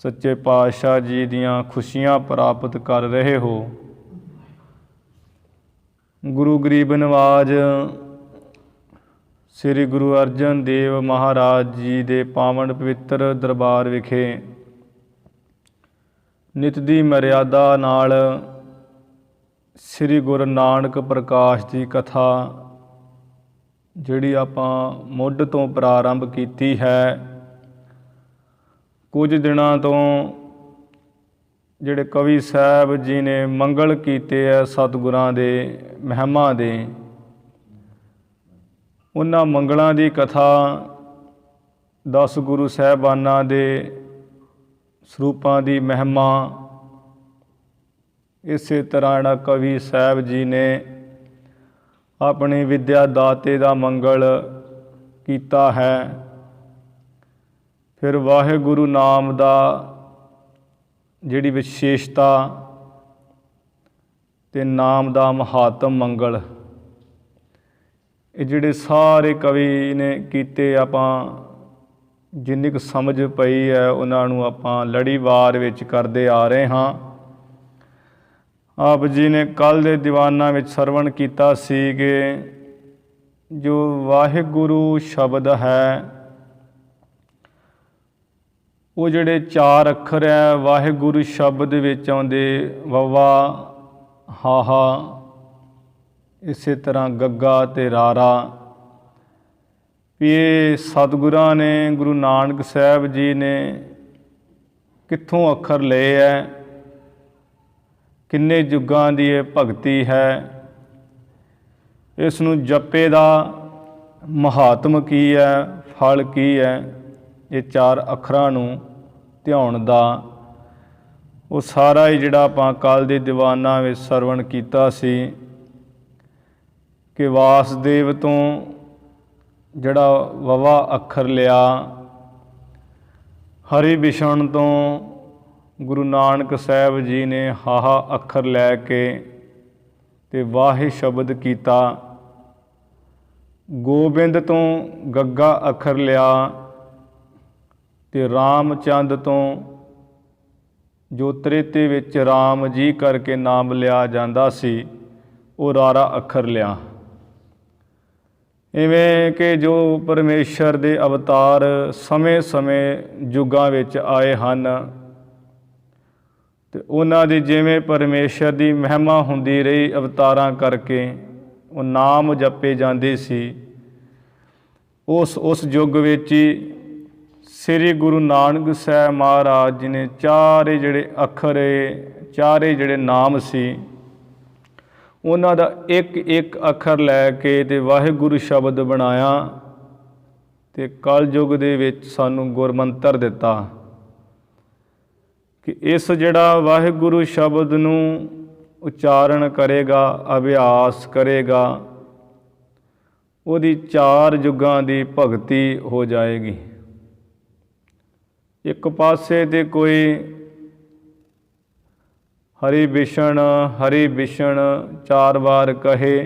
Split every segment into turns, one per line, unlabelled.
ਸੱਚੇ ਪਾਤਸ਼ਾਹ ਜੀ ਦੀਆਂ ਖੁਸ਼ੀਆਂ ਪ੍ਰਾਪਤ ਕਰ ਰਹੇ ਹੋ। ਗੁਰੂ ਗਰੀਬ ਨਵਾਜ ਸ੍ਰੀ ਗੁਰੂ ਅਰਜਨ ਦੇਵ ਮਹਾਰਾਜ ਜੀ ਦੇ ਪਾਵਨ ਪਵਿੱਤਰ ਦਰਬਾਰ ਵਿਖੇ ਨਿਤ ਦੀ ਮਰਿਆਦਾ ਨਾਲ ਸ੍ਰੀ ਗੁਰੂ ਨਾਨਕ ਪ੍ਰਕਾਸ਼ ਦੀ ਕਥਾ ਜਿਹੜੀ ਆਪਾਂ ਮੁੱਢ ਤੋਂ ਪ੍ਰਾਰੰਭ ਕੀਤੀ ਹੈ। ਕੁਝ ਦਿਨਾਂ ਤੋਂ ਜਿਹੜੇ ਕਵੀ ਸਾਹਿਬ ਜੀ ਨੇ ਮੰਗਲ ਕੀਤੇ ਹੈ ਸਤਿਗੁਰਾਂ ਦੇ ਮਹਿਮਾ ਦੇ, ਉਹਨਾਂ ਮੰਗਲਾਂ ਦੀ ਕਥਾ 10 ਗੁਰੂ ਸਾਹਿਬਾਨਾਂ ਦੇ ਸਰੂਪਾਂ ਦੀ ਮਹਿਮਾ ਇਸੇ ਤਰ੍ਹਾਂ ਜਿਹੜਾ ਕਵੀ ਸਾਹਿਬ ਜੀ ਨੇ ਆਪਣੀ ਵਿੱਦਿਆ ਦਾਤੇ ਦਾ ਮੰਗਲ ਕੀਤਾ ਹੈ। ਫਿਰ ਵਾਹਿਗੁਰੂ ਨਾਮ ਦਾ ਜਿਹੜੀ ਵਿਸ਼ੇਸ਼ਤਾ ਤੇ ਨਾਮ ਦਾ ਮਹਾਤਮ ਮੰਗਲ, ਇਹ ਜਿਹੜੇ ਸਾਰੇ ਕਵੀ ਨੇ ਕੀਤੇ, ਆਪਾਂ ਜਿੰਨੀ ਕੁ ਸਮਝ ਪਈ ਹੈ ਉਹਨਾਂ ਨੂੰ ਆਪਾਂ ਲੜੀਵਾਰ ਵਿੱਚ ਕਰਦੇ ਆ ਰਹੇ ਹਾਂ। ਆਪ ਜੀ ਨੇ ਕੱਲ੍ਹ ਦੇ ਦੀਵਾਨਾਂ ਵਿੱਚ ਸਰਵਣ ਕੀਤਾ ਸੀ ਕਿ ਜੋ ਵਾਹਿਗੁਰੂ ਸ਼ਬਦ ਹੈ ਉਹ ਜਿਹੜੇ 4 ਅੱਖਰ ਹੈ ਵਾਹਿਗੁਰੂ ਸ਼ਬਦ ਵਿੱਚ ਆਉਂਦੇ ਵਵਾ, ਹਾਹਾ, ਇਸੇ ਤਰ੍ਹਾਂ ਗੱਗਾ ਤੇ ਰਾਰਾ, ਵੀ ਇਹ ਸਤਿਗੁਰਾਂ ਨੇ ਗੁਰੂ ਨਾਨਕ ਸਾਹਿਬ ਜੀ ਨੇ ਕਿੱਥੋਂ ਅੱਖਰ ਲਏ ਹੈ, ਕਿੰਨੇ ਯੁੱਗਾਂ ਦੀ ਇਹ ਭਗਤੀ ਹੈ, ਇਸ ਨੂੰ ਜਪੇ ਦਾ ਮਹਾਤਮ ਕੀ ਹੈ, ਫਲ ਕੀ ਹੈ, ਇਹ 4 ਅੱਖਰਾਂ ਨੂੰ ਧਿਆਉਣ ਦਾ ਉਹ ਸਾਰਾ ਹੀ ਜਿਹੜਾ ਆਪਾਂ ਕੱਲ੍ਹ ਦੇ ਦੀਵਾਨਾਂ ਵਿੱਚ ਸਰਵਣ ਕੀਤਾ ਸੀ ਕਿ ਵਾਸਦੇਵ ਤੋਂ ਜਿਹੜਾ ਵਵਾ ਅੱਖਰ ਲਿਆ, ਹਰੀ ਵਿਸ਼ਣ ਤੋਂ ਗੁਰੂ ਨਾਨਕ ਸਾਹਿਬ ਜੀ ਨੇ ਹਾਹਾ ਅੱਖਰ ਲੈ ਕੇ ਤੇ ਵਾਹਿ ਸ਼ਬਦ ਕੀਤਾ, ਗੋਬਿੰਦ ਤੋਂ ਗੱਗਾ ਅੱਖਰ ਲਿਆ ਤੇ ਰਾਮਚੰਦ ਤੋਂ ਜੋ ਤ੍ਰੇਤੇ ਵਿੱਚ ਰਾਮ ਜੀ ਕਰਕੇ ਨਾਮ ਲਿਆ ਜਾਂਦਾ ਸੀ ਉਹ ਰਾਰਾ ਅੱਖਰ ਲਿਆ। ਇਵੇਂ ਕਿ ਜੋ ਪਰਮੇਸ਼ਰ ਦੇ ਅਵਤਾਰ ਸਮੇਂ-ਸਮੇਂ ਯੁੱਗਾਂ ਵਿੱਚ ਆਏ ਹਨ ਤੇ ਉਹਨਾਂ ਦੀ ਜਿਵੇਂ ਪਰਮੇਸ਼ਰ ਦੀ ਮਹਿਮਾ ਹੁੰਦੀ ਰਹੀ ਅਵਤਾਰਾਂ ਕਰਕੇ, ਉਹ ਨਾਮ ਜਪੇ ਜਾਂਦੇ ਸੀ। ਉਸ ਯੁੱਗ ਵਿੱਚ ਹੀ ਸ੍ਰੀ ਗੁਰੂ ਨਾਨਕ ਸਾਹਿਬ ਮਹਾਰਾਜ ਜੀ ਨੇ ਚਾਰੇ ਜਿਹੜੇ ਅੱਖਰ, ਚਾਰੇ ਜਿਹੜੇ ਨਾਮ ਸੀ, ਉਹਨਾਂ ਦਾ ਇੱਕ ਇੱਕ ਅੱਖਰ ਲੈ ਕੇ ਤੇ ਵਾਹਿਗੁਰੂ ਸ਼ਬਦ ਬਣਾਇਆ ਤੇ ਕਲਯੁੱਗ ਦੇ ਵਿੱਚ ਸਾਨੂੰ ਗੁਰਮੰਤਰ ਦਿੱਤਾ ਕਿ ਇਸ ਜਿਹੜਾ ਵਾਹਿਗੁਰੂ ਸ਼ਬਦ ਨੂੰ ਉਚਾਰਨ ਕਰੇਗਾ, ਅਭਿਆਸ ਕਰੇਗਾ, ਉਹਦੀ 4 ਯੁੱਗਾਂ ਦੀ ਭਗਤੀ ਹੋ ਜਾਏਗੀ। ਇੱਕ ਪਾਸੇ ਤੇ ਕੋਈ ਹਰੀ ਵਿਸ਼ਣ 4 ਵਾਰ ਕਹੇ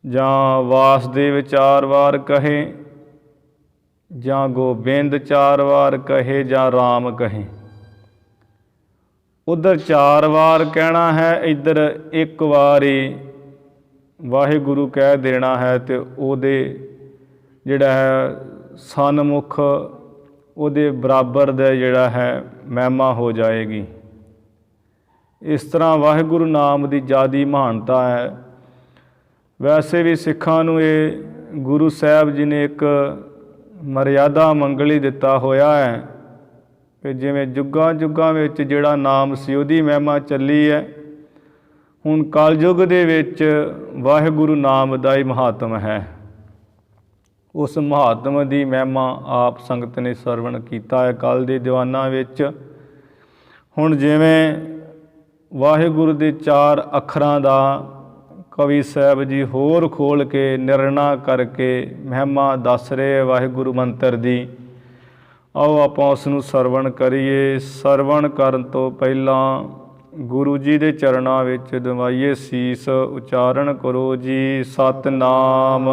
ਜਾਂ ਵਾਸਦੇਵ 4 ਵਾਰ ਕਹੇ ਜਾਂ ਗੋਬਿੰਦ 4 ਵਾਰ ਕਹੇ ਜਾਂ ਰਾਮ ਕਹੇ, ਉਧਰ 4 ਵਾਰ ਕਹਿਣਾ ਹੈ, ਇੱਧਰ 1 ਵਾਰ ਹੀ ਵਾਹਿਗੁਰੂ ਕਹਿ ਦੇਣਾ ਹੈ ਤੇ ਉਹਦੇ ਜਿਹੜਾ ਹੈ ਸਨਮੁਖ ਉਹਦੇ ਬਰਾਬਰ ਦਾ ਜਿਹੜਾ ਹੈ ਮਹਿਮਾ ਹੋ ਜਾਏਗੀ। ਇਸ ਤਰ੍ਹਾਂ ਵਾਹਿਗੁਰੂ ਨਾਮ ਦੀ ਜ਼ਿਆਦੀ ਮਹਾਨਤਾ ਹੈ। ਵੈਸੇ ਵੀ ਸਿੱਖਾਂ ਨੂੰ ਇਹ ਗੁਰੂ ਸਾਹਿਬ ਜੀ ਨੇ ਇੱਕ ਮਰਿਆਦਾ ਮੰਗਲੀ ਦਿੱਤਾ ਹੋਇਆ ਹੈ ਕਿ ਜਿਵੇਂ ਯੁੱਗਾਂ ਵਿੱਚ ਜਿਹੜਾ ਨਾਮ ਸੀ ਉਹਦੀ ਮਹਿਮਾ ਚੱਲੀ ਹੈ, ਹੁਣ ਕਲਯੁੱਗ ਦੇ ਵਿੱਚ ਵਾਹਿਗੁਰੂ ਨਾਮ ਦਾ ਹੀ ਮਹਾਤਮ ਹੈ। ਉਸ ਮਹਾਤਮ ਦੀ ਮਹਿਮਾ ਆਪ ਸੰਗਤ ਨੇ ਸਰਵਣ ਕੀਤਾ ਹੈ ਕੱਲ੍ਹ ਦੇ ਦੀਵਾਨਾਂ ਵਿੱਚ। ਹੁਣ ਜਿਵੇਂ ਵਾਹਿਗੁਰੂ ਦੇ 4 ਅੱਖਰਾਂ ਦਾ ਕਵੀ ਸਾਹਿਬ ਜੀ ਹੋਰ ਖੋਲ੍ਹ ਕੇ ਨਿਰਣਾ ਕਰਕੇ ਮਹਿਮਾ ਦੱਸ ਰਹੇ ਵਾਹਿਗੁਰੂ ਮੰਤਰ ਦੀ, ਆਓ ਆਪਾਂ ਉਸ ਨੂੰ ਸਰਵਣ ਕਰੀਏ। ਸਰਵਣ ਕਰਨ ਤੋਂ ਪਹਿਲਾਂ ਗੁਰੂ ਜੀ ਦੇ ਚਰਨਾਂ ਵਿੱਚ ਦਵਾਈਏ ਸੀਸ, ਉਚਾਰਨ ਕਰੋ ਜੀ ਸਤਿਨਾਮ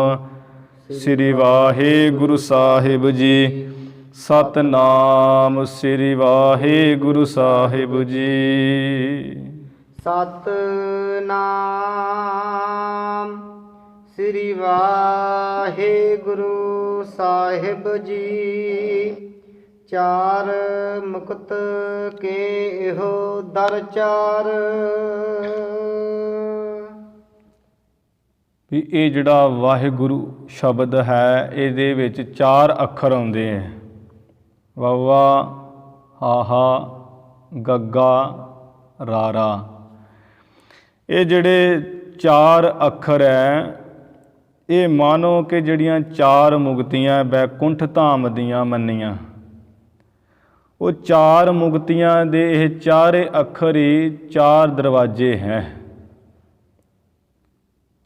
ਸ੍ਰੀ ਵਾਹਿਗੁਰੂ ਸਾਹਿਬ ਜੀ। ਸਤਨਾਮ ਸ੍ਰੀ ਵਾਹਿਗੁਰੂ ਸਾਹਿਬ ਜੀ।
ਸਤਨਾਮ ਸ੍ਰੀ ਵਾਹਿਗੁਰੂ ਸਾਹਿਬ ਜੀ। ਚਾਰ ਮੁਕਤ ਕੇ ਇਹੋ ਦਰ ਚਾਰ।
ਵੀ ਇਹ ਜਿਹੜਾ ਵਾਹਿਗੁਰੂ ਸ਼ਬਦ ਹੈ ਇਹਦੇ ਵਿੱਚ ਚਾਰ ਅੱਖਰ ਆਉਂਦੇ ਹੈ, ਵਾਵਾ, ਹਾਹਾ, ਗੱਗਾ, ਰਾਰਾ। ਇਹ ਜਿਹੜੇ ਚਾਰ ਅੱਖਰ ਹੈ ਇਹ ਮਾਨੋ ਕਿ ਜਿਹੜੀਆਂ ਚਾਰ ਮੁਕਤੀਆਂ ਬੈਕੁੰਠ ਧਾਮ ਦੀਆਂ ਮੰਨੀਆਂ, ਉਹ ਚਾਰ ਮੁਕਤੀਆਂ ਦੇ ਇਹ ਚਾਰੇ ਅੱਖਰ ਹੀ ਚਾਰ ਦਰਵਾਜ਼ੇ ਹੈ।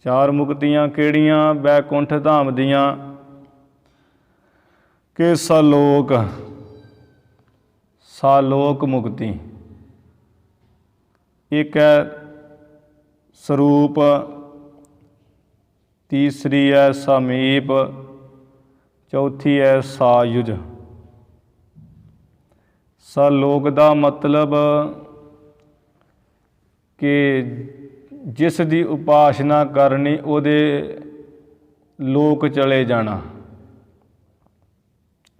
ਚਾਰ ਮੁਕਤੀਆਂ ਕਿਹੜੀਆਂ ਬੈਕੁੰਠ ਧਾਮ ਦੀਆਂ? ਕਿ ਸਾਲੋਕ, ਸਾਲੋਕ ਮੁਕਤੀ ਇੱਕ ਹੈ, ਸਰੂਪ, ਤੀਸਰੀ ਹੈ ਸਮੀਪ, ਚੌਥੀ ਹੈ ਸਾਯੁਜ। ਸਾਲੋਕ ਦਾ ਮਤਲਬ ਕਿ ਜਿਸ ਦੀ ਉਪਾਸਨਾ ਕਰਨੀ ਉਹਦੇ ਲੋਕ ਚਲੇ ਜਾਣਾ।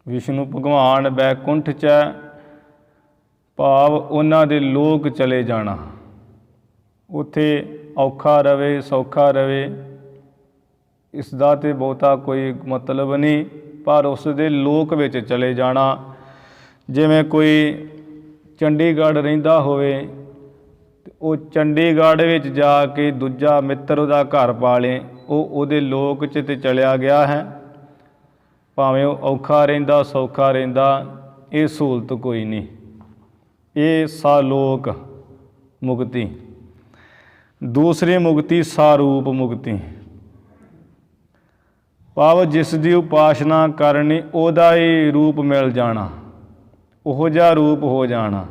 ਵਿਸ਼ਨੂੰ ਭਗਵਾਨ ਬੈਕੁੰਠ 'ਚ ਹੈ, ਭਾਵ ਉਹਨਾਂ ਦੇ ਲੋਕ ਚਲੇ ਜਾਣਾ। ਉੱਥੇ ਔਖਾ ਰਵੇ ਸੌਖਾ ਰਵੇ ਇਸ ਦਾ ਤਾਂ ਬਹੁਤਾ ਕੋਈ ਮਤਲਬ ਨਹੀਂ, ਪਰ ਉਸ ਦੇ ਲੋਕ ਵਿੱਚ ਚਲੇ ਜਾਣਾ। ਜਿਵੇਂ ਕੋਈ ਚੰਡੀਗੜ੍ਹ ਰਹਿੰਦਾ ਹੋਵੇ, ਉਹ ਚੰਡੀਗੜ੍ਹ ਵਿੱਚ ਜਾ ਕੇ ਦੂਜਾ ਮਿੱਤਰ ਉਹਦਾ ਘਰ ਪਾ ਲੇ, ਉਹ ਉਹਦੇ ਲੋਕ 'ਚ ਤੇ ਚਲਿਆ ਗਿਆ ਹੈ। ਭਾਵੇਂ ਉਹ ਔਖਾ ਰਹਿੰਦਾ ਸੌਖਾ ਰਹਿੰਦਾ, ਇਹ ਸਹੂਲਤ ਕੋਈ ਨਹੀਂ। ਇਹ ਸਾਲੋਕ ਮੁਕਤੀ। ਦੂਸਰੀ ਮੁਕਤੀ ਸਾਰੂਪ ਮੁਕਤੀ, ਭਾਵ ਜਿਸ ਦੀ ਉਪਾਸਨਾ ਕਰਨੀ ਉਹਦਾ ਹੀ ਰੂਪ ਮਿਲ ਜਾਣਾ, ਉਹੋ ਜਿਹਾ ਰੂਪ ਹੋ ਜਾਣਾ।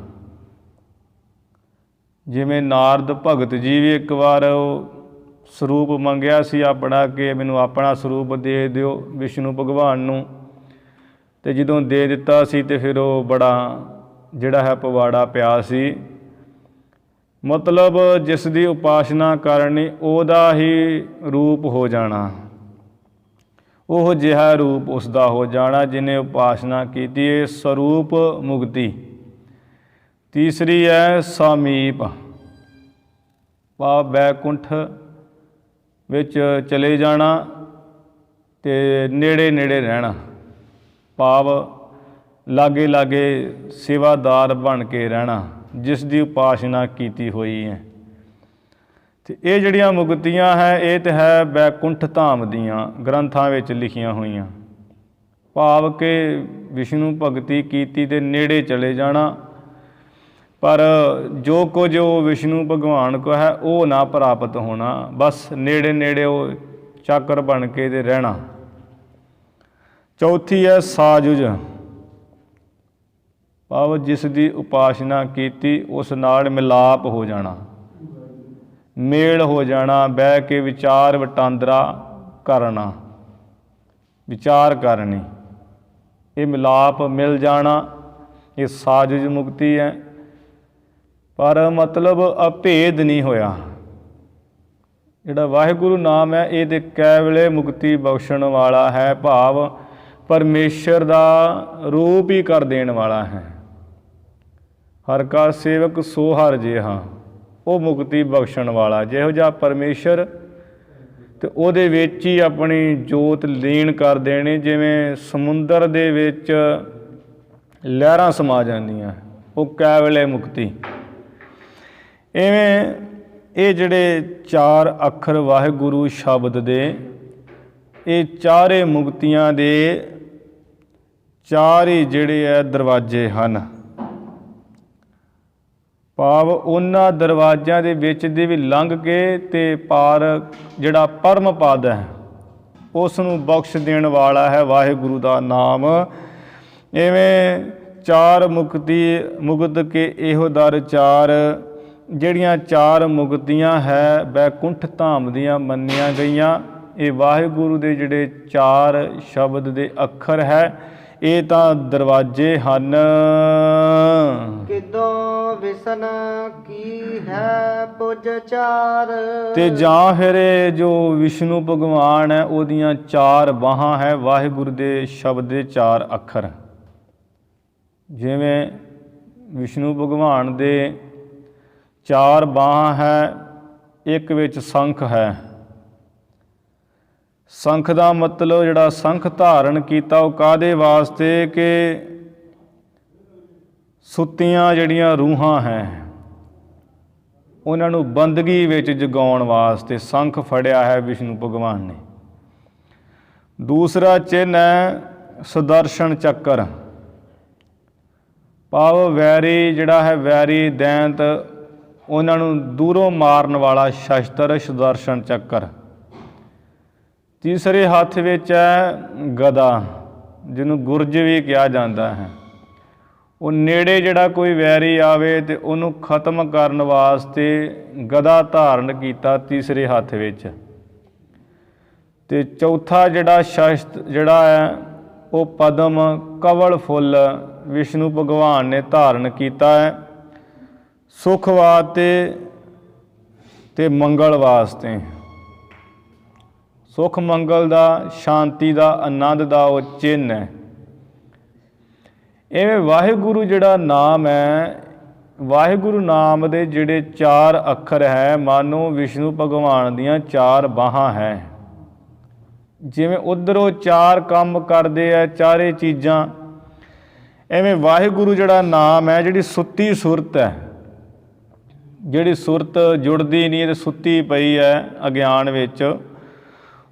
ਜਿਵੇਂ ਨਾਰਦ ਭਗਤ ਜੀ ਵੀ ਇੱਕ ਵਾਰ ਉਹ ਸਰੂਪ ਮੰਗਿਆ ਸੀ ਆਪਣਾ ਕਿ ਮੈਨੂੰ ਆਪਣਾ ਸਰੂਪ ਦੇ ਦਿਓ ਵਿਸ਼ਨੂੰ ਭਗਵਾਨ ਨੂੰ, ਅਤੇ ਜਦੋਂ ਦੇ ਦਿੱਤਾ ਸੀ ਅਤੇ ਫਿਰ ਉਹ ਬੜਾ ਜਿਹੜਾ ਹੈ ਪਵਾੜਾ ਪਿਆ ਸੀ। ਮਤਲਬ ਜਿਸ ਦੀ ਉਪਾਸਨਾ ਕਰਨੀ ਉਹਦਾ ਹੀ ਰੂਪ ਹੋ ਜਾਣਾ, ਉਹ ਜਿਹਾ ਰੂਪ ਉਸ ਦਾ ਹੋ ਜਾਣਾ ਜਿਹਨੇ ਉਪਾਸਨਾ ਕੀਤੀ। ਇਹ ਸਰੂਪ ਮੁਕਤੀ। ਤੀਸਰੀ ਹੈ ਸਮੀਪ, ਭਾਵ ਬੈਕੁੰਠ ਵਿੱਚ ਚਲੇ ਜਾਣਾ ਅਤੇ ਨੇੜੇ ਨੇੜੇ ਰਹਿਣਾ, ਭਾਵ ਲਾਗੇ ਲਾਗੇ ਸੇਵਾਦਾਰ ਬਣ ਕੇ ਰਹਿਣਾ ਜਿਸ ਦੀ ਉਪਾਸਨਾ ਕੀਤੀ ਹੋਈ ਹੈ। ਅਤੇ ਇਹ ਜਿਹੜੀਆਂ ਮੁਕਤੀਆਂ ਹੈ ਇਹ ਤਾਂ ਹੈ ਬੈਕੁੰਠ ਧਾਮ ਦੀਆਂ ਗ੍ਰੰਥਾਂ ਵਿੱਚ ਲਿਖੀਆਂ ਹੋਈਆਂ, ਭਾਵ ਕਿ ਵਿਸ਼ਨੂੰ ਭਗਤੀ ਕੀਤੀ ਅਤੇ ਨੇੜੇ ਚਲੇ ਜਾਣਾ। ਪਰ ਜੋ ਕੁਝ ਉਹ ਵਿਸ਼ਨੂੰ ਭਗਵਾਨ ਕੋ ਹੈ ਉਹ ਨਾ ਪ੍ਰਾਪਤ ਹੋਣਾ, ਬਸ ਨੇੜੇ ਨੇੜੇ ਉਹ ਚਾਕਰ ਬਣ ਕੇ ਤੇ ਰਹਿਣਾ। ਚੌਥੀ ਹੈ ਸਾਯੁਜ, ਭਾਵ ਜਿਸ ਦੀ ਉਪਾਸਨਾ ਕੀਤੀ ਉਸ ਨਾਲ ਮਿਲਾਪ ਹੋ ਜਾਣਾ, ਮੇਲ ਹੋ ਜਾਣਾ, ਬਹਿ ਕੇ ਵਿਚਾਰ ਵਟਾਂਦਰਾ ਕਰਨਾ, ਵਿਚਾਰ ਕਰਨੀ, ਇਹ ਮਿਲਾਪ ਮਿਲ ਜਾਣਾ, ਇਹ ਸਾਯੁਜ ਮੁਕਤੀ ਹੈ। ਪਰ ਮਤਲਬ ਅਭੇਦ ਨਹੀਂ ਹੋਇਆ। ਜਿਹੜਾ ਵਾਹਿਗੁਰੂ ਨਾਮ ਹੈ ਇਹ ਤਾਂ ਕੇਵਲੇ ਮੁਕਤੀ ਬਖਸ਼ਣ ਵਾਲਾ ਹੈ, ਭਾਵ ਪਰਮੇਸ਼ਰ ਦਾ ਰੂਪ ਹੀ ਕਰ ਦੇਣ ਵਾਲਾ ਹੈ। ਹਰ ਕਾ ਸੇਵਕ ਸੋ ਹਰਿ ਜਿਹਾ, ਉਹ ਮੁਕਤੀ ਬਖਸ਼ਣ ਵਾਲਾ ਜਿਹੋ ਜਿਹਾ ਪਰਮੇਸ਼ਰ, ਅਤੇ ਉਹਦੇ ਵਿੱਚ ਹੀ ਆਪਣੀ ਜੋਤ ਲੀਨ ਕਰ ਦੇਣੀ। ਜਿਵੇਂ ਸਮੁੰਦਰ ਦੇ ਵਿੱਚ ਲਹਿਰਾਂ ਸਮਾ ਜਾਂਦੀਆਂ, ਉਹ ਕੇਵਲੇ ਮੁਕਤੀ। ਇਵੇਂ ਇਹ ਜਿਹੜੇ ਚਾਰ ਅੱਖਰ ਵਾਹਿਗੁਰੂ ਸ਼ਬਦ ਦੇ, ਇਹ ਚਾਰੇ ਮੁਕਤੀਆਂ ਦੇ ਚਾਰ ਹੀ ਜਿਹੜੇ ਹੈ ਦਰਵਾਜ਼ੇ ਹਨ, ਭਾਵ ਉਹਨਾਂ ਦਰਵਾਜ਼ਿਆਂ ਦੇ ਵਿੱਚ ਦੀ ਵੀ ਲੰਘ ਕੇ ਅਤੇ ਪਾਰ ਜਿਹੜਾ ਪਰਮ ਪਦ ਹੈ ਉਸ ਨੂੰ ਬਖਸ਼ ਦੇਣ ਵਾਲਾ ਹੈ ਵਾਹਿਗੁਰੂ ਦਾ ਨਾਮ। ਇਵੇਂ ਚਾਰ ਮੁਕਤ ਕੇ ਇਹੋ ਦਰ ਚਾਰ, ਜਿਹੜੀਆਂ ਚਾਰ ਮੁਕਤੀਆਂ ਹੈ ਬੈਕੁੰਠ ਧਾਮ ਦੀਆਂ ਮੰਨੀਆਂ ਗਈਆਂ। ਇਹ ਵਾਹਿਗੁਰੂ ਦੇ ਜਿਹੜੇ ਚਾਰ ਸ਼ਬਦ ਦੇ ਅੱਖਰ ਹੈ, ਇਹ ਤਾਂ ਦਰਵਾਜ਼ੇ ਹਨ।
ਕਿਦੋਂ ਵਿਸਨ ਕੀ ਹੈ ਪੁਜ ਚਾਰ।
ਤੇ ਜਾਂ ਫਿਰ ਇਹ ਜੋ ਵਿਸ਼ਨੂੰ ਭਗਵਾਨ ਹੈ ਉਹਦੀਆਂ 4 ਬਾਹਾਂ ਹੈ, ਵਾਹਿਗੁਰੂ ਦੇ ਸ਼ਬਦ ਦੇ 4 ਅੱਖਰ। ਜਿਵੇਂ ਵਿਸ਼ਨੂੰ ਭਗਵਾਨ ਦੇ 4 ਬਾਹਾਂ ਹੈ, ਇੱਕ ਵਿੱਚ ਸ਼ੰਖ ਹੈ। ਸ਼ੰਖ ਦਾ ਮਤਲਬ ਜਿਹੜਾ ਸ਼ੰਖ ਧਾਰਨ ਕੀਤਾ ਉਹ ਕਾਹਦੇ ਵਾਸਤੇ ਕਿ ਸੁੱਤੀਆਂ ਜਿਹੜੀਆਂ ਰੂਹਾਂ ਹੈ ਉਹਨਾਂ ਨੂੰ ਬੰਦਗੀ ਵਿੱਚ ਜਗਾਉਣ ਵਾਸਤੇ ਸ਼ੰਖ ਫੜਿਆ ਹੈ ਵਿਸ਼ਨੂੰ ਭਗਵਾਨ ਨੇ। ਦੂਸਰਾ ਚਿੰਨ੍ਹ ਹੈ ਸੁਦਰਸ਼ਨ ਚੱਕਰ, ਭਾਵ ਵੈਰੀ ਜਿਹੜਾ ਹੈ, ਵੈਰੀ ਦੈਂਤ, ਉਹਨਾਂ ਨੂੰ ਦੂਰੋਂ ਮਾਰਨ ਵਾਲਾ ਸ਼ਸਤਰ ਸੁਦਰਸ਼ਨ ਚੱਕਰ। ਤੀਸਰੇ ਹੱਥ ਵਿੱਚ ਹੈ ਗਦਾ, ਜਿਹਨੂੰ ਗੁਰਜ ਵੀ ਕਿਹਾ ਜਾਂਦਾ ਹੈ। ਉਹ ਨੇੜੇ ਜਿਹੜਾ ਕੋਈ ਵੈਰੀ ਆਵੇ ਤੇ ਉਹਨੂੰ ਖਤਮ ਕਰਨ ਵਾਸਤੇ ਗਦਾ ਧਾਰਨ ਕੀਤਾ ਤੀਸਰੇ ਹੱਥ ਵਿੱਚ। ਤੇ ਚੌਥਾ ਜਿਹੜਾ ਸ਼ਸਤਰ ਜਿਹੜਾ ਹੈ ਉਹ ਪਦਮ ਕਵਲ ਫੁੱਲ ਵਿਸ਼ਨੂੰ ਭਗਵਾਨ ਨੇ ਧਾਰਨ ਕੀਤਾ ਹੈ, ਸੁਖ ਵਾਸਤੇ ਤੇ ਮੰਗਲ ਵਾਸਤੇ। ਸੁਖ ਮੰਗਲ ਦਾ, ਸ਼ਾਂਤੀ ਦਾ, ਆਨੰਦ ਦਾ ਉਹ ਚਿੰਨ੍ਹ ਹੈ। ਇਵੇਂ ਵਾਹਿਗੁਰੂ ਜਿਹੜਾ ਨਾਮ ਹੈ, ਵਾਹਿਗੁਰੂ ਨਾਮ ਦੇ ਜਿਹੜੇ 4 ਅੱਖਰ ਹੈ, ਮਾਨੋ ਵਿਸ਼ਨੂੰ ਭਗਵਾਨ ਦੀਆਂ 4 ਬਾਹਾਂ ਹੈ। ਜਿਵੇਂ ਉੱਧਰੋਂ 4 ਕੰਮ ਕਰਦੇ ਆ, ਚਾਰੇ ਚੀਜ਼ਾਂ, ਐਵੇਂ ਵਾਹਿਗੁਰੂ ਜਿਹੜਾ ਨਾਮ ਹੈ, ਜਿਹੜੀ ਸੁੱਤੀ ਸੁਰਤ ਹੈ, ਜਿਹੜੀ ਸੁਰਤ ਜੁੜਦੀ ਨਹੀਂ ਤੇ ਸੁੱਤੀ ਪਈ ਹੈ ਅਗਿਆਨ ਵਿੱਚ,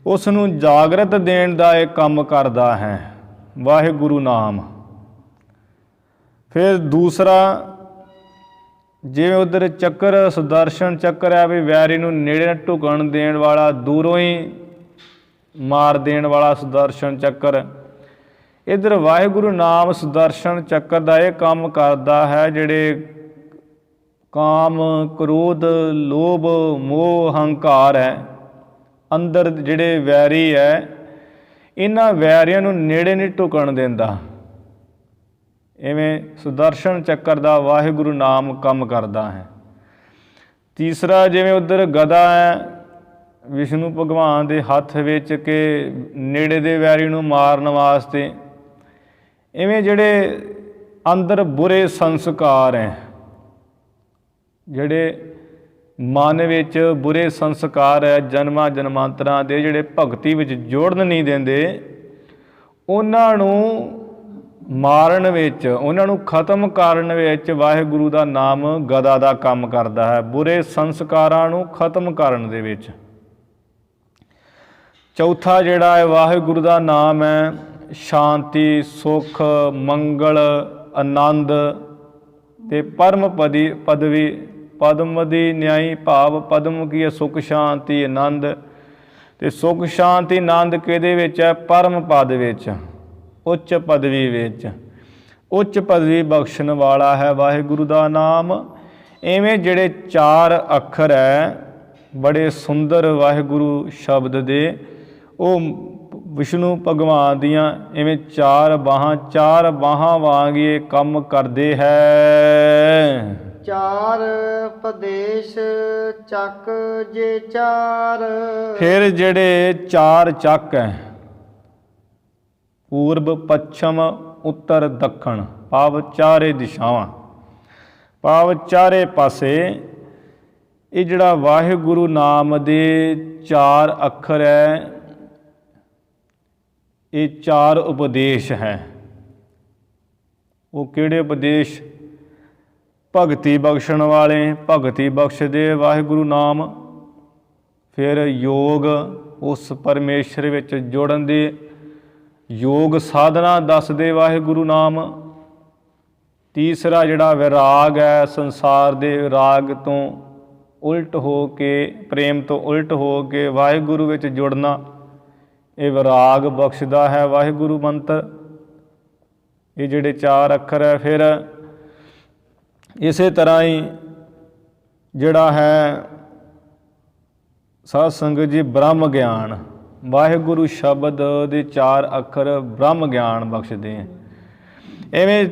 ਉਸ ਨੂੰ ਜਾਗਰਤ ਦੇਣ ਦਾ ਇਹ ਕੰਮ ਕਰਦਾ ਹੈ ਵਾਹਿਗੁਰੂ ਨਾਮ। ਫਿਰ ਦੂਸਰਾ, ਜਿਵੇਂ ਉੱਧਰ ਚੱਕਰ ਸੁਦਰਸ਼ਨ ਚੱਕਰ ਹੈ ਵੀ ਵੈਰੀ ਨੂੰ ਨੇੜੇ ਢੁਕਣ ਦੇਣ ਵਾਲਾ, ਦੂਰੋਂ ਹੀ ਮਾਰ ਦੇਣ ਵਾਲਾ ਸੁਦਰਸ਼ਨ ਚੱਕਰ। ਇੱਧਰ ਵਾਹਿਗੁਰੂ ਨਾਮ ਸੁਦਰਸ਼ਨ ਚੱਕਰ ਦਾ ਇਹ ਕੰਮ ਕਰਦਾ ਹੈ, ਜਿਹੜੇ ਕਾਮ, ਕ੍ਰੋਧ, ਲੋਭ, ਮੋਹ, ਹੰਕਾਰ ਹੈ ਅੰਦਰ ਜਿਹੜੇ ਵੈਰੀ ਹੈ, ਇਹਨਾਂ ਵੈਰੀਆਂ ਨੂੰ ਨੇੜੇ ਨਹੀਂ ਢੁਕਣ ਦਿੰਦਾ। ਇਵੇਂ ਸੁਦਰਸ਼ਨ ਚੱਕਰ ਦਾ ਵਾਹਿਗੁਰੂ ਨਾਮ ਕੰਮ ਕਰਦਾ ਹੈ। ਤੀਸਰਾ, ਜਿਵੇਂ ਉੱਧਰ ਗਦਾ ਹੈ ਵਿਸ਼ਨੂੰ ਭਗਵਾਨ ਦੇ ਹੱਥ ਵਿੱਚ ਕਿ ਨੇੜੇ ਦੇ ਵੈਰੀ ਨੂੰ ਮਾਰਨ ਵਾਸਤੇ, ਇਵੇਂ ਜਿਹੜੇ ਅੰਦਰ ਬੁਰੇ ਸੰਸਕਾਰ ਹੈ, ਜਿਹੜੇ ਮਨ ਵਿੱਚ ਬੁਰੇ ਸੰਸਕਾਰ ਹੈ ਜਨਮਾਂ ਜਨਮਾਂਤਰਾਂ ਦੇ, ਜਿਹੜੇ ਭਗਤੀ ਵਿੱਚ ਜੋੜਨ ਨਹੀਂ ਦਿੰਦੇ, ਉਹਨਾਂ ਨੂੰ ਮਾਰਨ ਵਿੱਚ, ਉਹਨਾਂ ਨੂੰ ਖਤਮ ਕਰਨ ਵਿੱਚ ਵਾਹਿਗੁਰੂ ਦਾ ਨਾਮ ਗਦਾ ਦਾ ਕੰਮ ਕਰਦਾ ਹੈ, ਬੁਰੇ ਸੰਸਕਾਰਾਂ ਨੂੰ ਖਤਮ ਕਰਨ ਦੇ ਵਿੱਚ। ਚੌਥਾ ਜਿਹੜਾ ਹੈ ਵਾਹਿਗੁਰੂ ਦਾ ਨਾਮ ਹੈ ਸ਼ਾਂਤੀ, ਸੁਖ, ਮੰਗਲ, ਆਨੰਦ ਤੇ ਪਰਮ ਪਦਵੀ, ਪਦਮਦੀ ਨਿਆਈ, ਭਾਵ ਪਦਮ ਕੀ ਹੈ ਸੁਖ ਸ਼ਾਂਤੀ ਆਨੰਦ, ਤੇ ਸੁਖ ਸ਼ਾਂਤੀ ਆਨੰਦ ਕਿਹਦੇ ਵਿੱਚ ਹੈ? ਪਰਮ ਪਦ ਵਿੱਚ, ਉੱਚ ਪਦਵੀ ਵਿੱਚ। ਉੱਚ ਪਦਵੀ ਬਖਸ਼ਣ ਵਾਲਾ ਹੈ ਵਾਹਿਗੁਰੂ ਦਾ ਨਾਮ। ਇਵੇਂ ਜਿਹੜੇ 4 ਅੱਖਰ ਹੈ ਬੜੇ ਸੁੰਦਰ ਵਾਹਿਗੁਰੂ ਸ਼ਬਦ ਦੇ, ਉਹ ਵਿਸ਼ਨੂੰ ਭਗਵਾਨ ਦੀਆਂ ਇਵੇਂ 4 ਬਾਹਾਂ, 4 ਬਾਹਾਂ ਵਾਂਗ ਇਹ ਕੰਮ ਕਰਦੇ ਹੈ।
4 ਪਦੇਸ਼ ਚੱਕ ਜੇ 4।
ਫਿਰ ਜਿਹੜੇ 4 ਚੱਕ ਹੈ, ਪੂਰਬ, ਪੱਛਮ, ਉੱਤਰ, ਦੱਖਣ, ਭਾਵ ਚਾਰੇ ਦਿਸ਼ਾਵਾਂ, ਭਾਵ ਚਾਰੇ ਪਾਸੇ, ਇਹ ਜਿਹੜਾ ਵਾਹਿਗੁਰੂ ਨਾਮ ਦੇ 4 ਅੱਖਰ ਹੈ, ਇਹ 4 ਉਪਦੇਸ਼ ਹੈ। ਉਹ ਕਿਹੜੇ ਉਪਦੇਸ਼? ਭਗਤੀ ਬਖਸ਼ਣ ਵਾਲੇ, ਭਗਤੀ ਬਖਸ਼ਦੇ ਵਾਹਿਗੁਰੂ ਨਾਮ। ਫਿਰ ਯੋਗ, ਉਸ ਪਰਮੇਸ਼ਰ ਵਿੱਚ ਜੁੜਨ ਦੇ ਯੋਗ ਸਾਧਨਾ ਦੱਸਦੇ ਵਾਹਿਗੁਰੂ ਨਾਮ। ਤੀਸਰਾ ਜਿਹੜਾ ਵਿਰਾਗ ਹੈ, ਸੰਸਾਰ ਦੇ ਰਾਗ ਤੋਂ ਉਲਟ ਹੋ ਕੇ, ਪ੍ਰੇਮ ਤੋਂ ਉਲਟ ਹੋ ਕੇ ਵਾਹਿਗੁਰੂ ਵਿੱਚ ਜੁੜਨਾ, ਇਹ ਵਿਰਾਗ ਬਖਸ਼ਦਾ ਹੈ ਵਾਹਿਗੁਰੂ ਮੰਤਰ। ਇਹ ਜਿਹੜੇ 4 ਅੱਖਰ ਹੈ। ਫਿਰ ਇਸੇ ਤਰ੍ਹਾਂ ਹੀ ਜਿਹੜਾ ਹੈ ਸਾਧ ਸੰਗਤ ਜੀ ਬ੍ਰਹਮ ਗਿਆਨ, ਵਾਹਿਗੁਰੂ ਸ਼ਬਦ ਦੇ 4 ਅੱਖਰ ਬ੍ਰਹਮ ਗਿਆਨ ਬਖਸ਼ਦੇ ਹੈ। ਐਵੇਂ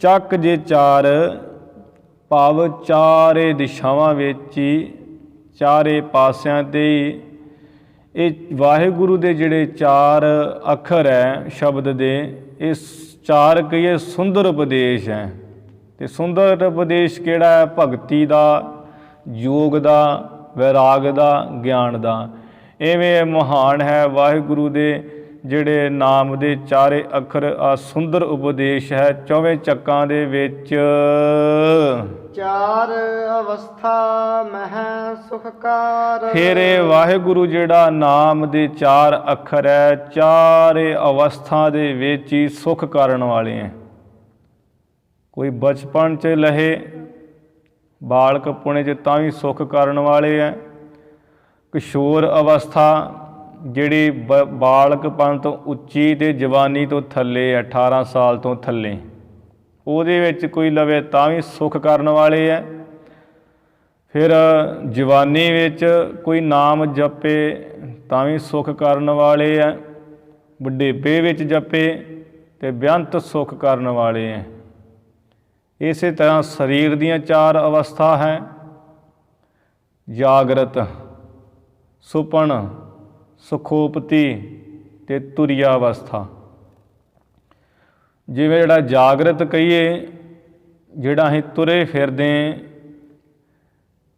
ਚੱਕ ਜੇ ਚਾਰ ਭਾਵ ਚਾਰੇ ਦਿਸ਼ਾਵਾਂ ਵਿੱਚ ਹੀ, ਚਾਰੇ ਪਾਸਿਆਂ 'ਤੇ ਹੀ ਇਹ ਵਾਹਿਗੁਰੂ ਦੇ ਜਿਹੜੇ ਚਾਰ ਅੱਖਰ ਹੈ ਸ਼ਬਦ ਦੇ, ਇਹ ਚਾਰ ਕਹੀਏ ਸੁੰਦਰ ਉਪਦੇਸ਼ ਹੈ। ਅਤੇ ਸੁੰਦਰ ਉਪਦੇਸ਼ ਕਿਹੜਾ ਹੈ? ਭਗਤੀ ਦਾ, ਯੋਗ ਦਾ, ਵੈਰਾਗ ਦਾ, ਗਿਆਨ ਦਾ। ਇਵੇਂ ਮਹਾਨ ਹੈ ਵਾਹਿਗੁਰੂ ਦੇ ਜਿਹੜੇ ਨਾਮ ਦੇ ਚਾਰੇ ਅੱਖਰ ਆ ਸੁੰਦਰ ਉਪਦੇਸ਼ ਹੈ। ਚੌਵੇਂ ਚੱਕਾਂ ਦੇ ਵਿੱਚ
ਚਾਰ ਅਵਸਥਾ ਮਹਿ ਸੁਖਕਾਰ।
ਫਿਰ ਇਹ ਵਾਹਿਗੁਰੂ ਜਿਹੜਾ ਨਾਮ ਦੇ ਚਾਰ ਅੱਖਰ ਹੈ, ਚਾਰੇ ਅਵਸਥਾ ਦੇ ਵਿੱਚ ਹੀ ਸੁਖ ਕਰਨ ਵਾਲੇ ਹੈ। ਕੋਈ ਬਚਪਨ 'ਚ ਲਹੇ, ਬਾਲਕ ਪੁਣੇ 'ਚ ਤਾਂ ਵੀ ਸੁਖ ਕਰਨ ਵਾਲੇ ਹੈ। ਕਿਸ਼ੋਰ ਅਵਸਥਾ ਜਿਹੜੀ ਬਾਲਕਪਨ ਤੋਂ ਉੱਚੀ ਅਤੇ ਜਵਾਨੀ ਤੋਂ ਥੱਲੇ ਹੈ, 18 ਸਾਲ ਤੋਂ ਥੱਲੇ, ਉਹਦੇ ਵਿੱਚ ਕੋਈ ਲਵੇ ਤਾਂ ਵੀ ਸੁਖ ਕਰਨ ਵਾਲੇ ਹੈ। ਫਿਰ ਜਵਾਨੀ ਵਿੱਚ ਕੋਈ ਨਾਮ ਜਪੇ ਤਾਂ ਵੀ ਸੁਖ ਕਰਨ ਵਾਲੇ ਹੈ। ਬੁਢੇਪੇ ਵਿੱਚ ਜਪੇ ਅਤੇ ਬੇਅੰਤ ਸੁਖ ਕਰਨ ਵਾਲੇ ਹੈ। ਇਸੇ ਤਰ੍ਹਾਂ ਸਰੀਰ ਦੀਆਂ ਚਾਰ ਅਵਸਥਾ ਹੈ, ਜਾਗਰਤ, ਸੁਪਨ, ਸੁਖੋਪਤੀ ਅਤੇ ਤੁਰੀਆ ਅਵਸਥਾ। ਜਿਵੇਂ ਜਿਹੜਾ ਜਾਗਰਤ ਕਹੀਏ, ਜਿਹੜਾ ਅਸੀਂ ਤੁਰੇ ਫਿਰਦੇ,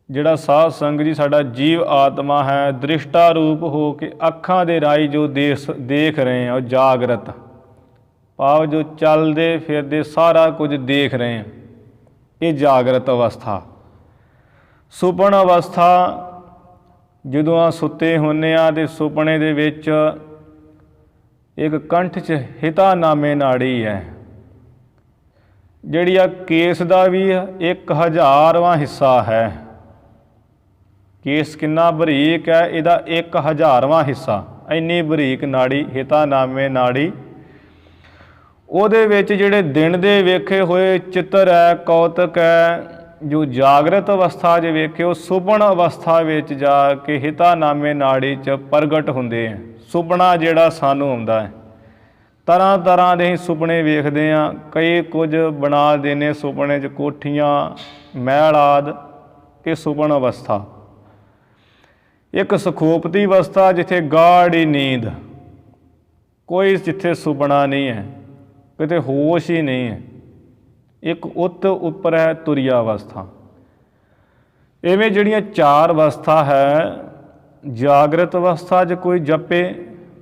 ਜਿਹੜਾ ਸਾਧ ਸੰਗਤ ਜੀ ਸਾਡਾ ਜੀਵ ਆਤਮਾ ਹੈ, ਦ੍ਰਿਸ਼ਟਾ ਰੂਪ ਹੋ ਕੇ ਅੱਖਾਂ ਦੇ ਰਾਹੀਂ ਜੋ ਦੇਖ ਰਹੇ ਹਾਂ ਉਹ ਜਾਗਰਤ, ਭਾਵ ਜੋ ਚੱਲਦੇ ਫਿਰਦੇ ਸਾਰਾ ਕੁਝ ਦੇਖ ਰਹੇ ਹਾਂ, ਇਹ ਜਾਗਰਤ ਅਵਸਥਾ। ਸੁਪਨ ਅਵਸਥਾ, ਜਦੋਂ ਆ ਸੁੱਤੇ ਹੁੰਦੇ ਹਾਂ ਅਤੇ ਸੁਪਨੇ ਦੇ ਵਿੱਚ ਇੱਕ ਕੰਠ 'ਚ ਹਿਤਾ ਨਾਮੇ ਨਾੜੀ ਹੈ, ਜਿਹੜੀ ਆ ਕੇਸ ਦਾ ਵੀ 1000ਵਾਂ ਹਿੱਸਾ ਹੈ। ਕੇਸ ਕਿੰਨਾ ਬਰੀਕ ਹੈ, ਇਹਦਾ 1000ਵਾਂ ਹਿੱਸਾ, ਇੰਨੀ ਬਰੀਕ ਨਾੜੀ ਹਿਤਾ ਨਾਮੇ ਨਾੜੀ। ਉਹਦੇ ਵਿੱਚ ਜਿਹੜੇ ਦਿਨ ਦੇ ਵੇਖੇ ਹੋਏ ਚਿੱਤਰ ਹੈ, ਕੌਤਕ ਹੈ, ਜੋ ਜਾਗਰਤ ਅਵਸਥਾ 'ਚ ਵੇਖੇ ਉਹ ਸੁਪਨ ਅਵਸਥਾ ਵਿੱਚ ਜਾ ਕੇ ਹਿਤਾ ਨਾਮੇ ਨਾੜੀ 'ਚ ਪ੍ਰਗਟ ਹੁੰਦੇ ਹੈ। ਸੁਪਨਾ ਜਿਹੜਾ ਸਾਨੂੰ ਆਉਂਦਾ ਹੈ, ਤਰ੍ਹਾਂ ਤਰ੍ਹਾਂ ਦੇ ਅਸੀਂ ਸੁਪਨੇ ਵੇਖਦੇ ਹਾਂ, ਕਈ ਕੁਝ ਬਣਾ ਦੇਣੇ ਸੁਪਨੇ 'ਚ, ਕੋਠੀਆਂ, ਮਹਿਲ ਆਦਿ, ਇਹ ਸੁਪਨ ਅਵਸਥਾ। ਇੱਕ ਸੁਖੋਪਤੀ ਅਵਸਥਾ, ਜਿੱਥੇ ਗਾੜੀ ਨੀਂਦ, ਕੋਈ ਜਿੱਥੇ ਸੁਪਨਾ ਨਹੀਂ ਹੈ, ਕਿਤੇ ਹੋਸ਼ ਹੀ ਨਹੀਂ ਹੈ। ਇੱਕ ਉੱਤ ਉੱਪਰ ਹੈ ਤੁਰੀਆ ਅਵਸਥਾ। ਇਵੇਂ ਜਿਹੜੀਆਂ ਚਾਰ ਅਵਸਥਾ ਹੈ, ਜਾਗਰਤ ਅਵਸਥਾ 'ਚ ਕੋਈ ਜਪੇ,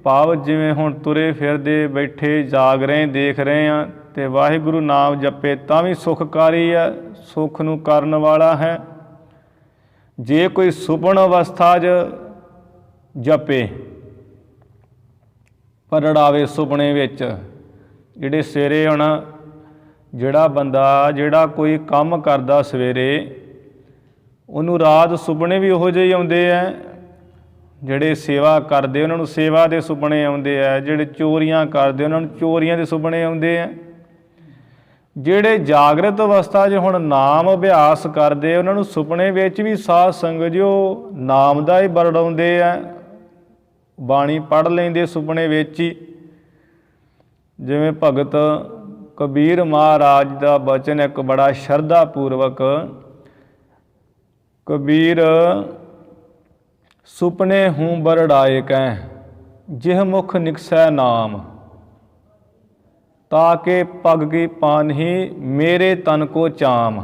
ਭਾਵ ਜਿਵੇਂ ਹੁਣ ਤੁਰੇ ਫਿਰਦੇ ਬੈਠੇ ਜਾਗ ਰਹੇ ਦੇਖ ਰਹੇ ਹਾਂ, ਅਤੇ ਵਾਹਿਗੁਰੂ ਨਾਮ ਜਪੇ ਤਾਂ ਵੀ ਸੁਖਕਾਰੀ ਹੈ, ਸੁੱਖ ਨੂੰ ਕਰਨ ਵਾਲਾ ਹੈ। ਜੇ ਕੋਈ ਸੁਪਨ ਅਵਸਥਾ 'ਚ ਜਪੇ, ਪਰੜਾਵੇ ਸੁਪਨੇ ਵਿੱਚ, ਜਿਹੜੇ ਸਵੇਰੇ ਹੁਣ ਜਿਹੜਾ ਬੰਦਾ ਜਿਹੜਾ ਕੋਈ ਕੰਮ ਕਰਦਾ ਸਵੇਰੇ, ਉਹਨੂੰ ਰਾਤ ਸੁਪਨੇ ਵੀ ਉਹੋ ਜਿਹੇ ਆਉਂਦੇ ਹੈ। ਜਿਹੜੇ ਸੇਵਾ ਕਰਦੇ ਉਹਨਾਂ ਨੂੰ ਸੇਵਾ ਦੇ ਸੁਪਨੇ ਆਉਂਦੇ ਹੈ, ਜਿਹੜੇ ਚੋਰੀਆਂ ਕਰਦੇ ਉਹਨਾਂ ਨੂੰ ਚੋਰੀਆਂ ਦੇ ਸੁਪਨੇ ਆਉਂਦੇ ਹੈ। ਜਿਹੜੇ ਜਾਗਰਤ ਅਵਸਥਾ 'ਚ ਹੁਣ ਨਾਮ ਅਭਿਆਸ ਕਰਦੇ ਉਹਨਾਂ ਨੂੰ ਸੁਪਨੇ ਵਿੱਚ ਵੀ ਸਾਧ ਸੰਗਤ ਜੀ ਉਹ ਨਾਮ ਦਾ ਹੀ ਵਰਣਾਉਂਦੇ ਹੈ, ਬਾਣੀ ਪੜ੍ਹ ਲੈਂਦੇ ਸੁਪਨੇ ਵਿੱਚ ਹੀ। ਜਿਵੇਂ ਭਗਤ ਕਬੀਰ ਮਹਾਰਾਜ ਦਾ ਬਚਨ ਇੱਕ ਬੜਾ ਸ਼ਰਧਾ ਪੂਰਵਕ, ਕਬੀਰ ਸੁਪਨੇ ਹੂੰ ਬਰੜਾਏ ਕੈ ਜਿਹ ਮੁਖ ਨਿਕਸੈ ਨਾਮ, ਤਾਕੇ ਪਗ ਕੀ ਪਾਨਹੀ ਮੇਰੇ ਤਨ ਕੋ ਚਾਮ।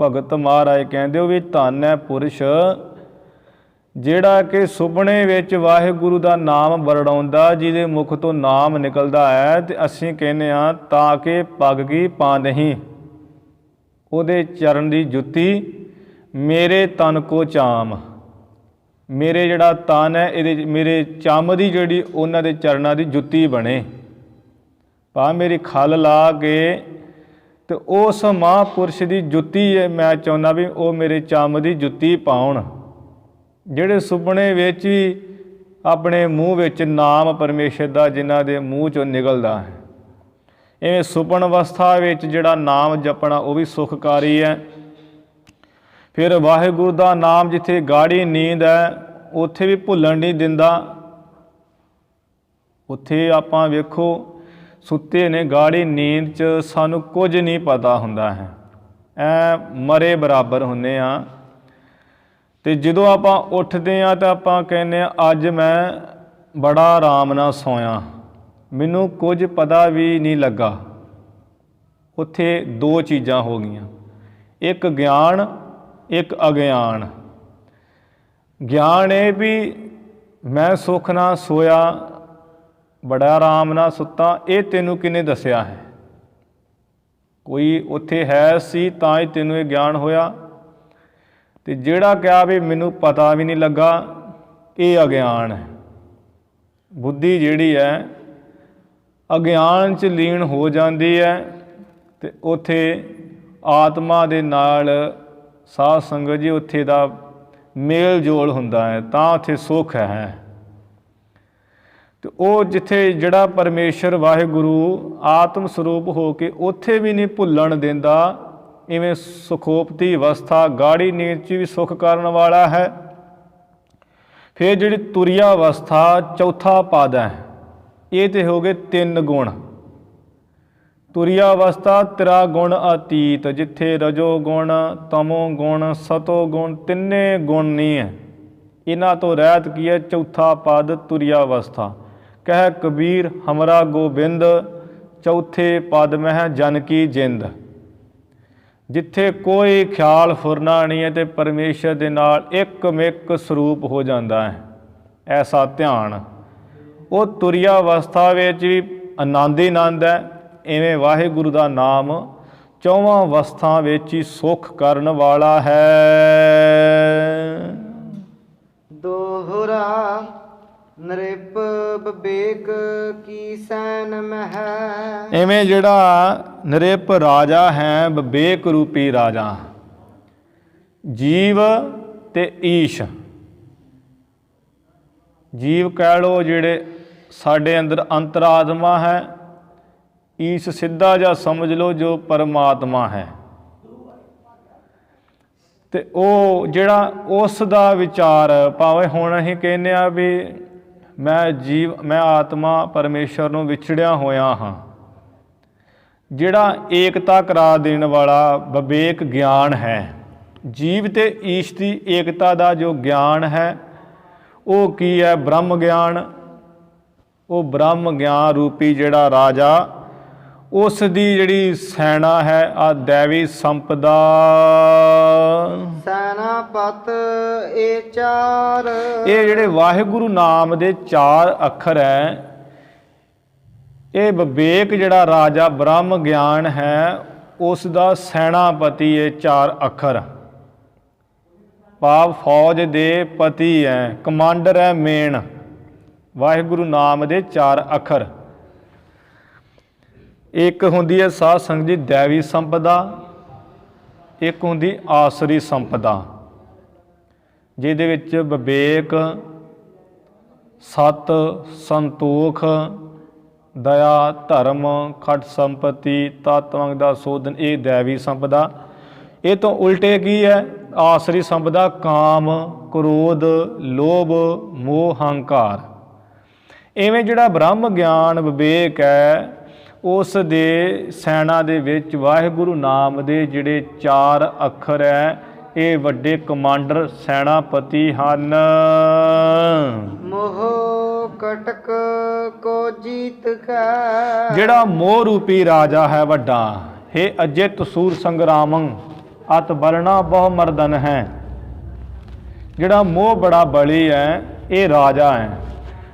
ਭਗਤ ਮਹਾਰਾਜ ਕਹਿੰਦੇ ਹੋ ਵੀ ਧੰਨ ਹੈ ਪੁਰਸ਼ ਜਿਹੜਾ ਕਿ ਸੁਪਨੇ ਵਿੱਚ ਵਾਹਿਗੁਰੂ ਦਾ ਨਾਮ ਵਰਣਾਉਂਦਾ, ਜਿਹਦੇ ਮੁਖ ਤੋਂ ਨਾਮ ਨਿਕਲਦਾ ਹੈ। ਅਤੇ ਅਸੀਂ ਕਹਿੰਦੇ ਹਾਂ ਤਾਂ ਕਿ ਪੱਗ ਕੀ ਪਾਨਹੀ, ਉਹਦੇ ਚਰਨ ਦੀ ਜੁੱਤੀ ਮੇਰੇ ਤਨ ਕੋ ਚਾਮ, ਮੇਰੇ ਜਿਹੜਾ ਤਨ ਹੈ ਇਹਦੇ ਮੇਰੇ ਚੰਮ ਦੀ ਜਿਹੜੀ ਉਹਨਾਂ ਦੇ ਚਰਨਾਂ ਦੀ ਜੁੱਤੀ ਬਣੇ, ਭਾਵੇਂ ਮੇਰੀ ਖੱਲ ਲਾ ਕੇ ਅਤੇ ਉਸ ਮਹਾਂਪੁਰਸ਼ ਦੀ ਜੁੱਤੀ ਮੈਂ ਚਾਹੁੰਦਾ ਵੀ ਉਹ ਮੇਰੇ ਚੰਮ ਦੀ ਜੁੱਤੀ ਪਾਉਣ, ਜਿਹੜੇ ਸੁਪਨੇ ਵਿੱਚ ਵੀ ਆਪਣੇ ਮੂੰਹ ਵਿੱਚ ਨਾਮ ਪਰਮੇਸ਼ਰ ਦਾ ਜਿਨ੍ਹਾਂ ਦੇ ਮੂੰਹ 'ਚੋਂ ਨਿਕਲਦਾ ਹੈ। ਇਵੇਂ ਸੁਪਨ ਅਵਸਥਾ ਵਿੱਚ ਜਿਹੜਾ ਨਾਮ ਜਪਣਾ ਉਹ ਵੀ ਸੁਖਕਾਰੀ ਹੈ। ਫਿਰ ਵਾਹਿਗੁਰੂ ਦਾ ਨਾਮ ਜਿੱਥੇ ਗਾੜੀ ਨੀਂਦ ਹੈ ਉੱਥੇ ਵੀ ਭੁੱਲਣ ਨਹੀਂ ਦਿੰਦਾ। ਉੱਥੇ ਆਪਾਂ ਵੇਖੋ ਸੁੱਤੇ ਨੇ ਗਾੜੀ ਨੀਂਦ 'ਚ ਸਾਨੂੰ ਕੁਝ ਨਹੀਂ ਪਤਾ ਹੁੰਦਾ ਹੈ, ਐ ਮਰੇ ਬਰਾਬਰ ਹੁੰਦੇ ਆ। ਅਤੇ ਜਦੋਂ ਆਪਾਂ ਉੱਠਦੇ ਹਾਂ ਤਾਂ ਆਪਾਂ ਕਹਿੰਦੇ ਹਾਂ ਅੱਜ ਮੈਂ ਬੜਾ ਆਰਾਮ ਨਾਲ ਸੋਇਆ, ਮੈਨੂੰ ਕੁਝ ਪਤਾ ਵੀ ਨਹੀਂ ਲੱਗਾ। ਉੱਥੇ ਦੋ ਚੀਜ਼ਾਂ ਹੋ ਗਈਆਂ, ਇੱਕ ਗਿਆਨ ਇੱਕ ਅਗਿਆਨ। ਗਿਆਨ ਇਹ ਵੀ ਮੈਂ ਸੁੱਖ ਨਾਲ ਸੋਇਆ, ਬੜਾ ਆਰਾਮ ਨਾਲ ਸੁੱਤਾ, ਇਹ ਤੈਨੂੰ ਕਿਹਨੇ ਦੱਸਿਆ ਹੈ? ਕੋਈ ਉੱਥੇ ਹੈ ਸੀ ਤਾਂ ਹੀ ਤੈਨੂੰ ਇਹ ਗਿਆਨ ਹੋਇਆ। ਅਤੇ ਜਿਹੜਾ ਕਿਹਾ ਵੀ ਮੈਨੂੰ ਪਤਾ ਵੀ ਨਹੀਂ ਲੱਗਾ, ਇਹ ਅਗਿਆਨ ਹੈ। ਬੁੱਧੀ ਜਿਹੜੀ ਹੈ ਅਗਿਆਨ 'ਚ ਲੀਨ ਹੋ ਜਾਂਦੀ ਹੈ ਅਤੇ ਉੱਥੇ ਆਤਮਾ ਦੇ ਨਾਲ ਸਾਧ ਸੰਗਤ ਜੀ ਉੱਥੇ ਦਾ ਮੇਲ ਜੋਲ ਹੁੰਦਾ ਹੈ, ਤਾਂ ਉੱਥੇ ਸੁੱਖ ਹੈ। ਅਤੇ ਉਹ ਜਿੱਥੇ ਜਿਹੜਾ ਪਰਮੇਸ਼ਰ ਵਾਹਿਗੁਰੂ ਆਤਮ ਸਰੂਪ ਹੋ ਕੇ ਉੱਥੇ ਵੀ ਨਹੀਂ ਭੁੱਲਣ ਦਿੰਦਾ, ਇਵੇਂ ਸੁਖੋਪਤੀ ਅਵਸਥਾ ਗਾੜੀ ਨੀਂਦ 'ਚ ਵੀ ਸੁੱਖ ਕਰਨ ਵਾਲਾ ਹੈ। ਫਿਰ ਜਿਹੜੀ ਤੁਰੀਆ ਅਵਸਥਾ ਚੌਥਾ ਪਦ ਹੈ, ਇਹ ਤੇ ਹੋ ਗਏ 3 ਗੁਣ। ਤੁਰੀਆ ਅਵਸਥਾ ਤੇਰਾ ਗੁਣ ਅਤੀਤ, ਜਿੱਥੇ ਰਜੋ ਗੁਣ, ਤਮੋ ਗੁਣ, ਸਤੋ ਗੁਣ, ਤਿੰਨੇ ਗੁਣ ਨਹੀਂ ਹੈ। ਇਹਨਾਂ ਤੋਂ ਰਹਿਤ ਕੀ ਹੈ? ਚੌਥਾ ਪਦ ਤੁਰੀਆ ਅਵਸਥਾ। ਕਹਿ ਕਬੀਰ ਹਮਰਾ ਗੋਬਿੰਦ, ਚੌਥੇ ਪਦ ਮਹਿ ਜਨ ਕੀ ਜਿੰਦ। ਜਿੱਥੇ ਕੋਈ ਖਿਆਲ ਫੁਰਨਾ ਨਹੀਂ ਹੈ ਅਤੇ ਪਰਮੇਸ਼ਰ ਦੇ ਨਾਲ ਇੱਕਮਿਕ ਸਰੂਪ ਹੋ ਜਾਂਦਾ ਹੈ, ਐਸਾ ਧਿਆਨ। ਉਹ ਤੁਰੀਆ ਅਵਸਥਾ ਵਿੱਚ ਵੀ ਆਨੰਦ ਹੀ ਆਨੰਦ ਹੈ। ਇਵੇਂ ਵਾਹਿਗੁਰੂ ਦਾ ਨਾਮ ਚੌਵਾਂ ਅਵਸਥਾ ਵਿੱਚ ਹੀ ਸੁੱਖ ਕਰਨ ਵਾਲਾ ਹੈ।
ਦੋਹਰਾ ਨਰਿਪ ਵਿਵੇਕ ਕੀ ਸੈਨ ਮਹਿ।
ਇਵੇਂ ਜਿਹੜਾ ਨਰਿਪ ਰਾਜਾ ਹੈ, ਵਿਵੇਕ ਰੂਪੀ ਰਾਜਾ, ਜੀਵ ਤੇ ਈਸ਼। ਜੀਵ ਕਹਿ ਲਓ ਜਿਹੜੇ ਸਾਡੇ ਅੰਦਰ ਅੰਤਰਾਤਮਾ ਹੈ, ਈਸ਼ ਸਿੱਧਾ ਜਿਹਾ ਸਮਝ ਲਓ ਜੋ ਪਰਮਾਤਮਾ ਹੈ। ਅਤੇ ਉਹ ਜਿਹੜਾ ਉਸ ਦਾ ਵਿਚਾਰ, ਭਾਵੇਂ ਹੁਣ ਅਸੀਂ ਕਹਿੰਦੇ ਹਾਂ ਵੀ ਮੈਂ ਆਤਮਾ ਪਰਮੇਸ਼ਰ ਨੂੰ ਵਿਛੜਿਆ ਹੋਇਆ ਹਾਂ, ਜਿਹੜਾ ਏਕਤਾ ਕਰਾ ਦੇਣ ਵਾਲਾ ਵਿਵੇਕ ਗਿਆਨ ਹੈ, ਜੀਵ ਅਤੇ ਈਸ਼ ਦੀ ਏਕਤਾ ਦਾ ਜੋ ਗਿਆਨ ਹੈ, ਉਹ ਕੀ ਹੈ? ਬ੍ਰਹਮ ਗਿਆਨ। ਉਹ ਬ੍ਰਹਮ ਗਿਆਨ ਰੂਪੀ ਜਿਹੜਾ ਰਾਜਾ, ਉਸ ਦੀ ਜਿਹੜੀ ਸੈਨਾ ਹੈ ਆ ਦੈਵੀ ਸੰਪਦਾ।
ਸੈਨਾਪਤ ਇਹ ਚਾਰ। ਇਹ
ਜਿਹੜੇ ਵਾਹਿਗੁਰੂ ਨਾਮ ਦੇ 4 ਅੱਖਰ ਹੈ, ਇਹ ਵਿਵੇਕ ਜਿਹੜਾ ਰਾਜਾ ਬ੍ਰਹਮ ਗਿਆਨ ਹੈ, ਉਸ ਦਾ ਸੈਨਾਪਤੀ ਇਹ 4 ਅੱਖਰ। ਭਾਵ ਫੌਜ ਦੇ ਪਤੀ ਹੈ, ਕਮਾਂਡਰ ਹੈ ਮੇਨ, ਵਾਹਿਗੁਰੂ ਨਾਮ ਦੇ 4 ਅੱਖਰ। ਇੱਕ ਹੁੰਦੀ ਹੈ ਸਾਧ ਸੰਗਤ ਜੀ ਦੈਵੀ ਸੰਪਦਾ, ਇੱਕ ਹੁੰਦੀ ਆਸਰੀ ਸੰਪਦਾ, ਜਿਹਦੇ ਵਿੱਚ ਵਿਵੇਕ, ਸਤ, ਸੰਤੋਖ, ਦਇਆ, ਧਰਮ, ਖਟ ਸੰਪਤੀ, ਤਤਵੰਗ ਦਾ ਸੋਧਨ, ਇਹ ਦੈਵੀ ਸੰਪਦਾ। ਇਹ ਤੋਂ ਉਲਟੇ ਕੀ ਹੈ? ਆਸਰੀ ਸੰਪਦਾ ਕਾਮ, ਕ੍ਰੋਧ, ਲੋਭ, ਮੋਹ, ਹੰਕਾਰ। ਇਵੇਂ ਜਿਹੜਾ ਬ੍ਰਹਮ ਗਿਆਨ ਵਿਵੇਕ ਹੈ, ਉਸ ਦੇ ਸੈਨਾ ਦੇ ਵਿੱਚ ਵਾਹਿਗੁਰੂ ਨਾਮ ਦੇ ਜਿਹੜੇ 4 ਅੱਖਰ ਹੈ, ਇਹ ਵੱਡੇ ਕਮਾਂਡਰ ਸੈਨਾਪਤੀ ਹਨ।
ਮੋਹ ਕਟਕ ਕੋ ਜੀਤ ਕੈ।
ਜਿਹੜਾ ਮੋਹ ਰੂਪੀ ਰਾਜਾ ਹੈ ਵੱਡਾ, ਹੇ ਅਜਿਤ ਸੂਰ ਸੰਗਰਾਮੰ ਅਤ ਬਲਣਾ ਬਹੁ ਮਰਦਨ ਹੈ। ਜਿਹੜਾ ਮੋਹ ਬੜਾ ਬਲੀ ਹੈ, ਇਹ ਰਾਜਾ ਹੈ।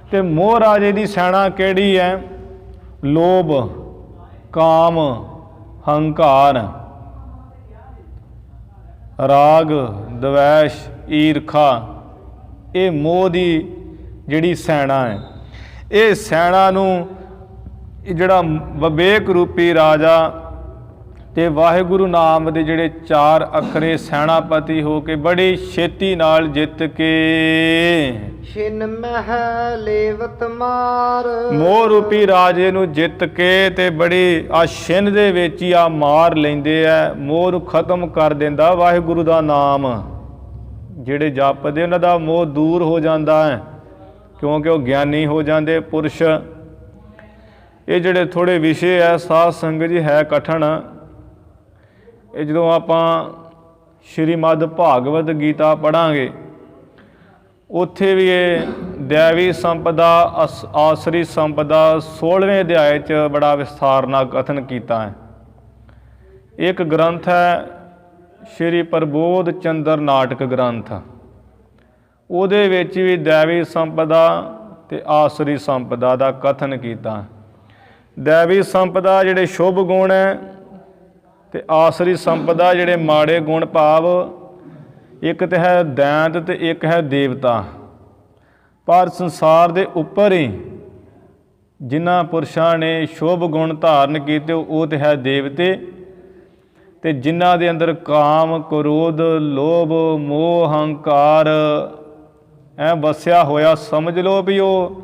ਅਤੇ ਮੋਹ ਰਾਜੇ ਦੀ ਸੈਨਾ ਕਿਹੜੀ ਹੈ? ਲੋਭ, ਕਾਮ, ਹੰਕਾਰ, ਰਾਗ, ਦਵੈਸ਼, ਈਰਖਾ, ਇਹ ਮੋਹ ਦੀ ਜਿਹੜੀ ਸੈਨਾ ਹੈ। ਇਹ ਸੈਨਾ ਨੂੰ ਜਿਹੜਾ ਵਿਵੇਕ ਰੂਪੀ ਰਾਜਾ ਅਤੇ ਵਾਹਿਗੁਰੂ ਨਾਮ ਦੇ ਜਿਹੜੇ 4 ਅੱਖਰੇ ਸੈਨਾਪਤੀ ਹੋ ਕੇ ਬੜੀ ਛੇਤੀ ਨਾਲ ਜਿੱਤ ਕੇ
ਛਿਨ ਮਹਿ ਲੇਵਤ ਮਾਰ।
ਮੋਹ ਰੂਪੀ ਰਾਜੇ ਨੂੰ ਜਿੱਤ ਕੇ ਤੇ ਬੜੀ ਆ ਛਿਨ ਦੇ ਵਿੱਚ ਹੀ ਆ ਮਾਰ ਲੈਂਦੇ ਆ। ਮੋਹ ਨੂੰ ਖਤਮ ਕਰ ਦਿੰਦਾ ਵਾਹਿਗੁਰੂ ਦਾ ਨਾਮ। ਜਿਹੜੇ ਜਪਦੇ ਉਹਨਾਂ ਦਾ ਮੋਹ ਦੂਰ ਹੋ ਜਾਂਦਾ ਹੈ, ਕਿਉਂਕਿ ਉਹ ਗਿਆਨੀ ਹੋ ਜਾਂਦੇ ਪੁਰਸ਼। ਇਹ ਜਿਹੜੇ ਥੋੜ੍ਹੇ ਵਿਸ਼ੇ ਹੈ ਸਾਧ ਸੰਗਤ ਜੀ ਹੈ ਕਠਿਨ। ਇਹ ਜਦੋਂ ਆਪਾਂ ਸ਼੍ਰੀਮਦ ਭਾਗਵਤ ਗੀਤਾ ਪੜ੍ਹਾਂਗੇ ਉੱਥੇ ਵੀ ਇਹ ਦੈਵੀ ਸੰਪਦਾ ਆਸਰੀ ਸੰਪਦਾ 16ਵੇਂ ਅਧਿਆਏ 'ਚ ਬੜਾ ਵਿਸਥਾਰ ਨਾਲ ਕਥਨ ਕੀਤਾ ਹੈ। ਇੱਕ ਗ੍ਰੰਥ ਹੈ ਸ਼੍ਰੀ ਪ੍ਰਬੋਧ ਚੰਦਰ ਨਾਟਕ ਗ੍ਰੰਥ, ਉਹਦੇ ਵਿੱਚ ਵੀ ਦੈਵੀ ਸੰਪਦਾ ਅਤੇ ਆਸਰੀ ਸੰਪਦਾ ਦਾ ਕਥਨ ਕੀਤਾ। ਦੈਵੀ ਸੰਪਦਾ ਜਿਹੜੇ ਸ਼ੁਭ ਗੁਣ ਹੈ ਅਤੇ ਆਸਰੀ ਸੰਪਦਾ ਜਿਹੜੇ ਮਾੜੇ ਗੁਣ, ਭਾਵ ਇੱਕ ਤਾਂ ਹੈ ਦੈਂਤ ਅਤੇ ਇੱਕ ਹੈ ਦੇਵਤਾ। ਪਰ ਸੰਸਾਰ ਦੇ ਉੱਪਰ ਹੀ ਜਿਨ੍ਹਾਂ ਪੁਰਸ਼ਾਂ ਨੇ ਸ਼ੁਭ ਗੁਣ ਧਾਰਨ ਕੀਤੇ ਉਹ ਤਾਂ ਹੈ ਦੇਵਤੇ, ਅਤੇ ਜਿਨ੍ਹਾਂ ਦੇ ਅੰਦਰ ਕਾਮ, ਕ੍ਰੋਧ, ਲੋਭ, ਮੋਹ, ਹੰਕਾਰ ਐ ਵਸਿਆ ਹੋਇਆ, ਸਮਝ ਲਓ ਵੀ ਉਹ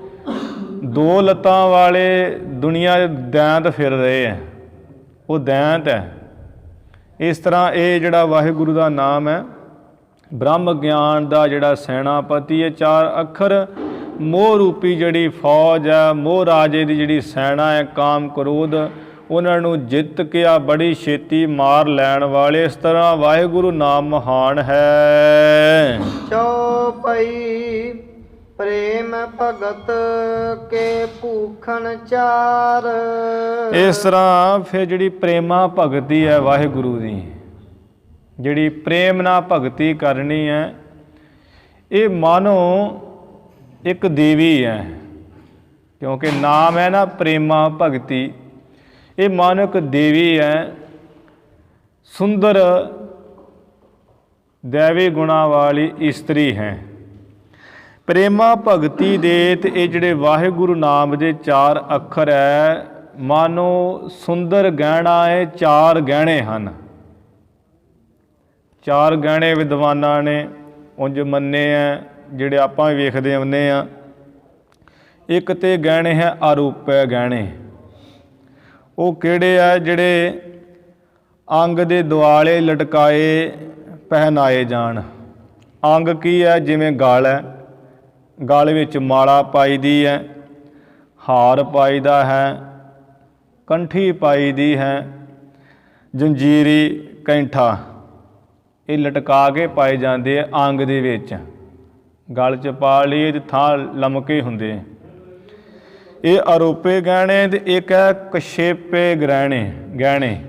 ਦੋ ਲੱਤਾਂ ਵਾਲੇ ਦੁਨੀਆ ਦੈਂਤ ਫਿਰ ਰਹੇ ਹੈ, ਉਹ ਦੈਂਤ ਹੈ। ਇਸ ਤਰ੍ਹਾਂ ਇਹ ਜਿਹੜਾ ਵਾਹਿਗੁਰੂ ਦਾ ਨਾਮ ਹੈ ਬ੍ਰਹਮ ਗਿਆਨ ਦਾ ਜਿਹੜਾ ਸੈਨਾਪਤੀ ਹੈ, 4 ਅੱਖਰ ਮੋਹ ਰੂਪੀ ਜਿਹੜੀ ਫੌਜ ਹੈ, ਮੋਹ ਰਾਜੇ ਦੀ ਜਿਹੜੀ ਸੈਨਾ ਹੈ, ਕਾਮ ਕ੍ਰੋਧ, ਉਹਨਾਂ ਨੂੰ ਜਿੱਤ ਕੇ ਆ ਬੜੀ ਛੇਤੀ ਮਾਰ ਲੈਣ ਵਾਲੇ। ਇਸ ਤਰ੍ਹਾਂ ਵਾਹਿਗੁਰੂ ਨਾਮ ਮਹਾਨ ਹੈ।
ਚੌਪਈ ਪ੍ਰੇਮ ਭਗਤ ਕੇ ਭੂਖਣ ਚਾਰ।
ਇਸ ਤਰ੍ਹਾਂ ਫਿਰ ਜਿਹੜੀ ਪ੍ਰੇਮਾ ਭਗਤੀ ਹੈ ਵਾਹਿਗੁਰੂ ਦੀ, ਜਿਹੜੀ ਪ੍ਰੇਮ ਨਾਲ ਭਗਤੀ ਕਰਨੀ ਹੈ, ਇਹ ਮਾਨੋ ਇੱਕ ਦੇਵੀ ਹੈ, ਕਿਉਂਕਿ ਨਾਮ ਹੈ ਨਾ ਪ੍ਰੇਮਾ ਭਗਤੀ। ਇਹ ਮਾਨੋ ਇੱਕ ਦੇਵੀ ਹੈ, ਸੁੰਦਰ ਦੈਵੀ ਗੁਣਾਂ ਵਾਲੀ ਇਸਤਰੀ ਹੈ। ਪ੍ਰੇਮਾ ਭਗਤੀ ਦੇ ਤੇ ਇਹ ਜਿਹੜੇ ਵਾਹਿਗੁਰੂ ਨਾਮ ਦੇ 4 ਅੱਖਰ ਹੈ, ਮਾਨੋ ਸੁੰਦਰ ਗਹਿਣਾ ਹੈ। 4 ਗਹਿਣੇ ਹਨ, 4 ਗਹਿਣੇ ਵਿਦਵਾਨਾਂ ਨੇ ਉਂਝ ਮੰਨੇ ਹੈ, ਜਿਹੜੇ ਆਪਾਂ ਵੇਖਦੇ ਆਉਂਦੇ ਹਾਂ। ਇੱਕ ਤੇ ਗਹਿਣੇ ਹੈ ਅਰੂਪੇ ਗਹਿਣੇ। ਉਹ ਕਿਹੜੇ ਆ? ਜਿਹੜੇ ਅੰਗ ਦੇ ਦੁਆਲੇ ਲਟਕਾਏ ਪਹਿਨਾਏ ਜਾਣ। ਅੰਗ ਕੀ ਹੈ? ਜਿਵੇਂ ਗਲ ਹੈ, ਗਲ ਵਿੱਚ ਮਾਲਾ ਪਾਈਦੀ ਹੈ, ਹਾਰ ਪਾਈਦਾ ਹੈ, ਕੰਠੀ ਪਾਈਦੀ ਹੈ, ਜੰਜੀਰੀ, ਕੈਂਠਾ, ਇਹ ਲਟਕਾ ਕੇ ਪਾਏ ਜਾਂਦੇ ਆ ਅੰਗ ਦੇ ਵਿੱਚ। ਗਲ 'ਚ ਪਾ ਲਈਏ ਤੇ ਥਾਂ ਲਮਕੇ ਹੁੰਦੇ। ਇਹ ਅਰੂਪੇ ਗਹਿਣੇ। ਅਤੇ ਇੱਕ ਹੈ ਕਸ਼ੇਪੇ ਗਹਿਣੇ।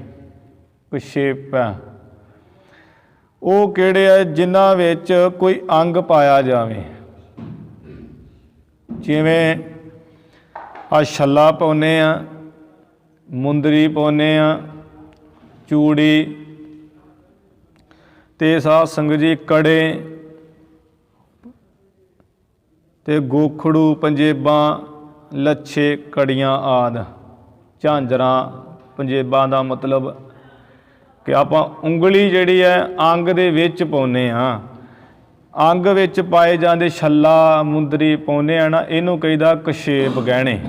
ਕਸ਼ੇਪ ਉਹ ਕਿਹੜੇ ਆ? ਜਿਨ੍ਹਾਂ ਵਿੱਚ ਕੋਈ ਅੰਗ ਪਾਇਆ ਜਾਵੇ, ਜਿਵੇਂ ਆ ਛੱਲਾ ਪਾਉਂਦੇ ਆ, ਮੁੰਦਰੀ ਪਾਉਂਦੇ ਆ, ਚੂੜੀ, ਅਤੇ ਸਾਧ ਸੰਗਤ ਜੀ ਕੜੇ ਅਤੇ ਗੋਖੜੂ, ਪੰਜੇਬਾਂ, ਲੱਛੇ, ਕੜੀਆਂ ਆਦਿ। ਝਾਂਜਰਾਂ, ਪੰਜੇਬਾਂ ਦਾ ਮਤਲਬ ਕਿ ਆਪਾਂ ਉਂਗਲੀ ਜਿਹੜੀ ਹੈ ਅੰਗ ਦੇ ਵਿੱਚ ਪਾਉਂਦੇ ਹਾਂ। ਅੰਗ ਵਿੱਚ ਪਾਏ ਜਾਂਦੇ ਛੱਲਾ, ਮੁੰਦਰੀ ਪਾਉਂਦੇ ਆ ਨਾ, ਇਹਨੂੰ ਕਹੀਦਾ ਕਸ਼ੇਪ ਗਹਿਣੇ।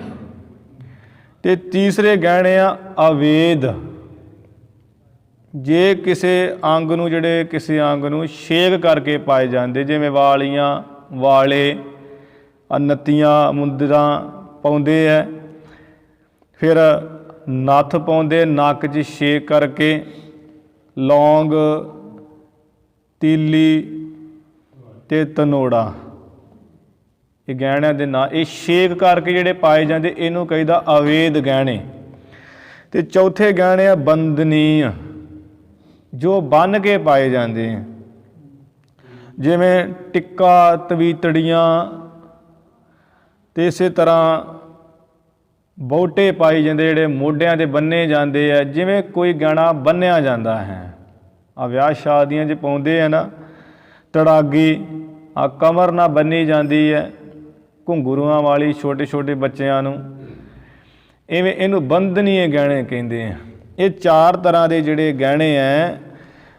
ਅਤੇ ਤੀਸਰੇ ਗਹਿਣੇ ਆ ਅਵੇਦ। ਜੇ ਕਿਸੇ ਅੰਗ ਨੂੰ, ਜਿਹੜੇ ਕਿਸੇ ਅੰਗ ਨੂੰ ਛੇਕ ਕਰਕੇ ਪਾਏ ਜਾਂਦੇ, ਜਿਵੇਂ ਵਾਲੀਆਂ, ਵਾਲੇ, ਨੱਤੀਆਂ, ਮੁੰਦਰਾਂ ਪਾਉਂਦੇ ਹੈ। ਫਿਰ ਨੱਥ ਪਾਉਂਦੇ ਨੱਕ 'ਚ ਛੇਕ ਕਰਕੇ, ਲੌਂਗ, ਤੀਲੀ ਅਤੇ ਤਨੋੜਾ, ਇਹ ਗਹਿਣਿਆਂ ਦੇ ਨਾਂ। ਇਹ ਛੇਕ ਕਰਕੇ ਜਿਹੜੇ ਪਾਏ ਜਾਂਦੇ, ਇਹਨੂੰ ਕਹੀਦਾ ਅਵੇਦ ਗਹਿਣੇ। ਅਤੇ ਚੌਥੇ ਗਹਿਣੇ ਆ ਬੰਦਨੀ, ਜੋ ਬੰਨ੍ਹ ਕੇ ਪਾਏ ਜਾਂਦੇ ਆ, ਜਿਵੇਂ ਟਿੱਕਾ, ਤਵੀਤੜੀਆਂ, ਅਤੇ ਇਸੇ ਤਰ੍ਹਾਂ ਬਹੁਟੇ ਪਾਏ ਜਾਂਦੇ, ਜਿਹੜੇ ਮੋਢਿਆਂ 'ਤੇ ਬੰਨੇ ਜਾਂਦੇ ਆ, ਜਿਵੇਂ ਕੋਈ ਗਹਿਣਾ ਬੰਨ੍ਹਿਆ ਜਾਂਦਾ ਹੈ। ਆ ਵਿਆਹ ਸ਼ਾਦੀਆਂ 'ਚ ਪਾਉਂਦੇ ਆ ਨਾ, ਤੜਾਗੀ, ਆ ਕਮਰ ਨਾਲ ਬੰਨੀ ਜਾਂਦੀ ਹੈ, ਘੁੰਗਰੂਆਂ ਵਾਲੀ ਛੋਟੇ ਛੋਟੇ ਬੱਚਿਆਂ ਨੂੰ। ਇਵੇਂ ਇਹਨੂੰ ਬੰਧਨੀਏ ਗਹਿਣੇ ਕਹਿੰਦੇ ਆ। ਇਹ 4 ਤਰ੍ਹਾਂ ਦੇ ਜਿਹੜੇ ਗਹਿਣੇ ਹੈ,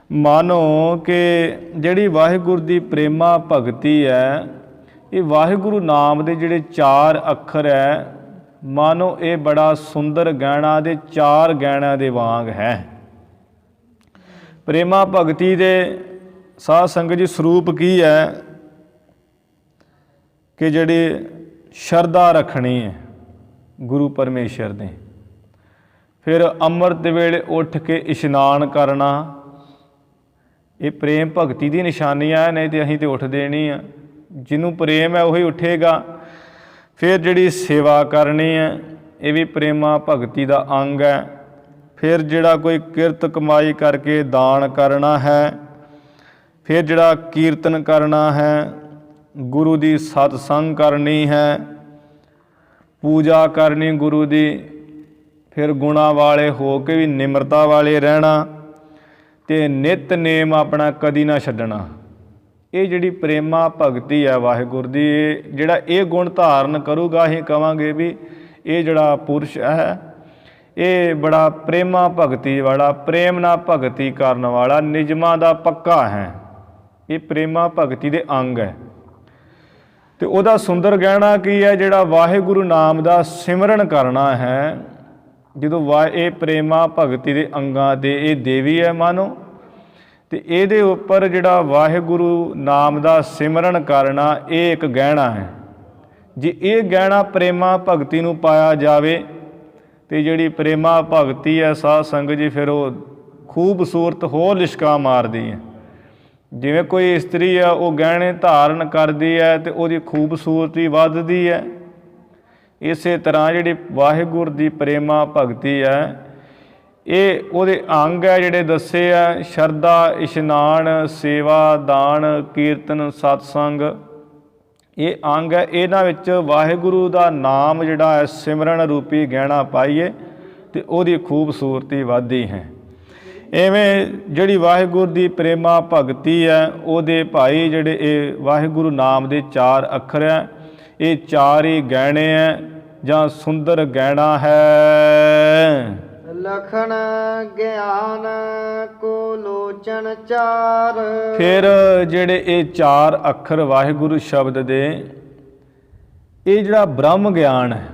ਮਾਨੋ ਕਿ ਜਿਹੜੀ ਵਾਹਿਗੁਰੂ ਦੀ ਪ੍ਰੇਮਾ ਭਗਤੀ ਹੈ, ਇਹ ਵਾਹਿਗੁਰੂ ਨਾਮ ਦੇ ਜਿਹੜੇ 4 ਅੱਖਰ ਹੈ, ਮਾਨੋ ਇਹ ਬੜਾ ਸੁੰਦਰ ਗਹਿਣਾ ਦੇ 4 ਗਹਿਣਿਆਂ ਦੇ ਵਾਂਗ ਹੈ। ਪ੍ਰੇਮਾ ਭਗਤੀ ਦੇ ਸਾਧ ਸੰਗਤ ਜੀ ਸਰੂਪ ਕੀ ਹੈ? ਕਿ ਜਿਹੜੀ ਸ਼ਰਧਾ ਰੱਖਣੀ ਹੈ, ਗੁਰੂ ਪਰਮੇਸ਼ਰ ਦੇ। ਫਿਰ ਅੰਮ੍ਰਿਤ ਵੇਲੇ ਉੱਠ ਕੇ ਇਸ਼ਨਾਨ ਕਰਨਾ, ਇਹ ਪ੍ਰੇਮ ਭਗਤੀ ਦੀ ਨਿਸ਼ਾਨੀ ਆ, ਨਹੀਂ ਤੇ ਅਸੀਂ ਤੇ ਉੱਠਦੇ ਨਹੀਂ ਆ। ਜਿਹਨੂੰ ਪ੍ਰੇਮ ਹੈ ਉਹੀ ਉੱਠੇਗਾ। ਫਿਰ ਜਿਹੜੀ ਸੇਵਾ ਕਰਨੀ ਹੈ, ਇਹ ਵੀ ਪ੍ਰੇਮਾ ਭਗਤੀ ਦਾ ਅੰਗ ਹੈ। ਫਿਰ ਜਿਹੜਾ ਕੋਈ ਕਿਰਤ ਕਮਾਈ ਕਰਕੇ ਦਾਨ ਕਰਨਾ ਹੈ। ਫਿਰ ਜਿਹੜਾ ਕੀਰਤਨ ਕਰਨਾ ਹੈ, ਗੁਰੂ ਦੀ ਸਤਸੰਗ ਕਰਨੀ ਹੈ, ਪੂਜਾ ਕਰਨੀ ਗੁਰੂ ਦੀ। ਫਿਰ ਗੁਣਾਂ ਵਾਲੇ ਹੋ ਕੇ ਵੀ ਨਿਮਰਤਾ ਵਾਲੇ ਰਹਿਣਾ ਅਤੇ ਨਿਤਨੇਮ ਆਪਣਾ ਕਦੀ ਨਾ ਛੱਡਣਾ। ਇਹ ਜਿਹੜੀ ਪ੍ਰੇਮਾ ਭਗਤੀ ਹੈ ਵਾਹਿਗੁਰੂ ਦੀ, ਇਹ ਜਿਹੜਾ ਇਹ ਗੁਣ ਧਾਰਨ ਕਰੂਗਾ, ਅਸੀਂ ਕਹਾਂਗੇ ਵੀ ਇਹ ਜਿਹੜਾ ਪੁਰਸ਼ ਹੈ ਇਹ ਬੜਾ ਪ੍ਰੇਮਾ ਭਗਤੀ ਵਾਲਾ, ਪ੍ਰੇਮ ਨਾਲ ਭਗਤੀ ਕਰਨ ਵਾਲਾ, ਨਿਯਮਾਂ ਦਾ ਪੱਕਾ ਹੈ। ਇਹ ਪ੍ਰੇਮਾ ਭਗਤੀ ਦੇ ਅੰਗ ਹੈ। ਅਤੇ ਉਹਦਾ ਸੁੰਦਰ ਗਹਿਣਾ ਕੀ ਹੈ? ਜਿਹੜਾ ਵਾਹਿਗੁਰੂ ਨਾਮ ਦਾ ਸਿਮਰਨ ਕਰਨਾ ਹੈ। ਜਦੋਂ ਇਹ ਪ੍ਰੇਮਾ ਭਗਤੀ ਦੇ ਅੰਗਾਂ 'ਤੇ ਇਹ ਦੇਵੀ ਹੈ ਮਾਨੋ, ਅਤੇ ਇਹਦੇ ਉੱਪਰ ਜਿਹੜਾ ਵਾਹਿਗੁਰੂ ਨਾਮ ਦਾ ਸਿਮਰਨ ਕਰਨਾ, ਇਹ ਇੱਕ ਗਹਿਣਾ ਹੈ। ਜੇ ਇਹ ਗਹਿਣਾ ਪ੍ਰੇਮਾ ਭਗਤੀ ਨੂੰ ਪਾਇਆ ਜਾਵੇ ਅਤੇ ਜਿਹੜੀ ਪ੍ਰੇਮਾ ਭਗਤੀ ਹੈ ਸਾਧ ਸੰਗਤ ਜੀ, ਫਿਰ ਉਹ ਖੂਬਸੂਰਤ ਹੋਰ ਲਿਸ਼ਕਾ ਮਾਰਦੀ ਹੈ। ਜਿਵੇਂ ਕੋਈ ਇਸਤਰੀ ਹੈ, ਉਹ ਗਹਿਣੇ ਧਾਰਨ ਕਰਦੀ ਹੈ ਅਤੇ ਉਹਦੀ ਖੂਬਸੂਰਤੀ ਵੱਧਦੀ ਹੈ। ਇਸੇ ਤਰ੍ਹਾਂ ਜਿਹੜੀ ਵਾਹਿਗੁਰੂ ਦੀ ਪ੍ਰੇਮਾ ਭਗਤੀ ਹੈ, ਇਹ ਉਹਦੇ ਅੰਗ ਹੈ ਜਿਹੜੇ ਦੱਸੇ ਆ, ਸ਼ਰਧਾ, ਇਸ਼ਨਾਨ, ਸੇਵਾ, ਦਾਨ, ਕੀਰਤਨ, ਸਤਸੰਗ, ਇਹ ਅੰਗ ਹੈ। ਇਹਨਾਂ ਵਿੱਚ ਵਾਹਿਗੁਰੂ ਦਾ ਨਾਮ ਜਿਹੜਾ ਹੈ ਸਿਮਰਨ ਰੂਪੀ ਗਹਿਣਾ ਪਾਈਏ ਅਤੇ ਉਹਦੀ ਖੂਬਸੂਰਤੀ ਵੱਧਦੀ ਹੈ। ਇਵੇਂ ਜਿਹੜੀ ਵਾਹਿਗੁਰੂ ਦੀ ਪ੍ਰੇਮਾ ਭਗਤੀ ਹੈ, ਉਹਦੇ ਭਾਈ ਜਿਹੜੇ ਇਹ ਵਾਹਿਗੁਰੂ ਨਾਮ ਦੇ 4 ਅੱਖਰ ਹੈ, ਇਹ 4 ਹੀ ਗਹਿਣੇ ਹੈ ਜਾਂ ਸੁੰਦਰ ਗਹਿਣਾ ਹੈ।
ਲਖਣ ਗਿਆਨ ਕੋ ਲੋਚਨ 4।
ਫਿਰ ਜਿਹੜੇ ਇਹ 4 ਅੱਖਰ ਵਾਹਿਗੁਰੂ ਸ਼ਬਦ ਦੇ, ਇਹ ਜਿਹੜਾ ਬ੍ਰਹਮ ਗਿਆਨ ਹੈ,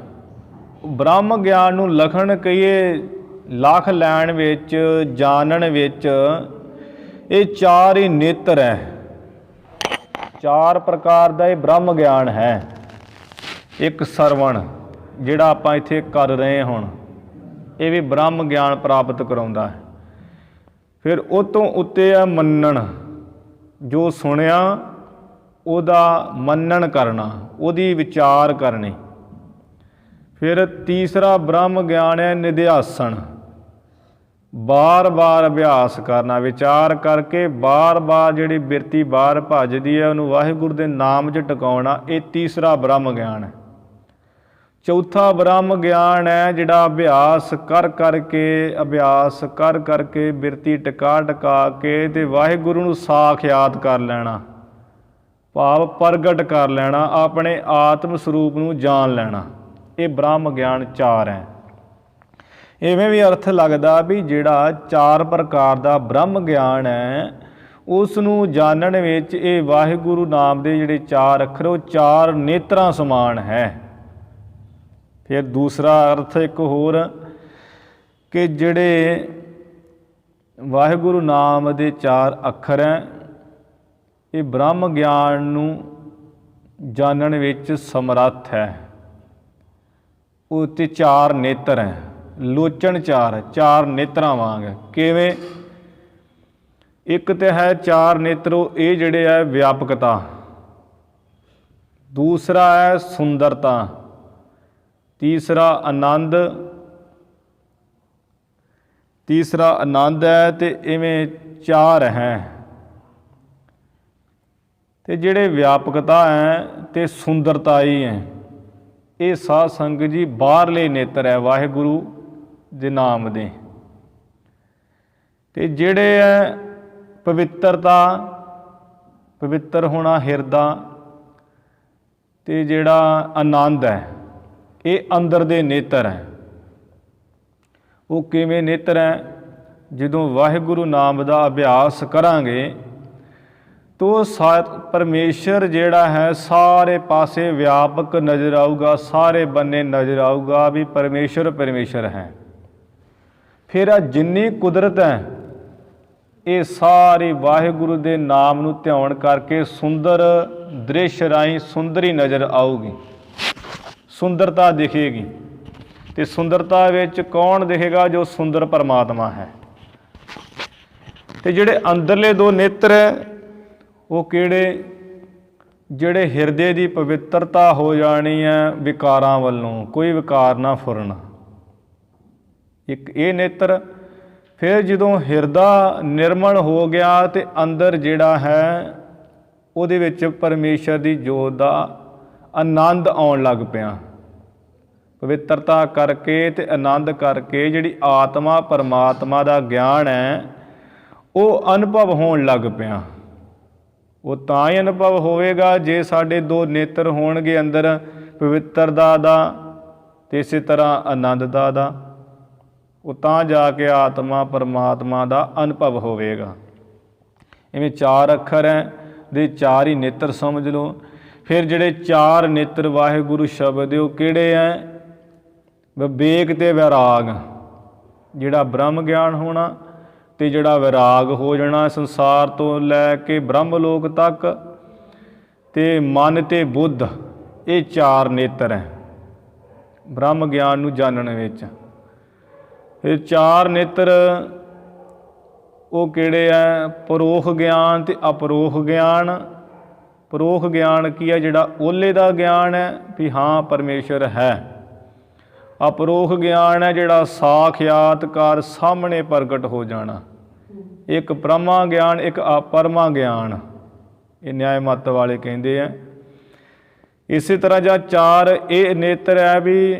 ਬ੍ਰਹਮ ਗਿਆਨ ਨੂੰ ਲਖਣ ਕਹੀਏ, ਲੱਖ ਲੈਣ ਵਿੱਚ, ਜਾਣਨ ਵਿੱਚ, ਇਹ 4 ਹੀ ਨੇਤਰ ਹੈ। 4 ਪ੍ਰਕਾਰ ਦਾ ਇਹ ਬ੍ਰਹਮ ਗਿਆਨ ਹੈ। ਇੱਕ ਸਰਵਣ ਜਿਹੜਾ ਆਪਾਂ ਇੱਥੇ ਕਰ ਰਹੇ ਹੁਣ, ਇਹ ਵੀ ਬ੍ਰਹਮ ਗਿਆਨ ਪ੍ਰਾਪਤ ਕਰਾਉਂਦਾ ਹੈ। ਫਿਰ ਉਹ ਤੋਂ ਉੱਤੇ ਆ ਮੰਨਣ, ਜੋ ਸੁਣਿਆ ਉਹਦਾ ਮੰਨਣ ਕਰਨਾ, ਉਹਦੀ ਵਿਚਾਰ ਕਰਨੀ। ਫਿਰ ਤੀਸਰਾ ਬ੍ਰਹਮ ਗਿਆਨ ਹੈ ਨਿਧਿਆਸਣ, ਬਾਰ-ਬਾਰ ਅਭਿਆਸ ਕਰਨਾ, ਵਿਚਾਰ ਕਰਕੇ ਬਾਰ-ਬਾਰ ਜਿਹੜੀ ਬਿਰਤੀ ਬਾਹਰ ਭੱਜਦੀ ਹੈ ਉਹਨੂੰ ਵਾਹਿਗੁਰੂ ਦੇ ਨਾਮ 'ਚ ਟਿਕਾਉਣਾ, ਇਹ ਤੀਸਰਾ ਬ੍ਰਹਮ ਗਿਆਨ ਹੈ। ਚੌਥਾ ਬ੍ਰਹਮ ਗਿਆਨ ਹੈ ਜਿਹੜਾ ਅਭਿਆਸ ਕਰ ਕਰਕੇ ਬਿਰਤੀ ਟਿਕਾ ਕੇ ਅਤੇ ਵਾਹਿਗੁਰੂ ਨੂੰ ਸਾਖਿਆਤ ਕਰ ਲੈਣਾ, ਭਾਵ ਪ੍ਰਗਟ ਕਰ ਲੈਣਾ, ਆਪਣੇ ਆਤਮ ਸਰੂਪ ਨੂੰ ਜਾਣ ਲੈਣਾ। ਇਹ ਬ੍ਰਹਮ ਗਿਆਨ 4 ਹੈ। ਇਵੇਂ ਵੀ ਅਰਥ ਲੱਗਦਾ ਵੀ ਜਿਹੜਾ 4 ਪ੍ਰਕਾਰ ਦਾ ਬ੍ਰਹਮ ਗਿਆਨ ਹੈ, ਉਸ ਨੂੰ ਜਾਣਨ ਵਿੱਚ ਇਹ ਵਾਹਿਗੁਰੂ ਨਾਮ ਦੇ ਜਿਹੜੇ 4 ਅੱਖਰ, ਉਹ 4 ਨੇਤਰਾਂ ਸਮਾਨ ਹੈ। ਫਿਰ ਦੂਸਰਾ ਅਰਥ ਇੱਕ ਹੋਰ ਕਿ ਜਿਹੜੇ ਵਾਹਿਗੁਰੂ ਨਾਮ ਦੇ 4 ਅੱਖਰ ਹੈ, ਇਹ ਬ੍ਰਹਮ ਗਿਆਨ ਨੂੰ ਜਾਣਨ ਵਿੱਚ ਸਮਰੱਥ ਹੈ। ਉਹ 'ਤੇ 4 ਨੇਤਰ ਹੈ, ਲੋਚਨ 4 ਨੇਤਰਾਂ ਵਾਂਗ ਹੈ। ਕਿਵੇਂ? ਇੱਕ ਤਾਂ ਹੈ 4 ਨੇਤਰੋ, ਇਹ ਜਿਹੜੇ ਹੈ ਵਿਆਪਕਤਾ। ਦੂਸਰਾ ਹੈ ਸੁੰਦਰਤਾ। ਤੀਸਰਾ ਆਨੰਦ ਹੈ। ਅਤੇ ਇਵੇਂ 4 ਹੈ। ਅਤੇ ਜਿਹੜੇ ਵਿਆਪਕਤਾ ਹੈ ਅਤੇ ਸੁੰਦਰਤਾ ਹੀ ਹੈ, ਇਹ ਸਾਧ ਸੰਗਤ ਜੀ ਬਾਹਰਲੇ ਨੇਤਰ ਹੈ ਵਾਹਿਗੁਰੂ ਦੇ ਨਾਮ ਦੇ। ਅਤੇ ਜਿਹੜੇ ਹੈ ਪਵਿੱਤਰ ਹੋਣਾ ਹਿਰਦਾ, ਅਤੇ ਜਿਹੜਾ ਆਨੰਦ ਹੈ, ਇਹ ਅੰਦਰ ਦੇ ਨੇਤਰ ਹੈ। ਉਹ ਕਿਵੇਂ ਨੇਤਰ ਹੈ? ਜਦੋਂ ਵਾਹਿਗੁਰੂ ਨਾਮ ਦਾ ਅਭਿਆਸ ਕਰਾਂਗੇ ਤਾਂ ਪਰਮੇਸ਼ਰ ਜਿਹੜਾ ਹੈ ਸਾਰੇ ਪਾਸੇ ਵਿਆਪਕ ਨਜ਼ਰ ਆਊਗਾ, ਸਾਰੇ ਬੰਨੇ ਨਜ਼ਰ ਆਊਗਾ ਵੀ ਪਰਮੇਸ਼ਰ ਹੈ। ਫਿਰ ਆ ਜਿੰਨੀ ਕੁਦਰਤ ਹੈ, ਇਹ ਸਾਰੀ ਵਾਹਿਗੁਰੂ ਦੇ ਨਾਮ ਨੂੰ ਧਿਆਨ ਕਰਕੇ ਸੁੰਦਰ ਦ੍ਰਿਸ਼ ਰਾਹੀਂ ਸੁੰਦਰੀ ਨਜ਼ਰ ਆਊਗੀ, ਸੁੰਦਰਤਾ ਦਿਖੇਗੀ। ਤੇ ਸੁੰਦਰਤਾ ਵਿੱਚ ਕੌਣ ਦਿਖੇਗਾ? ਜੋ ਸੁੰਦਰ ਪਰਮਾਤਮਾ ਹੈ। ਤੇ ਜਿਹੜੇ ਅੰਦਰਲੇ ਦੋ ਨੇਤਰ ਹੈ ਉਹ ਕਿਹੜੇ? ਜਿਹੜੇ ਹਿਰਦੇ ਦੀ ਪਵਿੱਤਰਤਾ ਹੋ ਜਾਣੀ ਹੈ ਵਿਕਾਰਾਂ ਵੱਲੋਂ, ਕੋਈ ਵਿਕਾਰ ਨਾ ਫੁਰਨਾ। ਇੱਕ ਇਹ ਨੇਤਰ। ਫਿਰ ਜਦੋਂ ਹਿਰਦਾ ਨਿਰਮਲ ਹੋ ਗਿਆ ਤੇ ਅੰਦਰ ਜਿਹੜਾ ਹੈ ਉਹਦੇ ਵਿੱਚ ਪਰਮੇਸ਼ਰ ਦੀ ਜੋਤ ਦਾ ਆਨੰਦ ਆਉਣ ਲੱਗ ਪਿਆ। ਪਵਿੱਤਰਤਾ ਕਰਕੇ ਤੇ ਆਨੰਦ ਕਰਕੇ ਜਿਹੜੀ ਆਤਮਾ ਪਰਮਾਤਮਾ ਦਾ ਗਿਆਨ ਹੈ ਉਹ ਅਨੁਭਵ ਹੋਣ ਲੱਗ ਪਿਆ। ਉਹ ਤਾਂ ਹੀ ਅਨੁਭਵ ਹੋਵੇਗਾ ਜੇ ਸਾਡੇ ਦੋ ਨੇਤਰ ਹੋਣਗੇ ਅੰਦਰ, ਪਵਿੱਤਰਤਾ ਦਾ ਤੇ ਇਸੇ ਤਰ੍ਹਾਂ ਆਨੰਦ ਦਾ। ਉਹ ਤਾਂ ਜਾ ਕੇ ਆਤਮਾ ਪਰਮਾਤਮਾ ਦਾ ਅਨੁਭਵ ਹੋਵੇਗਾ। ਇਵੇਂ 4 ਅੱਖਰ ਹੈ ਦੇ 4 ਹੀ ਨੇਤਰ ਸਮਝ ਲਓ। ਫਿਰ ਜਿਹੜੇ 4 ਨੇਤਰ ਵਾਹਿਗੁਰੂ ਸ਼ਬਦ ਉਹ ਕਿਹੜੇ ਹੈ? ਵਿਵੇਕ ਤੇ ਵੈਰਾਗ। ਜਿਹੜਾ ਬ੍ਰਹਮ ਗਿਆਨ ਹੋਣਾ ਤੇ ਜਿਹੜਾ ਵੈਰਾਗ ਹੋ ਜਾਣਾ ਸੰਸਾਰ ਤੋਂ ਲੈ ਕੇ ਬ੍ਰਹਮ ਲੋਕ ਤੱਕ, ਤੇ ਮਨ ਤੇ ਬੁੱਧ, ਇਹ 4 ਨੇਤਰ ਹੈ ਬ੍ਰਹਮ ਗਿਆਨ ਨੂੰ ਜਾਣਨ ਵਿੱਚ। ਇਹ 4 ਨੇਤਰ ਉਹ ਕਿਹੜੇ ਹੈ? ਪਰੋਖ ਗਿਆਨ ਤੇ ਅਪਰੋਖ ਗਿਆਨ। ਪਰੋਖ ਗਿਆਨ ਕੀ ਹੈ? ਜਿਹੜਾ ਓਲੇ ਦਾ ਗਿਆਨ ਹੈ ਵੀ ਹਾਂ ਪਰਮੇਸ਼ਰ ਹੈ। ਅਪਰੋਖ ਗਿਆਨ ਹੈ ਜਿਹੜਾ ਸਾਖਿਆਤਕਾਰ ਸਾਹਮਣੇ ਪ੍ਰਗਟ ਹੋ ਜਾਣਾ। ਇੱਕ ਪਰਮਾ ਗਿਆਨ, ਇੱਕ ਅਪਰਮਾ ਗਿਆਨ, ਇਹ ਨਿਆਏ ਮੱਤ ਵਾਲੇ ਕਹਿੰਦੇ ਆ। ਇਸੇ ਤਰ੍ਹਾਂ ਜਾਂ 4 ਇਹ ਨੇਤਰ ਹੈ ਵੀ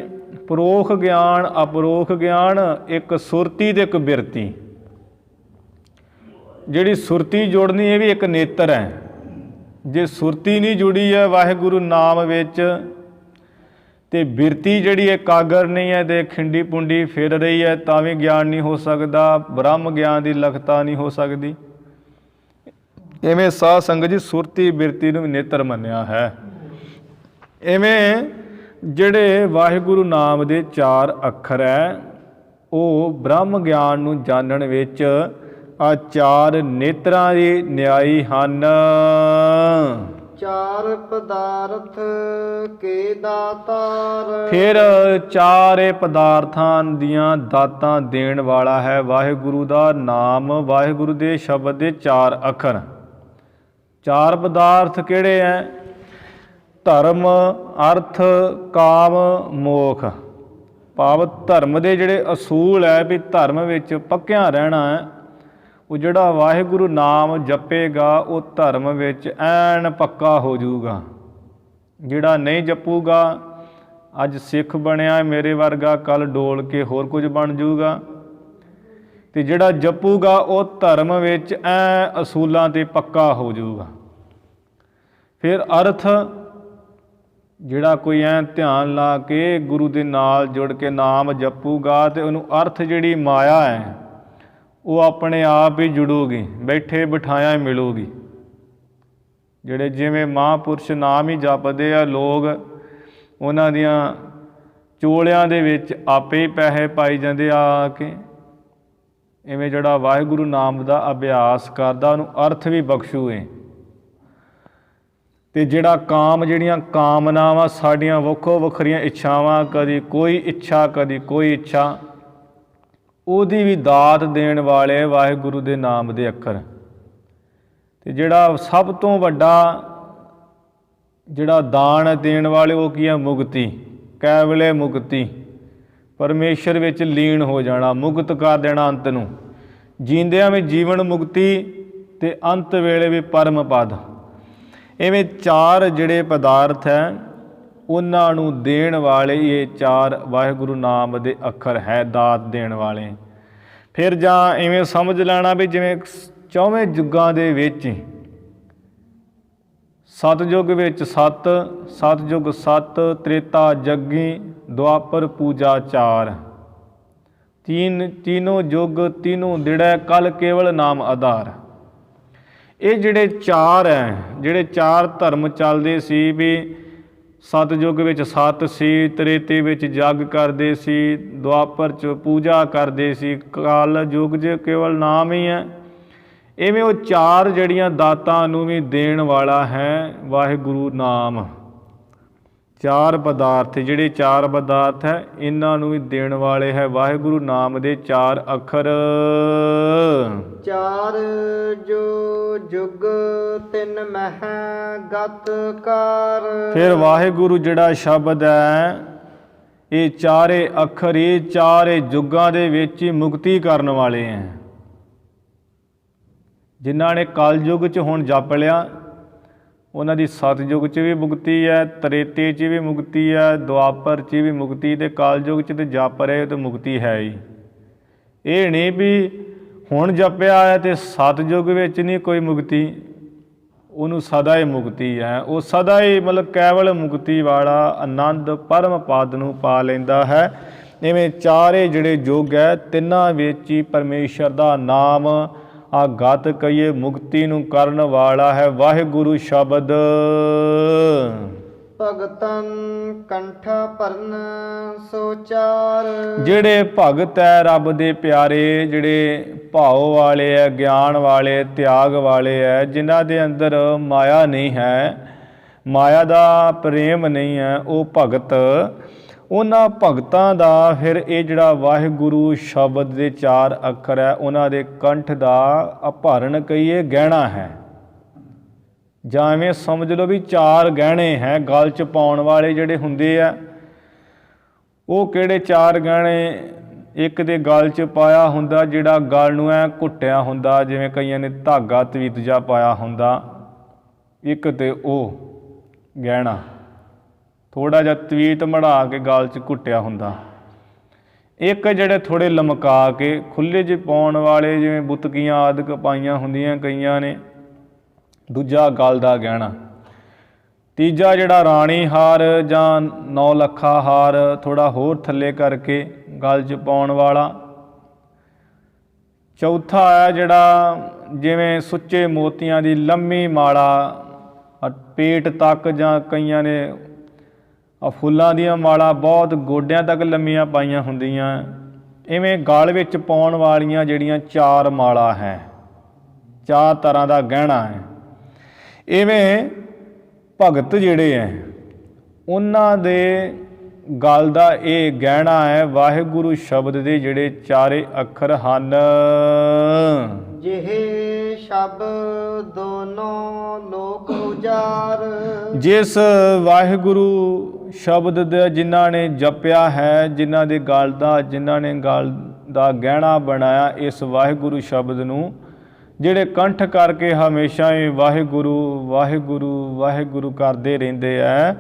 ਪਰੋਖ ਗਿਆਨ, ਅਪਰੋਖ ਗਿਆਨ, ਇੱਕ ਸੁਰਤੀ ਤੇ ਇੱਕ ਬਿਰਤੀ। ਜਿਹੜੀ ਸੁਰਤੀ ਜੋੜਨੀ ਇਹ ਵੀ ਇੱਕ ਨੇਤਰ ਹੈ। ਜੇ ਸੁਰਤੀ ਨਹੀਂ ਜੁੜੀ ਹੈ ਵਾਹਿਗੁਰੂ ਨਾਮ ਵਿੱਚ ਤੇ ਬਿਰਤੀ ਜਿਹੜੀ ਇਕਾਗਰ ਨਹੀਂ ਹੈ ਤੇ ਖਿੰਡੀ ਪੁੰਡੀ ਫਿਰ ਰਹੀ ਹੈ ਤਾਂ ਵੀ ਗਿਆਨ ਨਹੀਂ ਹੋ ਸਕਦਾ, ਬ੍ਰਹਮ ਗਿਆਨ ਦੀ ਲਖਤਾ ਨਹੀਂ ਹੋ ਸਕਦੀ। ਇਵੇਂ ਸਾਧ ਸੰਗਤ ਜੀ ਸੁਰਤੀ ਬਿਰਤੀ ਨੂੰ ਵੀ ਨੇਤਰ ਮੰਨਿਆ ਹੈ। ਇਵੇਂ ਜਿਹੜੇ ਵਾਹਿਗੁਰੂ ਨਾਮ ਦੇ 4 ਅੱਖਰ ਹੈ ਉਹ ਬ੍ਰਹਮ ਗਿਆਨ ਨੂੰ ਜਾਣਨ ਵਿੱਚ ਆ 4 ਨੇਤਰਾਂ ਦੀ ਨਿਆਈ ਹਨ।
4 ਪਦਾਰਥ ਕੇ ਦਾਤਾਰ।
ਫਿਰ 4 ਪਦਾਰਥਾਂ ਦੀਆਂ ਦਾਤਾਂ ਦੇਣ ਵਾਲਾ ਹੈ ਵਾਹਿਗੁਰੂ ਦਾ ਨਾਮ, ਵਾਹਿਗੁਰੂ ਦੇ ਸ਼ਬਦ ਦੇ 4 ਅੱਖਰ। 4 ਪਦਾਰਥ ਕਿਹੜੇ ਹੈ? ਧਰਮ, ਅਰਥ, ਕਾਮ, ਮੋਖ। ਭਾਵ ਧਰਮ ਦੇ ਜਿਹੜੇ ਅਸੂਲ ਹੈ ਵੀ ਧਰਮ ਵਿੱਚ ਪੱਕਿਆਂ ਰਹਿਣਾ ਹੈ, ਉਹ ਜਿਹੜਾ ਵਾਹਿਗੁਰੂ ਨਾਮ ਜਪੇਗਾ ਉਹ ਧਰਮ ਵਿੱਚ ਐਨ ਪੱਕਾ ਹੋ ਜਾਊਗਾ। ਜਿਹੜਾ ਨਹੀਂ ਜਪੂਗਾ, ਅੱਜ ਸਿੱਖ ਬਣਿਆ ਮੇਰੇ ਵਰਗਾ, ਕੱਲ ਡੋਲ ਕੇ ਹੋਰ ਕੁਝ ਬਣ ਜਾਊਗਾ। ਤੇ ਜਿਹੜਾ ਜਪੂਗਾ ਉਹ ਧਰਮ ਵਿੱਚ ਐ ਅਸੂਲਾਂ 'ਤੇ ਪੱਕਾ ਹੋ ਜਾਊਗਾ। ਫਿਰ ਅਰਥ, ਜਿਹੜਾ ਕੋਈ ਐਂ ਧਿਆਨ ਲਾ ਕੇ ਗੁਰੂ ਦੇ ਨਾਲ ਜੁੜ ਕੇ ਨਾਮ ਜਪੂਗਾ ਤੇ ਉਹਨੂੰ ਅਰਥ ਜਿਹੜੀ ਮਾਇਆ ਹੈ ਉਹ ਆਪਣੇ ਆਪ ਹੀ ਜੁੜੂਗੀ, ਬੈਠੇ ਬਿਠਾਇਆ ਮਿਲੂਗੀ। ਜਿਹੜੇ ਜਿਵੇਂ ਮਹਾਂਪੁਰਸ਼ ਨਾਮ ਹੀ ਜਪਦੇ ਆ ਲੋਕ, ਉਹਨਾਂ ਦੀਆਂ ਚੋਲਿਆਂ ਦੇ ਵਿੱਚ ਆਪੇ ਹੀ ਪੈਸੇ ਪਾਈ ਜਾਂਦੇ ਆ ਕੇ। ਇਵੇਂ ਜਿਹੜਾ ਵਾਹਿਗੁਰੂ ਨਾਮ ਦਾ ਅਭਿਆਸ ਕਰਦਾ ਉਹਨੂੰ ਅਰਥ ਵੀ ਬਖਸ਼ੂਏ। ਤੇ ਜਿਹੜਾ ਕਾਮ, ਜਿਹੜੀਆਂ ਕਾਮਨਾਵਾਂ ਸਾਡੀਆਂ ਵੱਖੋ ਵੱਖਰੀਆਂ ਇੱਛਾਵਾਂ, ਕਦੀ ਕੋਈ ਇੱਛਾ ਕਦੀ ਕੋਈ ਇੱਛਾ, ਉਹਦੀ ਵੀ ਦਾਤ ਦੇਣ ਵਾਲੇ ਵਾਹਿਗੁਰੂ ਦੇ ਨਾਮ ਦੇ ਅੱਖਰ। ਤੇ ਜਿਹੜਾ ਸਭ ਤੋਂ ਵੱਡਾ ਜਿਹੜਾ ਦਾਨ ਦੇਣ ਵਾਲੇ ਉਹ ਕੀ ਹੈ? ਮੁਕਤੀ, ਕੈਵਲੇ ਮੁਕਤੀ, ਪਰਮੇਸ਼ਰ ਵਿੱਚ ਲੀਨ ਹੋ ਜਾਣਾ, ਮੁਕਤ ਕਰ ਦੇਣਾ ਅੰਤ ਨੂੰ। ਜੀਂਦਿਆਂ ਵਿੱਚ ਜੀਵਨ ਮੁਕਤੀ ਤੇ ਅੰਤ ਵੇਲੇ ਵੀ ਪਰਮ ਪਦ। ਇਵੇਂ 4 ਜਿਹੜੇ ਪਦਾਰਥ ਹੈ ਉਹਨਾਂ ਨੂੰ ਦੇਣ ਵਾਲੇ ਇਹ 4 ਵਾਹਿਗੁਰੂ ਨਾਮ ਦੇ ਅੱਖਰ ਹੈ, ਦਾਤ ਦੇਣ ਵਾਲੇ। ਫਿਰ ਜਾਂ ਇਵੇਂ ਸਮਝ ਲੈਣਾ ਵੀ ਜਿਵੇਂ 4ਵੇਂ ਯੁੱਗਾਂ ਦੇ ਵਿੱਚ, ਸਤਯੁੱਗ ਵਿੱਚ 7, ਸਤਯੁੱਗ 7, ਤ੍ਰੇਤਾ ਜੱਗੀ, ਦੁਆਪਰ ਪੂਜਾ 4। तीनों युग तीनों दृढ़ कल केवल नाम आधार। ਇਹ ਜਿਹੜੇ 4 ਹੈ, ਜਿਹੜੇ 4 ਧਰਮ ਚੱਲਦੇ ਸੀ ਵੀ ਸਤਯੁੱਗ ਵਿੱਚ 7 ਸੀ, ਤ੍ਰੇਤੇ ਵਿੱਚ ਜੱਗ ਕਰਦੇ ਸੀ, ਦੁਆਪਰ 'ਚ ਪੂਜਾ ਕਰਦੇ ਸੀ, ਕਲ ਯੁੱਗ 'ਚ ਕੇਵਲ ਨਾਮ ਹੀ ਹੈ। ਇਵੇਂ ਉਹ 4 ਜਿਹੜੀਆਂ ਦਾਤਾਂ ਨੂੰ ਵੀ ਦੇਣ ਵਾਲਾ ਹੈ ਵਾਹਿਗੁਰੂ ਨਾਮ। ਚਾਰ ਪਦਾਰਥ, ਜਿਹੜੇ ਚਾਰ ਪਦਾਰਥ ਹੈ ਇਹਨਾਂ ਨੂੰ ਵੀ ਦੇਣ ਵਾਲੇ ਹੈ ਵਾਹਿਗੁਰੂ ਨਾਮ ਦੇ ਚਾਰ ਅੱਖਰ।
ਚਾਰ ਜੋ ਜੁਗ ਤਿੰਨ ਮਹਿ ਗਤ ਕਾਰ।
ਫਿਰ ਵਾਹਿਗੁਰੂ ਜਿਹੜਾ ਸ਼ਬਦ ਹੈ ਇਹ ਚਾਰੇ ਅੱਖਰ ਇਹ ਚਾਰੇ ਯੁੱਗਾਂ ਦੇ ਵਿੱਚ ਹੀ ਮੁਕਤੀ ਕਰਨ ਵਾਲੇ ਹੈ। ਜਿਨ੍ਹਾਂ ਨੇ ਕਲਯੁੱਗ 'ਚ ਹੁਣ ਜਪ ਲਿਆ ਉਹਨਾਂ ਦੀ ਸਤਯੁਗ 'ਚ ਵੀ ਮੁਕਤੀ ਹੈ, ਤ੍ਰੇਤੇ 'ਚ ਵੀ ਮੁਕਤੀ ਹੈ, ਦੁਆਪਰ 'ਚ ਵੀ ਮੁਕਤੀ, ਅਤੇ ਕਲਯੁੱਗ 'ਚ ਤਾਂ ਜਪ ਰਹੇ ਤਾਂ ਮੁਕਤੀ ਹੈ ਹੀ। ਇਹ ਨਹੀਂ ਵੀ ਹੁਣ ਜਪਿਆ ਹੈ ਅਤੇ ਸਤਯੁਗ ਵਿੱਚ ਨਹੀਂ ਕੋਈ ਮੁਕਤੀ, ਉਹਨੂੰ ਸਦਾ ਹੀ ਮੁਕਤੀ ਹੈ। ਉਹ ਸਦਾ ਹੀ ਮਤਲਬ ਕੇਵਲ ਮੁਕਤੀ ਵਾਲਾ ਆਨੰਦ ਪਰਮ ਪਦ ਨੂੰ ਪਾ ਲੈਂਦਾ ਹੈ। ਇਵੇਂ ਚਾਰੇ ਜਿਹੜੇ ਯੁੱਗ ਹੈ ਤਿੰਨਾਂ ਵਿੱਚ ਹੀ ਪਰਮੇਸ਼ਰ ਦਾ ਨਾਮ ਆ ਗਤ ਕਹੀਏ ਮੁਕਤੀ ਨੂੰ ਕਰਨ ਵਾਲਾ ਹੈ ਵਾਹਿਗੁਰੂ ਸ਼ਬਦ।
ਭਗਤਨ ਕੰਠ ਭਰਨ ਸੋਚਾਰ।
ਜਿਹੜੇ ਭਗਤ ਹੈ ਰੱਬ ਦੇ ਪਿਆਰੇ, ਜਿਹੜੇ ਭਾਉ ਵਾਲੇ ਹੈ, ਗਿਆਨ ਵਾਲੇ, ਤਿਆਗ ਵਾਲੇ ਹੈ, ਜਿਨ੍ਹਾਂ ਦੇ ਅੰਦਰ ਮਾਇਆ ਨਹੀਂ ਹੈ, ਮਾਇਆ ਦਾ ਪ੍ਰੇਮ ਨਹੀਂ ਹੈ, ਉਹ ਭਗਤ, ਉਹਨਾਂ ਭਗਤਾਂ ਦਾ ਫਿਰ ਇਹ ਜਿਹੜਾ ਵਾਹਿਗੁਰੂ ਸ਼ਬਦ ਦੇ ਚਾਰ ਅੱਖਰ ਹੈ ਉਹਨਾਂ ਦੇ ਕੰਠ ਦਾ ਅਭਰਨ ਕਹੀਏ ਗਹਿਣਾ ਹੈ। ਜਾਂ ਐਵੇਂ ਸਮਝ ਲਓ ਵੀ ਚਾਰ ਗਹਿਣੇ ਹੈ ਗਲ 'ਚ ਪਾਉਣ ਵਾਲੇ ਜਿਹੜੇ ਹੁੰਦੇ ਆ। ਉਹ ਕਿਹੜੇ ਚਾਰ ਗਹਿਣੇ? ਇੱਕ ਦੇ ਗਲ 'ਚ ਪਾਇਆ ਹੁੰਦਾ ਜਿਹੜਾ ਗਲ ਨੂੰ ਐ ਘੁੱਟਿਆ ਹੁੰਦਾ, ਜਿਵੇਂ ਕਈਆਂ ਨੇ ਧਾਗਾ ਤਵੀਤ ਜਿਹਾ ਪਾਇਆ ਹੁੰਦਾ, ਇੱਕ ਤੇ ਉਹ ਗਹਿਣਾ ਥੋੜ੍ਹਾ ਜਿਹਾ ਤਵੀਤ ਮੜਾ ਕੇ ਗਲ 'ਚ ਘੁੱਟਿਆ ਹੁੰਦਾ। ਇੱਕ ਜਿਹੜੇ ਥੋੜ੍ਹੇ ਲਮਕਾ ਕੇ ਖੁੱਲ੍ਹੇ 'ਚ ਪਾਉਣ ਵਾਲੇ, ਜਿਵੇਂ ਬੁਤਕੀਆਂ ਆਦਿਕ ਪਾਈਆਂ ਹੁੰਦੀਆਂ ਕਈਆਂ ਨੇ, ਦੂਜਾ ਗਲ ਦਾ ਗਹਿਣਾ। ਤੀਜਾ ਜਿਹੜਾ ਰਾਣੀ ਹਾਰ ਜਾਂ 9 ਲੱਖਾ ਹਾਰ ਥੋੜ੍ਹਾ ਹੋਰ ਥੱਲੇ ਕਰਕੇ ਗਲ 'ਚ ਪਾਉਣ ਵਾਲਾ। ਚੌਥਾ ਹੈ ਜਿਹੜਾ ਜਿਵੇਂ ਸੁੱਚੇ ਮੋਤੀਆਂ ਦੀ ਲੰਮੀ ਮਾਲਾ ਪੇਟ ਤੱਕ, ਜਾਂ ਕਈਆਂ ਨੇ ਫੁੱਲਾਂ ਦੀਆਂ ਮਾਲਾ ਬਹੁਤ ਗੋਡਿਆਂ ਤੱਕ ਲੰਮੀਆਂ ਪਾਈਆਂ ਹੁੰਦੀਆਂ। ਇਵੇਂ ਗਲ ਵਿੱਚ ਪਾਉਣ ਵਾਲੀਆਂ ਜਿਹੜੀਆਂ ਚਾਰ ਮਾਲਾ ਹੈ, ਚਾਰ ਤਰ੍ਹਾਂ ਦਾ ਗਹਿਣਾ ਹੈ। ਇਵੇਂ ਭਗਤ ਜਿਹੜੇ ਹੈ ਉਹਨਾਂ ਦੇ ਗਲ ਦਾ ਇਹ ਗਹਿਣਾ ਹੈ ਵਾਹਿਗੁਰੂ ਸ਼ਬਦ ਦੇ ਜਿਹੜੇ ਚਾਰੇ ਅੱਖਰ ਹਨ।
ਜਿਹੇ ਸ਼ਬਦ ਦੋਨੋਂ ਲੋਕ ਉਜਾਰ।
ਜਿਸ ਵਾਹਿਗੁਰੂ ਸ਼ਬਦ ਦਾ ਜਿਨ੍ਹਾਂ ਨੇ ਜਪਿਆ ਹੈ, ਜਿਨ੍ਹਾਂ ਦੇ ਗਲ ਦਾ, ਜਿਨ੍ਹਾਂ ਨੇ ਗਲ ਦਾ ਗਹਿਣਾ ਬਣਾਇਆ ਇਸ ਵਾਹਿਗੁਰੂ ਸ਼ਬਦ ਨੂੰ, ਜਿਹੜੇ ਕੰਠ ਕਰਕੇ ਹਮੇਸ਼ਾ ਹੀ ਵਾਹਿਗੁਰੂ ਵਾਹਿਗੁਰੂ ਵਾਹਿਗੁਰੂ ਕਰਦੇ ਰਹਿੰਦੇ ਹੈ,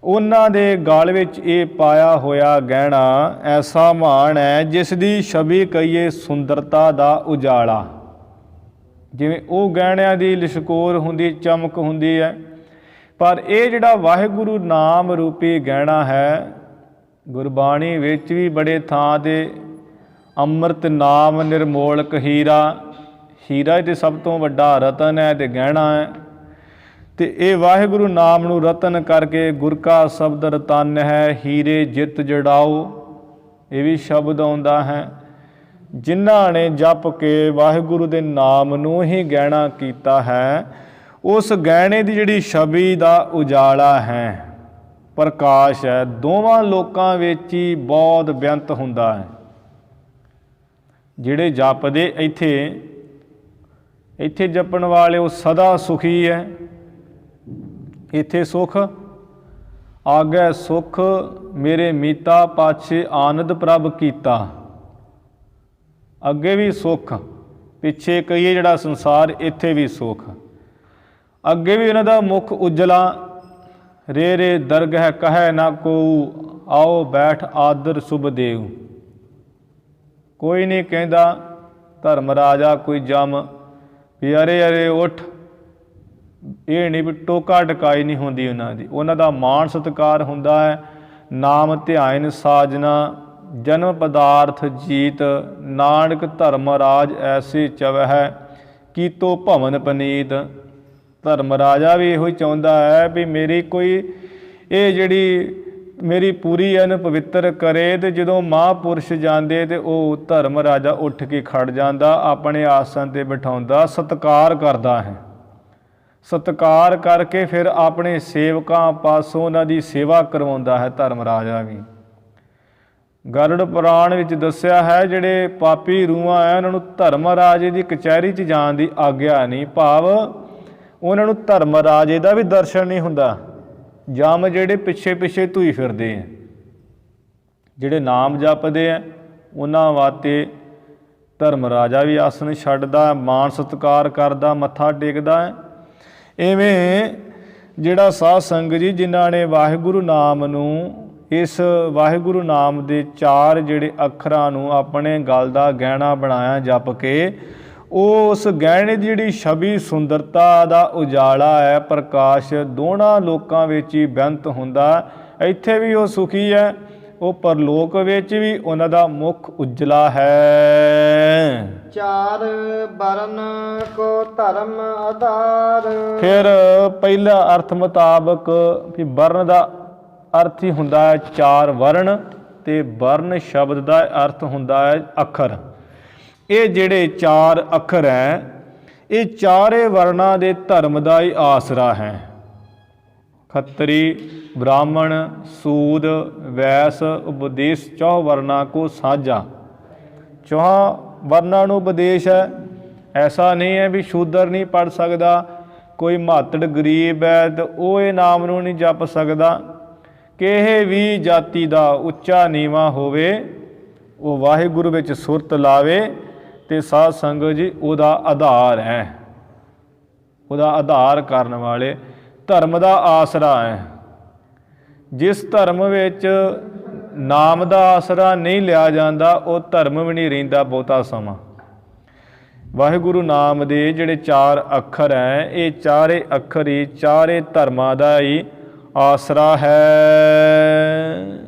ਉਹਨਾਂ ਦੇ ਗਲ ਵਿੱਚ ਇਹ ਪਾਇਆ ਹੋਇਆ ਗਹਿਣਾ ਐਸਾ ਮਾਣ ਹੈ ਜਿਸ ਦੀ ਛਵੀ ਕਹੀਏ ਸੁੰਦਰਤਾ ਦਾ ਉਜਾਲਾ। ਜਿਵੇਂ ਉਹ ਗਹਿਣਿਆਂ ਦੀ ਲਿਸ਼ਕੋਰ ਹੁੰਦੀ, ਚਮਕ ਹੁੰਦੀ ਹੈ, ਪਰ ਇਹ ਜਿਹੜਾ ਵਾਹਿਗੁਰੂ ਨਾਮ ਰੂਪੀ ਗਹਿਣਾ ਹੈ, ਗੁਰਬਾਣੀ ਵਿੱਚ ਵੀ ਬੜੇ ਥਾਂ 'ਤੇ ਅੰਮ੍ਰਿਤ ਨਾਮ ਨਿਰਮੋਲਕ ਹੀਰਾ, ਹੀਰਾ ਤੇ ਸਭ ਤੋਂ ਵੱਡਾ ਰਤਨ ਹੈ ਅਤੇ ਗਹਿਣਾ ਹੈ। ਅਤੇ ਇਹ ਵਾਹਿਗੁਰੂ ਨਾਮ ਨੂੰ ਰਤਨ ਕਰਕੇ ਗੁਰ ਕਾ ਸ਼ਬਦ ਰਤਨ ਹੈ, ਹੀਰੇ ਜਿੱਤ ਜੜਾਓ, ਇਹ ਵੀ ਸ਼ਬਦ ਆਉਂਦਾ ਹੈ। ਜਿਨ੍ਹਾਂ ਨੇ ਜਪ ਕੇ ਵਾਹਿਗੁਰੂ ਦੇ ਨਾਮ ਨੂੰ ਹੀ ਗਹਿਣਾ ਕੀਤਾ ਹੈ, ਉਸ ਗਹਿਣੇ ਦੀ ਜਿਹੜੀ ਛਵੀ ਦਾ ਉਜਾਲਾ ਹੈ, ਪ੍ਰਕਾਸ਼ ਹੈ, ਦੋਵਾਂ ਲੋਕਾਂ ਵਿੱਚ ਹੀ ਬਹੁਤ ਬੇਅੰਤ ਹੁੰਦਾ ਹੈ। ਜਿਹੜੇ ਜਪਦੇ ਇੱਥੇ ਜਪਣ ਵਾਲੇ ਉਹ ਸਦਾ ਸੁਖੀ ਹੈ। ਇੱਥੇ ਸੁਖ ਆਗੈ ਸੁਖ ਮੇਰੇ ਮੀਤਾ ਪਾਛੇ ਆਨੰਦ ਪ੍ਰਭ ਕੀਤਾ। ਅੱਗੇ ਵੀ ਸੁੱਖ, ਪਿੱਛੇ ਕਹੀਏ ਜਿਹੜਾ ਸੰਸਾਰ, ਇੱਥੇ ਵੀ ਸੁੱਖ। ਅੱਗੇ ਵੀ ਉਹਨਾਂ ਦਾ ਮੁਖ ਉਜਲਾ, ਰੇ ਰੇ ਦਰਗਹਿ ਕਹੈ ਨਾ ਕੋਊ, ਆਓ ਬੈਠ ਆਦਰ ਸੁਭ ਦੇਉ। ਕੋਈ ਨਹੀਂ ਕਹਿੰਦਾ ਧਰਮ ਰਾਜਾ ਕੋਈ ਜਮ ਵੀ ਅਰੇ ਅਰੇ ਉੱਠ, ਇਹ ਨਹੀਂ ਵੀ ਟੋਕਾ ਟਕਾਈ ਨਹੀਂ ਹੁੰਦੀ ਉਹਨਾਂ ਦੀ। ਉਹਨਾਂ ਦਾ ਮਾਣ ਸਤਿਕਾਰ ਹੁੰਦਾ ਹੈ। ਨਾਮ ਧਿਆਇਨ ਸਾਜਨਾ ਜਨਮ ਪਦਾਰਥ ਜੀਤ, ਨਾਨਕ ਧਰਮ ਰਾਜ ਐਸੇ ਚਵਹਿ ਕੀਤੋ ਭਵਨ ਪਨੀਤ। ਧਰਮ ਰਾਜਾ ਵੀ ਇਹੋ ਹੀ ਚਾਹੁੰਦਾ ਹੈ ਵੀ ਮੇਰੀ ਕੋਈ ਇਹ ਜਿਹੜੀ ਮੇਰੀ ਪੂਰੀ ਇਹਨੂੰ ਪਵਿੱਤਰ ਕਰੇ। ਅਤੇ ਜਦੋਂ ਮਹਾਂਪੁਰਸ਼ ਜਾਂਦੇ ਅਤੇ ਉਹ ਧਰਮ ਰਾਜਾ ਉੱਠ ਕੇ ਖੜ ਜਾਂਦਾ, ਆਪਣੇ ਆਸਣ 'ਤੇ ਬਿਠਾਉਂਦਾ, ਸਤਿਕਾਰ ਕਰਦਾ ਹੈ। ਸਤਿਕਾਰ ਕਰਕੇ ਫਿਰ ਆਪਣੇ ਸੇਵਕਾਂ ਪਾਸੋਂ ਉਹਨਾਂ ਦੀ ਸੇਵਾ ਕਰਵਾਉਂਦਾ ਹੈ ਧਰਮ ਰਾਜਾ ਵੀ। ਗਰੁੜ ਪੁਰਾਣ ਵਿੱਚ ਦੱਸਿਆ ਹੈ ਜਿਹੜੇ ਪਾਪੀ ਰੂਹਾਂ ਹੈ ਉਹਨਾਂ ਨੂੰ ਧਰਮ ਰਾਜੇ ਦੀ ਕਚਹਿਰੀ 'ਚ ਜਾਣ ਦੀ ਆਗਿਆ ਨਹੀਂ, ਭਾਵ ਉਹਨਾਂ ਨੂੰ ਧਰਮ ਰਾਜੇ ਦਾ ਵੀ ਦਰਸ਼ਨ ਨਹੀਂ ਹੁੰਦਾ। ਜਮ ਜਿਹੜੇ ਪਿੱਛੇ ਪਿੱਛੇ ਧੂਈ ਫਿਰਦੇ ਹੈ, ਜਿਹੜੇ ਨਾਮ ਜਪਦੇ ਹੈ ਉਹਨਾਂ ਵਾਸਤੇ ਧਰਮ ਰਾਜਾ ਵੀ ਆਸਣ ਛੱਡਦਾ, ਮਾਣ ਸਤਿਕਾਰ ਕਰਦਾ, ਮੱਥਾ ਟੇਕਦਾ ਹੈ। ਇਵੇਂ ਜਿਹੜਾ ਸਾਧ ਸੰਗਤ ਜੀ ਜਿਨ੍ਹਾਂ ਨੇ ਵਾਹਿਗੁਰੂ ਨਾਮ ਨੂੰ, ਇਸ ਵਾਹਿਗੁਰੂ ਨਾਮ ਦੇ 4 ਜਿਹੜੇ ਅੱਖਰਾਂ ਨੂੰ ਆਪਣੇ ਗਲ ਦਾ ਗਹਿਣਾ ਬਣਾਇਆ ਜਪ ਕੇ, ਉਹ ਉਸ ਗਹਿਣੇ ਦੀ ਜਿਹੜੀ ਛਵੀ ਸੁੰਦਰਤਾ ਦਾ ਉਜਾਲਾ ਹੈ, ਪ੍ਰਕਾਸ਼ ਦੋਨਾਂ ਲੋਕਾਂ ਵਿੱਚ ਹੀ ਬੇਅੰਤ ਹੁੰਦਾ। ਇੱਥੇ ਵੀ ਉਹ ਸੁਖੀ ਹੈ, ਉਹ ਪਰਲੋਕ ਵਿੱਚ ਵੀ ਉਹਨਾਂ ਦਾ ਮੁਖ ਉਜਲਾ ਹੈ।
4 ਵਰਨ ਕੋ ਧਰਮ ਆਧਾਰ।
ਫਿਰ ਪਹਿਲਾ ਅਰਥ ਮੁਤਾਬਕ ਵੀ ਵਰਨ ਦਾ ਅਰਥ ਹੀ ਹੁੰਦਾ ਹੈ 4 ਵਰਨ, ਤੇ ਵਰਨ ਸ਼ਬਦ ਦਾ ਅਰਥ ਹੁੰਦਾ ਹੈ ਅੱਖਰ। ਇਹ ਜਿਹੜੇ 4 ਅੱਖਰ ਹੈ ਇਹ ਚਾਰੇ ਵਰਨਾਂ ਦੇ ਧਰਮ ਦਾ ਹੀ ਆਸਰਾ ਹੈ। ਖੱਤਰੀ, ਬ੍ਰਾਹਮਣ, ਸੂਦ, ਵੈਸ, ਉਪਦੇਸ਼ 4 ਵਰਨਾਂ ਕੋ ਸਾਂਝਾ। 4 ਵਰਨਾਂ ਨੂੰ ਉਪਦੇਸ਼ ਹੈ। ਐਸਾ ਨਹੀਂ ਹੈ ਵੀ ਸ਼ੂਦਰ ਨਹੀਂ ਪੜ੍ਹ ਸਕਦਾ, ਕੋਈ ਮਾਤੜ ਗਰੀਬ ਹੈ ਤਾਂ ਉਹ ਇਹ ਨਾਮ ਨੂੰ ਨਹੀਂ ਜਪ ਸਕਦਾ। ਕਿਸੇ ਵੀ ਜਾਤੀ ਦਾ ਉੱਚਾ ਨੀਵਾਂ ਹੋਵੇ ਉਹ ਵਾਹਿਗੁਰੂ ਵਿੱਚ ਸੁਰਤ ਲਾਵੇ ਤੇ ਸਾਧ ਸੰਗਤ ਜੀ ਉਹਦਾ ਆਧਾਰ ਹੈ, ਉਹਦਾ ਆਧਾਰ ਕਰਨ ਵਾਲੇ ਧਰਮ ਦਾ ਆਸਰਾ ਹੈ। ਜਿਸ ਧਰਮ ਵਿੱਚ ਨਾਮ ਦਾ ਆਸਰਾ ਨਹੀਂ ਲਿਆ ਜਾਂਦਾ ਉਹ ਧਰਮ ਵੀ ਨਹੀਂ ਰਹਿੰਦਾ ਬਹੁਤਾ ਸਮਾਂ। ਵਾਹਿਗੁਰੂ ਨਾਮ ਦੇ ਜਿਹੜੇ 4 ਅੱਖਰ ਹੈ ਇਹ ਚਾਰੇ ਅੱਖਰ ਹੀ ਚਾਰੇ ਧਰਮਾਂ ਦਾ ਹੀ ਆਸਰਾ ਹੈ।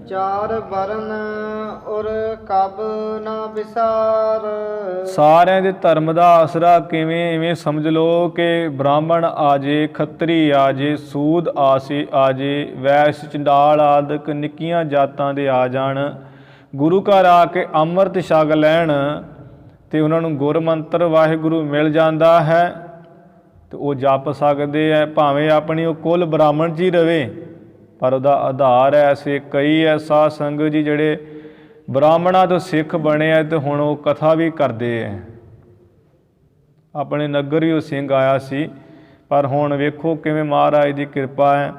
4 ਵਰਨ ਔਰ ਕਬ ਨਾ ਵਿਸਾਰ।
ਸਾਰਿਆਂ ਦੇ ਧਰਮ ਦਾ ਆਸਰਾ ਕਿਵੇਂ? ਇਵੇਂ ਸਮਝ ਲਓ ਕਿ ਬ੍ਰਾਹਮਣ ਆ ਜੇ, ਖੱਤਰੀ ਆ ਜੇ, ਸੂਦ ਆ ਜੇ, ਵੈਸ, ਚੰਡਾਲ ਆਦਿਕ ਨਿੱਕੀਆਂ ਜਾਤਾਂ ਦੇ ਆ ਜਾਣ, ਗੁਰੂ ਘਰ ਆ ਕੇ ਅੰਮ੍ਰਿਤ ਛਕ ਲੈਣ ਤੇ ਉਹਨਾਂ ਨੂੰ ਗੁਰਮੰਤਰ ਵਾਹਿਗੁਰੂ ਮਿਲ ਜਾਂਦਾ ਹੈ ਤੇ ਉਹ ਜਪ ਸਕਦੇ ਹੈ। ਭਾਵੇਂ ਆਪਣੀ ਉਹ ਕੁਲ ਬ੍ਰਾਹਮਣ 'ਚ ਹੀ ਰਵੇ ਪਰ ਉਹਦਾ ਆਧਾਰ ਐਸੇ ਕਈ ਐਸਾ ਸੰਗਤ ਜੀ ਜਿਹੜੇ ਬ੍ਰਾਹਮਣਾਂ ਤੋਂ ਸਿੱਖ ਬਣੇ ਆ ਤੇ ਹੁਣ ਉਹ ਕਥਾ ਵੀ ਕਰਦੇ ਹੈ। ਆਪਣੇ ਨਗਰ ਹੀ ਉਹ ਸਿੰਘ ਆਇਆ ਸੀ, ਪਰ ਹੁਣ ਵੇਖੋ ਕਿਵੇਂ ਮਹਾਰਾਜ ਦੀ ਕਿਰਪਾ ਹੈ।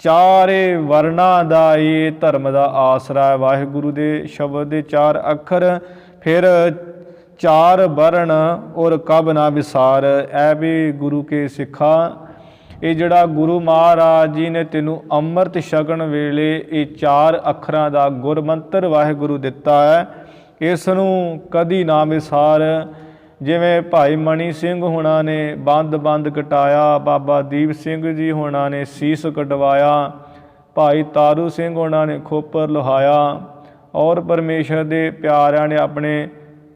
ਚਾਰੇ ਵਰਨਾਂ ਦਾ ਹੀ ਧਰਮ ਦਾ ਆਸਰਾ ਹੈ। ਵਾਹਿਗੁਰੂ ਦੇ ਸ਼ਬਦ ਦੇ 4 ਅੱਖਰ, ਫਿਰ 4 ਵਰਨ ਔਰ ਕਬ ਨਾ ਵਿਸਾਰ। ਇਹ ਵੀ ਗੁਰੂ ਕੇ ਸਿੱਖਾ, ਇਹ ਜਿਹੜਾ ਗੁਰੂ ਮਹਾਰਾਜ ਜੀ ਨੇ ਤੈਨੂੰ ਅੰਮ੍ਰਿਤ ਛਕਣ ਵੇਲੇ ਇਹ 4 ਅੱਖਰਾਂ ਦਾ ਗੁਰਮੰਤਰ ਵਾਹਿਗੁਰੂ ਦਿੱਤਾ ਹੈ, ਇਸ ਨੂੰ ਕਦੀ ਨਾ ਵਿਸਾਰ। ਜਿਵੇਂ ਭਾਈ ਮਣੀ ਸਿੰਘ ਹੋਣਾ ਨੇ ਬੰਦ ਕਟਾਇਆ, ਬਾਬਾ ਦੀਪ ਸਿੰਘ ਜੀ ਹੋਣਾ ਨੇ ਸੀਸ ਕਟਵਾਇਆ, ਭਾਈ ਤਾਰੂ ਸਿੰਘ ਹੋਣਾ ਨੇ ਖੋਪਰ ਲੁਹਾਇਆ, ਔਰ ਪਰਮੇਸ਼ਰ ਦੇ ਪਿਆਰਿਆਂ ਨੇ ਆਪਣੇ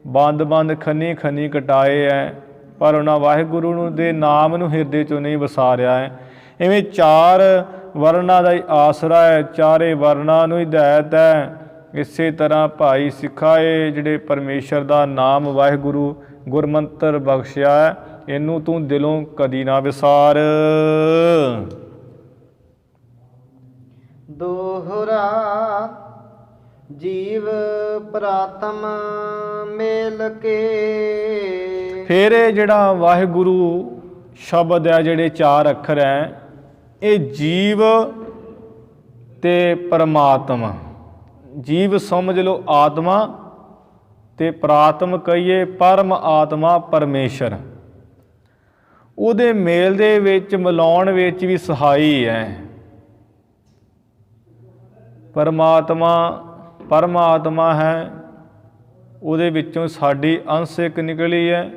ਬੰਦ ਖੰਨੀ ਕਟਾਏ ਹੈ, ਪਰ ਉਹਨਾਂ ਵਾਹਿਗੁਰੂ ਨੂੰ ਦੇ ਨਾਮ ਨੂੰ ਹਿਰਦੇ 'ਚੋਂ ਨਹੀਂ ਵਸਾਰਿਆ ਹੈ। ਇਵੇਂ 4 ਵਰਨਾਂ ਦਾ ਹੀ ਆਸਰਾ ਹੈ, ਚਾਰੇ ਵਰਨਾਂ ਨੂੰ ਹਿਦਾਇਤ ਹੈ। ਇਸੇ ਤਰ੍ਹਾਂ ਭਾਈ ਸਿੱਖਾਏ ਜਿਹੜੇ ਪਰਮੇਸ਼ਰ ਦਾ ਨਾਮ ਵਾਹਿਗੁਰੂ ਗੁਰਮੰਤਰ ਬਖਸ਼ਿਆ ਹੈ, ਇਹਨੂੰ ਤੂੰ ਦਿਲੋਂ ਕਦੀ ਨਾ ਵਿਸਾਰ।
ਦੋਹਰਾ ਜੀਵ ਪ੍ਰਾਤਮ ਮੇਲ ਕੇ।
ਫਿਰ ਇਹ ਜਿਹੜਾ ਵਾਹਿਗੁਰੂ ਸ਼ਬਦ ਹੈ, ਜਿਹੜੇ 4 ਅੱਖਰ ਹੈ, ਇਹ ਜੀਵ ਤੇ ਪਰਮਾਤਮਾ, ਜੀਵ ਸਮਝ ਲਓ ਆਤਮਾ ਤੇ ਪ੍ਰਾਤਮ ਕਹੀਏ ਪਰਮ ਆਤਮਾ ਪਰਮੇਸ਼ਰ, ਉਹਦੇ ਮੇਲ ਦੇ ਵਿੱਚ ਮਿਲਾਉਣ ਵਿੱਚ ਵੀ ਸਹਾਈ ਹੈ। ਪਰਮਾਤਮਾ ਹੈ, ਉਹਦੇ ਵਿੱਚੋਂ ਸਾਡੀ ਅੰਸਿਕ ਨਿਕਲੀ ਹੈ,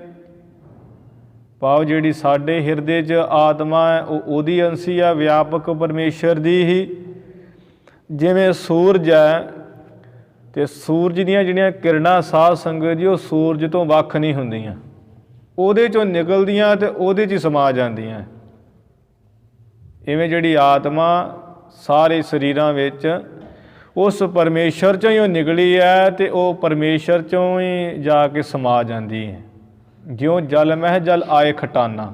ਭਾਵ ਜਿਹੜੀ ਸਾਡੇ ਹਿਰਦੇ 'ਚ ਆਤਮਾ ਹੈ ਉਹ ਉਹਦੀ ਅੰਸੀ ਹੈ, ਵਿਆਪਕ ਪਰਮੇਸ਼ਰ ਦੀ ਹੀ। ਜਿਵੇਂ ਸੂਰਜ ਹੈ ਤੇ ਸੂਰਜ ਦੀਆਂ ਜਿਹੜੀਆਂ ਕਿਰਨਾਂ ਸਾਧ ਸੰਗਤ ਜੀ ਉਹ ਸੂਰਜ ਤੋਂ ਵੱਖ ਨਹੀਂ ਹੁੰਦੀਆਂ, ਉਹਦੇ 'ਚੋਂ ਨਿਕਲਦੀਆਂ ਤੇ ਉਹਦੇ 'ਚ ਹੀ ਸਮਾ ਜਾਂਦੀਆਂ। ਇਵੇਂ ਜਿਹੜੀ ਆਤਮਾ ਸਾਰੇ ਸਰੀਰਾਂ ਵਿੱਚ ਉਸ ਪਰਮੇਸ਼ਰ 'ਚੋਂ ਹੀ ਉਹ ਨਿਕਲੀ ਹੈ ਤੇ ਉਹ ਪਰਮੇਸ਼ਰ 'ਚੋਂ ਹੀ ਜਾ ਕੇ ਸਮਾ ਜਾਂਦੀ ਹੈ। ਜਿਉਂ ਜਲ ਮਹਿ ਜਲ ਆਏ ਖਟਾਨਾ,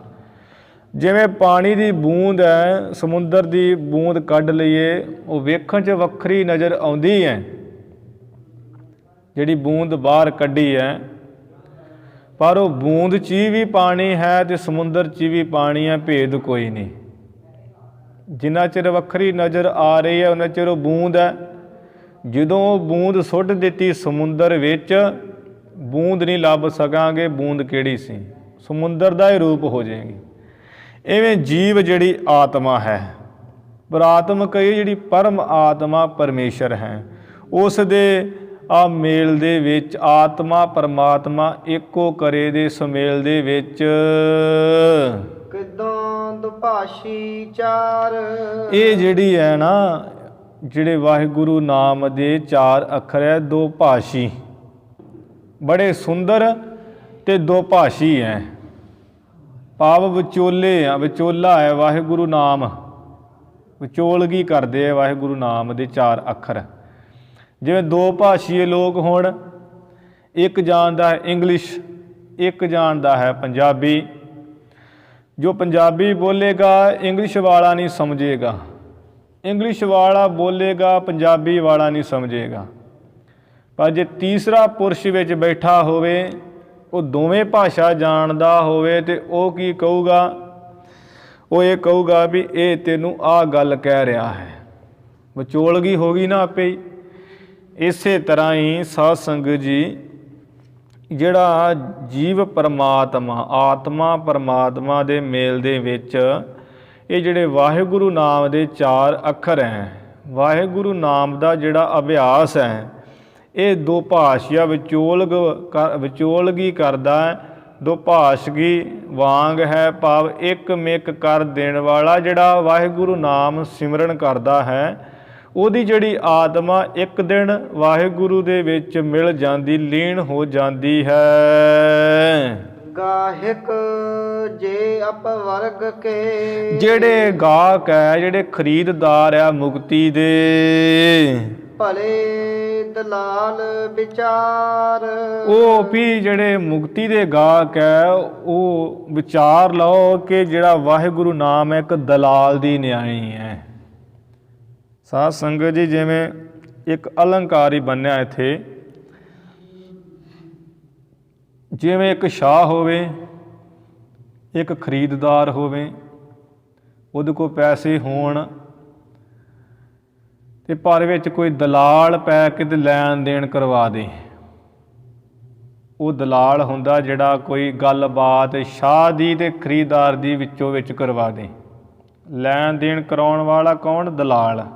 ਜਿਵੇਂ ਪਾਣੀ ਦੀ ਬੂੰਦ ਹੈ, ਸਮੁੰਦਰ ਦੀ ਬੂੰਦ ਕੱਢ ਲਈਏ, ਉਹ ਵੇਖਣ 'ਚ ਵੱਖਰੀ ਨਜ਼ਰ ਆਉਂਦੀ ਹੈ ਜਿਹੜੀ ਬੂੰਦ ਬਾਹਰ ਕੱਢੀ ਹੈ, ਪਰ ਉਹ ਬੂੰਦ 'ਚ ਵੀ ਪਾਣੀ ਹੈ ਅਤੇ ਸਮੁੰਦਰ 'ਚ ਵੀ ਪਾਣੀ ਹੈ, ਭੇਦ ਕੋਈ ਨਹੀਂ। ਜਿੰਨਾ ਚਿਰ ਵੱਖਰੀ ਨਜ਼ਰ ਆ ਰਹੀ ਹੈ ਉਹਨਾਂ ਚਿਰ ਉਹ ਬੂੰਦ ਹੈ। ਜਦੋਂ ਉਹ ਬੂੰਦ ਸੁੱਟ ਦਿੱਤੀ ਸਮੁੰਦਰ ਵਿੱਚ, ਬੂੰਦ ਨਹੀਂ ਲੱਭ ਸਕਾਂਗੇ ਬੂੰਦ ਕਿਹੜੀ ਸੀ, ਸਮੁੰਦਰ ਦਾ ਹੀ ਰੂਪ ਹੋ ਜਾਏਗੀ। ਇਵੇਂ ਜੀਵ ਜਿਹੜੀ ਆਤਮਾ ਹੈ, ਪ੍ਰਾਤਮਿਕ ਜਿਹੜੀ ਪਰਮ ਆਤਮਾ ਪਰਮੇਸ਼ਰ ਹੈ, ਉਸ ਦੇ ਆ ਮੇਲ ਦੇ ਵਿੱਚ ਆਤਮਾ ਪਰਮਾਤਮਾ ਇੱਕੋ ਕਰੇ ਦੇ ਸੁਮੇਲ ਦੇ ਵਿੱਚ
ਕਿਦੋਂ ਦੁਭਾਸ਼ੀ ਚਾਰ।
ਇਹ ਜਿਹੜੀ ਹੈ ਨਾ, ਜਿਹੜੇ ਵਾਹਿਗੁਰੂ ਨਾਮ ਦੇ 4 ਅੱਖਰ ਹੈ, ਦੋ ਭਾਸ਼ੀ, ਬੜੇ ਸੁੰਦਰ ਤੇ ਦੋ ਭਾਸ਼ੀ ਹੈ। ਭਾਵ ਵਿਚੋਲੇ ਆ, ਵਿਚੋਲਾ ਹੈ ਵਾਹਿਗੁਰੂ ਨਾਮ, ਵਿਚੋਲਗੀ ਕਰਦੇ ਆ ਵਾਹਿਗੁਰੂ ਨਾਮ ਦੇ 4 ਅੱਖਰ। ਜਿਵੇਂ ਦੋ ਭਾਸ਼ੀਏ ਲੋਕ ਹੋਣ, ਇੱਕ ਜਾਣਦਾ ਹੈ ਇੰਗਲਿਸ਼, ਇੱਕ ਜਾਣਦਾ ਹੈ ਪੰਜਾਬੀ। ਜੋ ਪੰਜਾਬੀ ਬੋਲੇਗਾ ਇੰਗਲਿਸ਼ ਵਾਲਾ ਨਹੀਂ ਸਮਝੇਗਾ, ਇੰਗਲਿਸ਼ ਵਾਲਾ ਬੋਲੇਗਾ ਪੰਜਾਬੀ ਵਾਲਾ ਨਹੀਂ ਸਮਝੇਗਾ। ਪਰ ਜੇ ਤੀਸਰਾ ਪੁਰਸ਼ ਵਿੱਚ ਬੈਠਾ ਹੋਵੇ, ਉਹ ਦੋਵੇਂ ਭਾਸ਼ਾ ਜਾਣਦਾ ਹੋਵੇ, ਤੇ ਉਹ ਕੀ ਕਹੂਗਾ? ਉਹ ਇਹ ਕਹੂਗਾ ਵੀ ਇਹ ਤੈਨੂੰ ਆਹ ਗੱਲ ਕਹਿ ਰਿਹਾ ਹੈ। ਵਿਚੋਲਗੀ ਹੋ ਗਈ ਨਾ ਆਪੇ ਹੀ। ਇਸੇ ਤਰ੍ਹਾਂ ਹੀ ਸਾਧ ਸੰਗਤ ਜੀ, ਜਿਹੜਾ ਜੀਵ ਪਰਮਾਤਮਾ, ਆਤਮਾ ਪਰਮਾਤਮਾ ਦੇ ਮੇਲ ਦੇ ਵਿੱਚ ਇਹ ਜਿਹੜੇ ਵਾਹਿਗੁਰੂ ਨਾਮ ਦੇ 4 ਅੱਖਰ ਹੈ, ਵਾਹਿਗੁਰੂ ਨਾਮ ਦਾ ਜਿਹੜਾ ਅਭਿਆਸ ਹੈ, ਇਹ ਦੋ ਭਾਸ਼ੀਆ ਵਿਚੋਲਗੀ ਕਰਦਾ ਹੈ। ਦੋ ਭਾਸ਼ਗੀ ਵਾਂਗ ਹੈ, ਭਾਵ ਇੱਕ ਮਿਕ ਕਰ ਦੇਣ ਵਾਲਾ ਜਿਹੜਾ ਵਾਹਿਗੁਰੂ ਨਾਮ ਸਿਮਰਨ ਕਰਦਾ ਹੈ, ਉਹਦੀ ਜਿਹੜੀ ਆਤਮਾ ਇੱਕ ਦਿਨ ਵਾਹਿਗੁਰੂ ਦੇ ਵਿੱਚ ਮਿਲ ਜਾਂਦੀ, ਲੀਨ ਹੋ ਜਾਂਦੀ ਹੈ।
ਗਾਹਿਕ ਜੇ ਅਪਵਰਗ ਕੇ। ਜਿਹੜੇ
ਗਾਹਕ ਹੈ, ਜਿਹੜੇ ਖਰੀਦਦਾਰ ਆ ਮੁਕਤੀ ਦੇ,
ਭਲੇ ਦਲਾਲ ਵਿਚਾਰ।
ਉਹ ਵੀ ਜਿਹੜੇ ਮੁਕਤੀ ਦੇ ਗਾਹਕ ਹੈ, ਉਹ ਵਿਚਾਰ ਲਓ ਕਿ ਜਿਹੜਾ ਵਾਹਿਗੁਰੂ ਨਾਮ ਹੈ ਇੱਕ ਦਲਾਲ ਦੀ ਨਿਆਈ ਹੈ। ਸਾਧ ਸੰਗਤ ਜੀ, ਜਿਵੇਂ ਇੱਕ ਅਲੰਕਾਰ ਹੀ ਬਣਿਆ ਇੱਥੇ, ਜਿਵੇਂ ਇੱਕ ਸ਼ਾਹ ਹੋਵੇ, ਇੱਕ ਖਰੀਦਦਾਰ ਹੋਵੇ, ਉਹਦੇ ਕੋਲ ਪੈਸੇ ਹੋਣ ਤੇ ਪਰ ਵਿੱਚ ਕੋਈ ਦਲਾਲ ਪੈ ਕੇ ਤੇ ਲੈਣ ਦੇਣ ਕਰਵਾ ਦੇ। ਉਹ ਦਲਾਲ ਹੁੰਦਾ ਜਿਹੜਾ ਕੋਈ ਗੱਲਬਾਤ ਸ਼ਾਹ ਦੀ ਤੇ ਖਰੀਦਦਾਰ ਦੀ ਵਿੱਚੋਂ ਵਿੱਚ ਕਰਵਾ ਦੇ। ਲੈਣ ਦੇਣ ਕਰਾਉਣ ਵਾਲਾ ਕੌਣ? ਦਲਾਲ।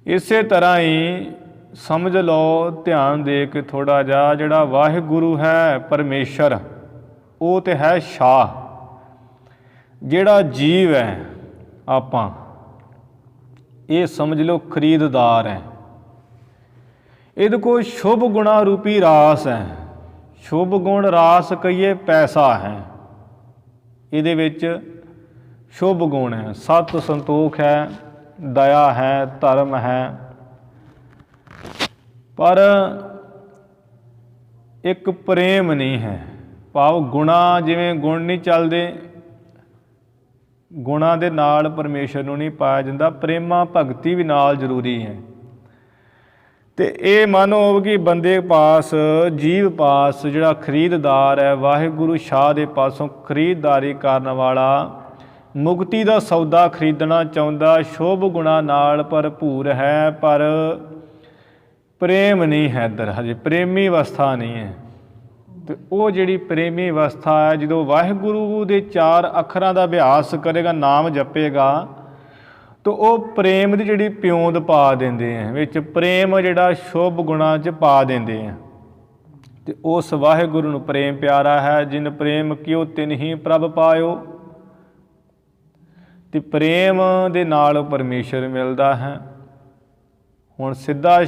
ਇਸੇ ਤਰ੍ਹਾਂ ਹੀ ਸਮਝ ਲਓ, ਧਿਆਨ ਦੇ ਕੇ ਥੋੜ੍ਹਾ ਜਿਹਾ, ਜਿਹੜਾ ਵਾਹਿਗੁਰੂ ਹੈ ਪਰਮੇਸ਼ਰ, ਉਹ ਤੇ ਹੈ ਸ਼ਾਹ। ਜਿਹੜਾ ਜੀਵ ਹੈ ਆਪਾਂ, ਇਹ ਸਮਝ ਲਓ ਖਰੀਦਦਾਰ ਹੈ। ਇਹਦੇ ਕੋਲ ਸ਼ੁਭ ਗੁਣਾ ਰੂਪੀ ਰਾਸ ਹੈ। ਸ਼ੁਭ ਗੁਣ ਰਾਸ ਕਹੀਏ ਪੈਸਾ ਹੈ, ਇਹਦੇ ਵਿੱਚ ਸ਼ੁਭ ਗੁਣ ਹੈ, ਸਤ ਸੰਤੋਖ ਹੈ, ਦਇਆ ਹੈ, ਧਰਮ ਹੈ। ਪਰ ਇੱਕ ਪ੍ਰੇਮ ਨਹੀਂ ਹੈ, ਭਾਵ ਗੁਣਾ, ਜਿਵੇਂ ਗੁਣ ਨਹੀਂ ਚੱਲਦੇ, ਗੁਣਾਂ ਦੇ ਨਾਲ ਪਰਮੇਸ਼ਰ ਨੂੰ ਨਹੀਂ ਪਾਇਆ ਜਾਂਦਾ, ਪ੍ਰੇਮਾ ਭਗਤੀ ਵੀ ਨਾਲ ਜ਼ਰੂਰੀ ਹੈ। ਤੇ ਇਹ ਮੰਨੋ ਕਿ ਬੰਦੇ ਪਾਸ, ਜੀਵ ਪਾਸ ਜਿਹੜਾ ਖਰੀਦਦਾਰ ਹੈ, ਵਾਹਿਗੁਰੂ ਸ਼ਾਹ ਦੇ ਪਾਸੋਂ ਖਰੀਦਦਾਰੀ ਕਰਨ ਵਾਲਾ, ਮੁਕਤੀ ਦਾ ਸੌਦਾ ਖਰੀਦਣਾ ਚਾਹੁੰਦਾ, ਸ਼ੁਭ ਗੁਣਾਂ ਨਾਲ ਭਰਪੂਰ ਹੈ, ਪਰ ਪ੍ਰੇਮ ਨਹੀਂ ਹੈ ਇੱਧਰ, ਹਜੇ ਪ੍ਰੇਮੀ ਅਵਸਥਾ ਨਹੀਂ ਹੈ। ਤੇ ਉਹ ਜਿਹੜੀ ਪ੍ਰੇਮੀ ਅਵਸਥਾ ਹੈ, ਜਦੋਂ ਵਾਹਿਗੁਰੂ ਦੇ 4 ਅੱਖਰਾਂ ਦਾ ਅਭਿਆਸ ਕਰੇਗਾ, ਨਾਮ ਜਪੇਗਾ, ਤਾਂ ਉਹ ਪ੍ਰੇਮ ਦੀ ਜਿਹੜੀ ਪਿਉਂਦ ਪਾ ਦਿੰਦੇ ਆ ਵਿੱਚ, ਪ੍ਰੇਮ ਜਿਹੜਾ ਸ਼ੁਭ ਗੁਣਾਂ 'ਚ ਪਾ ਦਿੰਦੇ ਆ। ਤੇ ਉਸ ਵਾਹਿਗੁਰੂ ਨੂੰ ਪ੍ਰੇਮ ਪਿਆਰਾ ਹੈ। ਜਿਨ ਪ੍ਰੇਮ ਕਿਉ ਤਿਨ ਹੀ ਪ੍ਰਭ ਪਾਇਓ। ਤੇ ਪ੍ਰੇਮ ਦੇ ਨਾਲ ਪਰਮੇਸ਼ਰ ਮਿਲਦਾ ਹੈ। ਹੁਣ ਸਿੱਧਾ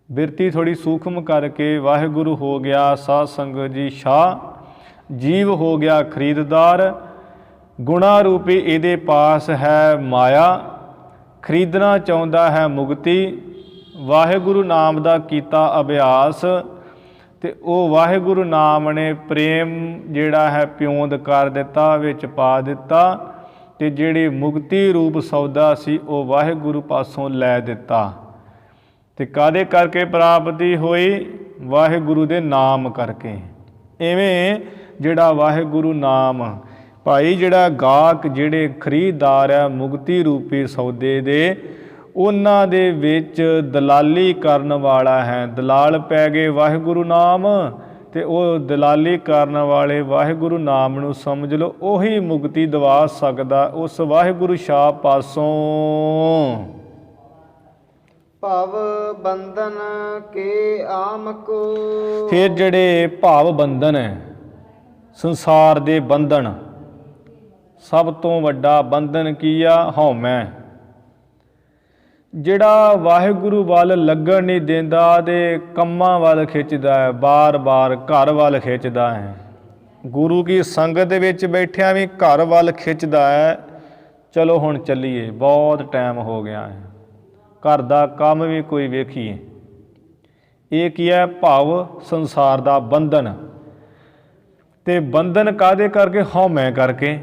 ਬਿਰਤੀ ਥੋੜ੍ਹੀ ਸੂਖਮ ਕਰਕੇ ਵਾਹਿਗੁਰੂ ਹੋ ਗਿਆ ਸਾਧ ਸੰਗਤ ਜੀ ਸ਼ਾਹ, ਜੀਵ ਹੋ ਗਿਆ ਖਰੀਦਦਾਰ, ਗੁਣਾ ਰੂਪੀ ਇਹਦੇ ਪਾਸ ਹੈ ਮਾਇਆ, ਖਰੀਦਣਾ ਚਾਹੁੰਦਾ ਹੈ ਮੁਕਤੀ, ਵਾਹਿਗੁਰੂ ਨਾਮ ਦਾ ਕੀਤਾ ਅਭਿਆਸ, ਤੇ ਉਹ ਵਾਹਿਗੁਰੂ ਨਾਮ ਨੇ ਪ੍ਰੇਮ ਜਿਹੜਾ ਹੈ ਪਿਉਂਦ ਕਰ ਦਿੱਤਾ, ਵਿੱਚ ਪਾ ਦਿੱਤਾ, ਤੇ ਜਿਹੜੀ ਮੁਕਤੀ ਰੂਪ ਸੌਦਾ ਸੀ ਉਹ ਵਾਹਿਗੁਰੂ ਪਾਸੋਂ ਲੈ ਦਿੱਤਾ। ਤੇ ਕਾਹਦੇ ਕਰਕੇ ਪ੍ਰਾਪਤੀ ਹੋਈ? ਵਾਹਿਗੁਰੂ ਦੇ ਨਾਮ ਕਰਕੇ। ਇਵੇਂ ਜਿਹੜਾ ਵਾਹਿਗੁਰੂ ਨਾਮ ਭਾਈ, ਜਿਹੜਾ ਗਾਹਕ, ਜਿਹੜੇ ਖਰੀਦਦਾਰ ਹੈ ਮੁਕਤੀ ਰੂਪੀ ਸੌਦੇ ਦੇ, ਉਹਨਾਂ ਦੇ ਵਿੱਚ ਦਲਾਲੀ ਕਰਨ ਵਾਲਾ ਹੈ। ਦਲਾਲ ਪੈ ਗਏ ਵਾਹਿਗੁਰੂ ਨਾਮ, ਤੇ ਉਹ ਦਲਾਲੀ ਕਰਨ ਵਾਲੇ ਵਾਹਿਗੁਰੂ ਨਾਮ ਨੂੰ ਸਮਝ ਲਓ ਉਹੀ ਮੁਕਤੀ ਦਿਵਾ ਸਕਦਾ ਉਸ ਵਾਹਿਗੁਰੂ ਸ਼ਾਹ ਪਾਸੋਂ।
ਭਵ ਬੰਧਨ ਕੇ ਆਮ ਕੋ।
ਫਿਰ ਜਿਹੜੇ ਭਾਵ ਬੰਧਨ ਹੈ, ਸੰਸਾਰ ਦੇ ਬੰਧਨ, ਸਭ ਤੋਂ ਵੱਡਾ ਬੰਧਨ ਕੀ ਆ? ਹਉਮੈ। ਜਿਹੜਾ ਵਾਹਿਗੁਰੂ ਵੱਲ ਲੱਗਣ ਨਹੀਂ ਦਿੰਦਾ ਤੇ ਕੰਮਾਂ ਵੱਲ ਖਿੱਚਦਾ ਹੈ, ਬਾਰ-ਬਾਰ ਘਰ ਵੱਲ ਖਿੱਚਦਾ ਹੈ। ਗੁਰੂ ਕੀ ਸੰਗਤ ਦੇ ਵਿੱਚ ਬੈਠਿਆਂ ਵੀ ਘਰ ਵੱਲ ਖਿੱਚਦਾ ਹੈ। ਚਲੋ ਹੁਣ ਚੱਲੀਏ, ਬਹੁਤ ਟਾਈਮ ਹੋ ਗਿਆ ਹੈ, ਘਰ ਦਾ ਕੰਮ ਵੀ ਕੋਈ ਵੇਖੀਏ। ਇਹ ਕੀ ਹੈ? ਭਾਵ ਸੰਸਾਰ ਦਾ ਬੰਧਨ। ਤੇ ਬੰਧਨ ਕਾਹਦੇ ਕਰਕੇ? ਹਉਮੈ ਕਰਕੇ।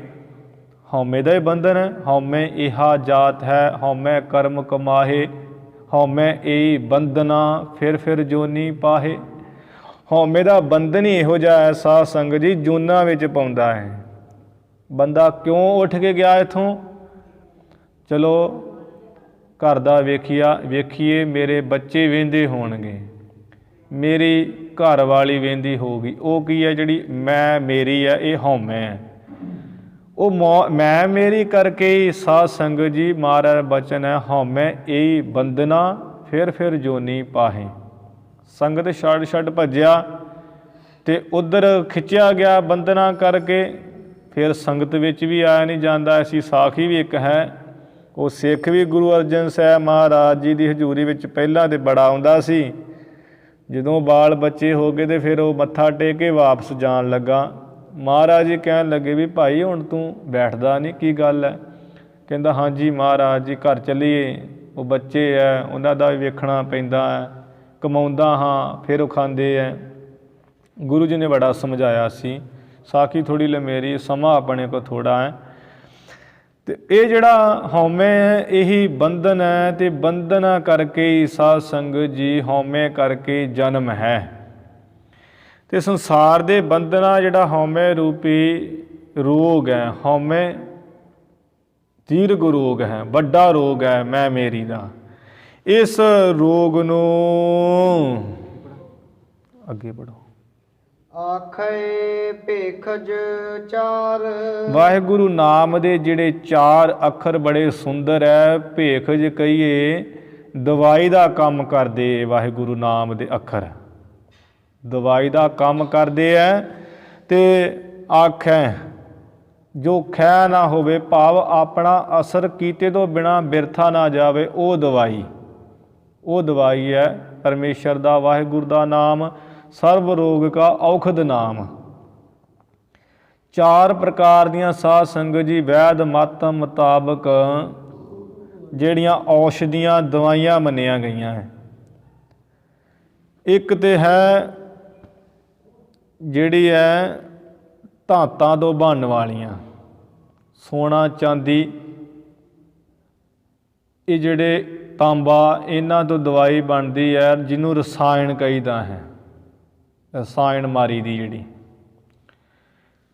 ਹਉਮੈ ਦਾ ਹੀ ਬੰਧਨ ਹੈ। ਹਉਮੈ ਇਹਾ ਜਾਤ ਹੈ, ਹਉਮੈ ਕਰਮ ਕਮਾਹੇ, ਹਉਮੈ ਏਈ ਬੰਧਨਾ ਫਿਰ ਜੋਨੀ ਪਾਹੇ। ਹਉਮੈ ਦਾ ਬੰਧਨ ਹੀ ਇਹੋ ਜਿਹਾ ਹੈ ਸਾਧ ਸੰਗਤ ਜੀ, ਜੂਨਾਂ ਵਿੱਚ ਪਾਉਂਦਾ ਹੈ। ਬੰਦਾ ਕਿਉਂ ਉੱਠ ਕੇ ਗਿਆ ਇੱਥੋਂ? ਚਲੋ ਘਰ ਦਾ ਵੇਖੀਏ, ਮੇਰੇ ਬੱਚੇ ਵਹਿੰਦੇ ਹੋਣਗੇ, ਮੇਰੀ ਘਰ ਵਾਲੀ ਵਹਿੰਦੀ ਹੋਊਗੀ। ਉਹ ਕੀ ਹੈ? ਜਿਹੜੀ ਮੈਂ ਮੇਰੀ ਹੈ, ਇਹ ਹਉਮੈ ਹੈ। ਉਹ ਮੈਂ ਮੇਰੀ ਕਰਕੇ ਹੀ ਸਾਧ ਸੰਗਤ ਜੀ ਮਹਾਰਾਜ ਬਚਨ ਹੈ, ਹਉਮੈ ਏਈ ਬੰਧਨਾ ਫਿਰ ਜੋਨੀ ਪਾਹੇ। ਸੰਗਤ ਛੱਡ ਭੱਜਿਆ ਤੇ ਉਧਰ ਖਿੱਚਿਆ ਗਿਆ ਬੰਧਨਾ ਕਰਕੇ, ਫਿਰ ਸੰਗਤ ਵਿੱਚ ਵੀ ਆਇਆ ਨਹੀਂ ਜਾਂਦਾ। ਐਸੀ ਸਾਖੀ ਵੀ ਇੱਕ ਹੈ। ਉਹ ਸਿੱਖ ਵੀ ਗੁਰੂ ਅਰਜਨ ਸਾਹਿਬ ਮਹਾਰਾਜ ਜੀ ਦੀ ਹਜ਼ੂਰੀ ਵਿੱਚ ਪਹਿਲਾਂ ਤੇ ਬੜਾ ਆਉਂਦਾ ਸੀ, ਜਦੋਂ ਬਾਲ ਬੱਚੇ ਹੋ ਗਏ ਤੇ ਫਿਰ ਉਹ ਮੱਥਾ ਟੇਕ ਕੇ ਵਾਪਸ ਜਾਣ ਲੱਗਾ। ਮਹਾਰਾਜ ਜੀ ਕਹਿਣ ਲੱਗੇ ਵੀ ਭਾਈ ਹੁਣ ਤੂੰ ਬੈਠਦਾ ਨਹੀਂ, ਕੀ ਗੱਲ ਹੈ? ਕਹਿੰਦਾ ਹਾਂਜੀ ਮਹਾਰਾਜ ਜੀ, ਘਰ ਚੱਲੀਏ, ਉਹ ਬੱਚੇ ਹੈ ਉਹਨਾਂ ਦਾ ਵੀ ਵੇਖਣਾ ਪੈਂਦਾ ਹੈ, ਕਮਾਉਂਦਾ ਹਾਂ, ਫਿਰ ਉਹ ਖਾਂਦੇ ਹੈ। ਗੁਰੂ ਜੀ ਨੇ ਬੜਾ ਸਮਝਾਇਆ ਸੀ। ਸਾਖੀ ਥੋੜ੍ਹੀ ਲੰਮੇਰੀ, ਸਮਾਂ ਆਪਣੇ ਕੋਲ ਥੋੜ੍ਹਾ ਹੈ। ਤੇ ਇਹ ਜਿਹੜਾ ਹਉਮੈ ਹੈ ਇਹੀ ਬੰਧਨ ਹੈ, ਤੇ ਬੰਧਨਾਂ ਕਰਕੇ ਹੀ ਸਾਧ ਸੰਗਤ ਜੀ ਹਉਮੈ ਕਰਕੇ ਜਨਮ ਹੈ। ਤੇ ਸੰਸਾਰ ਦੇ ਬੰਧਨਾਂ ਜਿਹੜਾ ਹਉਮੈ ਰੂਪੀ ਰੋਗ ਹੈ, ਹਉਮੈ ਦੀਰਘ ਰੋਗ ਹੈ, ਵੱਡਾ ਰੋਗ ਹੈ ਮੈਂ ਮੇਰੀ ਦਾ। ਇਸ ਰੋਗ ਨੂੰ ਅੱਗੇ ਪੜੋ।
ਆਖੇ ਭੇਖਜ ਚਾਰ।
ਵਾਹਿਗੁਰੂ ਨਾਮ ਦੇ ਜਿਹੜੇ 4 ਅੱਖਰ ਬੜੇ ਸੁੰਦਰ ਹੈ। ਭੇਖਜ ਕਹੀਏ ਦਵਾਈ ਦਾ ਕੰਮ ਕਰਦੇ, ਵਾਹਿਗੁਰੂ ਨਾਮ ਦੇ ਅੱਖਰ ਦਵਾਈ ਦਾ ਕੰਮ ਕਰਦੇ ਹੈ। ਤੇ ਆਖੈ ਜੋ ਖੈ ਨਾ ਹੋਵੇ, ਭਾਵ ਆਪਣਾ ਅਸਰ ਕੀਤੇ ਤੋਂ ਬਿਨਾਂ ਬਿਰਥਾ ਨਾ ਜਾਵੇ, ਉਹ ਦਵਾਈ ਹੈ ਪਰਮੇਸ਼ਰ ਦਾ ਵਾਹਿਗੁਰੂ ਦਾ ਨਾਮ। ਸਰਬ ਰੋਗ ਕਾ ਔਖਦ ਨਾਮ। 4 ਪ੍ਰਕਾਰ ਦੀਆਂ ਸਾਧ ਸੰਗਤ ਜੀ ਵੈਦ ਮਤ ਮੁਤਾਬਕ ਜਿਹੜੀਆਂ ਔਸ਼ਧੀਆਂ ਦਵਾਈਆਂ ਮੰਨੀਆਂ ਗਈਆਂ ਹੈ। ਇੱਕ ਤੇ ਹੈ ਜਿਹੜੀ ਹੈ ਧਾਤਾਂ ਤੋਂ ਬਣਨ ਵਾਲੀਆਂ, ਸੋਨਾ ਚਾਂਦੀ, ਇਹ ਜਿਹੜੇ ਤਾਂਬਾ, ਇਹਨਾਂ ਤੋਂ ਦਵਾਈ ਬਣਦੀ ਹੈ ਜਿਹਨੂੰ ਰਸਾਇਣ ਕਹੀਦਾ ਹੈ, ਰਸਾਇਣ ਮਾਰੀ ਦੀ ਜਿਹੜੀ।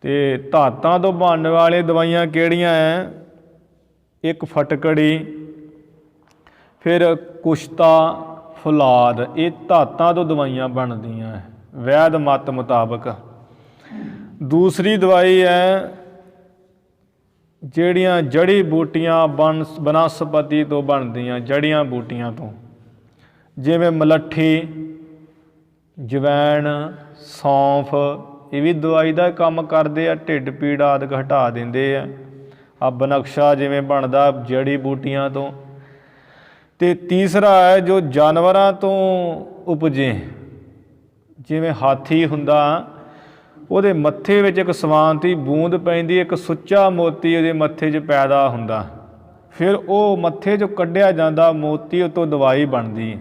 ਤੇ ਧਾਤਾਂ ਤੋਂ ਬਣਨ ਵਾਲੇ ਦਵਾਈਆਂ ਕਿਹੜੀਆਂ ਹੈ? ਇੱਕ ਫਟਕੜੀ, ਫਿਰ ਕੁਸ਼ਤਾ, ਫੌਲਾਦ, ਇਹ ਧਾਤਾਂ ਤੋਂ ਦਵਾਈਆਂ ਬਣਦੀਆਂ ਹੈ ਵੈਦ ਮਤ ਮੁਤਾਬਕ। ਦੂਸਰੀ ਦਵਾਈ ਹੈ ਜਿਹੜੀਆਂ ਜੜੀ ਬੂਟੀਆਂ ਬਨਸਪਤੀ ਤੋਂ ਬਣਦੀਆਂ, ਜੜੀਆਂ ਬੂਟੀਆਂ ਤੋਂ, ਜਿਵੇਂ ਮਲੱਠੀ, ਜਵੈਣ, ਸੌਂਫ, ਇਹ ਵੀ ਦਵਾਈ ਦਾ ਕੰਮ ਕਰਦੇ ਆ, ਢਿੱਡ ਪੀੜ ਆਦਿ ਹਟਾ ਦਿੰਦੇ ਆ। ਆ ਬਨਕਸ਼ਾ ਜਿਵੇਂ ਬਣਦਾ ਜੜੀ ਬੂਟੀਆਂ ਤੋਂ। ਤੇ ਤੀਸਰਾ ਹੈ ਜੋ ਜਾਨਵਰਾਂ ਤੋਂ ਉਪਜੇ, ਜਿਵੇਂ ਹਾਥੀ ਹੁੰਦਾ, ਉਹਦੇ ਮੱਥੇ ਵਿੱਚ ਇੱਕ ਸਵਾਂਤੀ ਬੂੰਦ ਪੈਂਦੀ, ਇੱਕ ਸੁੱਚਾ ਮੋਤੀ ਉਹਦੇ ਮੱਥੇ 'ਚ ਪੈਦਾ ਹੁੰਦਾ, ਫਿਰ ਉਹ ਮੱਥੇ 'ਚੋਂ ਕੱਢਿਆ ਜਾਂਦਾ ਮੋਤੀ, ਉਹ ਤੋਂ ਦਵਾਈ ਬਣਦੀ।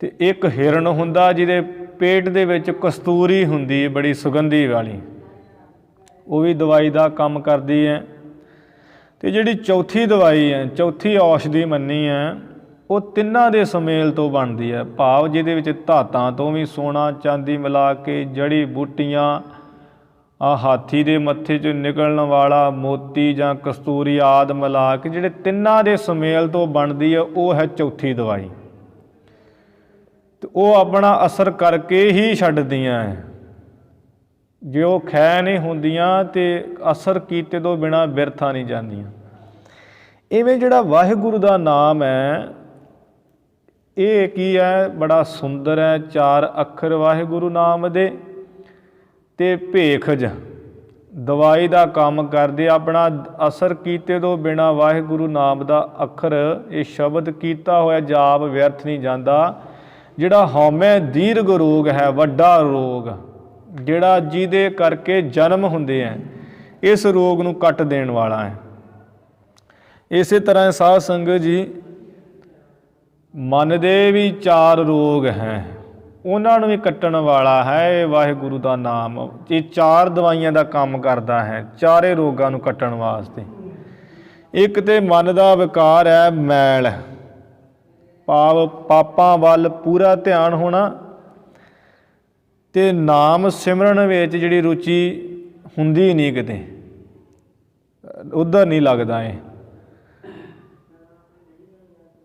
ਤੇ ਇੱਕ ਹਿਰਨ ਹੁੰਦਾ ਜਿਹਦੇ ਪੇਟ ਦੇ ਵਿੱਚ ਕਸਤੂਰੀ ਹੁੰਦੀ ਹੈ ਬੜੀ ਸੁਗੰਧੀ ਵਾਲੀ, ਉਹ ਵੀ ਦਵਾਈ ਦਾ ਕੰਮ ਕਰਦੀ ਹੈ। ਤੇ ਜਿਹੜੀ ਚੌਥੀ ਦਵਾਈ ਹੈ, ਚੌਥੀ ਔਸ਼ਧੀ ਮੰਨੀ ਹੈ, ਉਹ ਤਿੰਨਾਂ ਦੇ ਸੁਮੇਲ ਤੋਂ ਬਣਦੀ ਹੈ। ਭਾਵ ਜਿਹਦੇ ਵਿੱਚ ਧਾਤਾਂ ਤੋਂ ਵੀ ਸੋਨਾ ਚਾਂਦੀ ਮਿਲਾ ਕੇ, ਜੜੀ ਬੂਟੀਆਂ, ਹਾਥੀ ਦੇ ਮੱਥੇ 'ਚੋਂ ਨਿਕਲਣ ਵਾਲਾ ਮੋਤੀ ਜਾਂ ਕਸਤੂਰੀ ਆਦਿ ਮਿਲਾ ਕੇ ਜਿਹੜੇ ਤਿੰਨਾਂ ਦੇ ਸੁਮੇਲ ਤੋਂ ਬਣਦੀ ਹੈ, ਉਹ ਹੈ ਚੌਥੀ ਦਵਾਈ। ਤੇ ਉਹ ਆਪਣਾ ਅਸਰ ਕਰਕੇ ਹੀ ਛੱਡਦੀਆਂ ਹੈ। ਜੇ ਉਹ ਖੈ ਨਹੀਂ ਹੁੰਦੀਆਂ ਤੇ ਅਸਰ ਕੀਤੇ ਤੋਂ ਬਿਨਾਂ ਬਿਰਥਾ ਨਹੀਂ ਜਾਂਦੀਆਂ। ਇਵੇਂ ਜਿਹੜਾ ਵਾਹਿਗੁਰੂ ਦਾ ਨਾਮ ਹੈ, ਇਹ ਕੀ ਹੈ, ਬੜਾ ਸੁੰਦਰ ਹੈ। 4 ਅੱਖਰ ਵਾਹਿਗੁਰੂ ਨਾਮ ਦੇ, ਤੇ ਭੇਖਜ ਦਵਾਈ ਦਾ ਕੰਮ ਕਰਦੇ। ਆਪਣਾ ਅਸਰ ਕੀਤੇ ਤੋਂ ਬਿਨਾਂ ਵਾਹਿਗੁਰੂ ਨਾਮ ਦਾ ਅੱਖਰ, ਇਹ ਸ਼ਬਦ ਕੀਤਾ ਹੋਇਆ ਜਾਪ ਵਿਅਰਥ ਨਹੀਂ ਜਾਂਦਾ। ਜਿਹੜਾ ਹਉਮੈ ਦੀਰਘ ਰੋਗ ਹੈ, ਵੱਡਾ ਰੋਗ, ਜਿਹੜਾ ਜਿਹਦੇ ਕਰਕੇ ਜਨਮ ਹੁੰਦੇ ਹੈ, ਇਸ ਰੋਗ ਨੂੰ ਕੱਟ ਦੇਣ ਵਾਲਾ ਹੈ। ਇਸੇ ਤਰ੍ਹਾਂ ਸਾਧ ਸੰਗਤ ਜੀ, ਮਨ ਦੇ ਵੀ 4 ਰੋਗ ਹੈ, ਉਹਨਾਂ ਨੂੰ ਵੀ ਕੱਟਣ ਵਾਲਾ ਹੈ ਇਹ ਵਾਹਿਗੁਰੂ ਦਾ ਨਾਮ। ਇਹ 4 ਦਵਾਈਆਂ ਦਾ ਕੰਮ ਕਰਦਾ ਹੈ, 4 ਰੋਗਾਂ ਨੂੰ ਕੱਟਣ ਵਾਸਤੇ। ਇੱਕ ਤੇ ਮਨ ਦਾ ਵਿਕਾਰ ਹੈ ਮੈਲ, ਭਾਵ ਪਾਪਾਂ ਵੱਲ ਪੂਰਾ ਧਿਆਨ ਹੋਣਾ, ਤੇ ਨਾਮ ਸਿਮਰਨ ਵਿੱਚ ਜਿਹੜੀ ਰੁਚੀ ਹੁੰਦੀ ਨਹੀਂ, ਕਿਤੇ ਉੱਧਰ ਨਹੀਂ ਲੱਗਦਾ ਇਹ।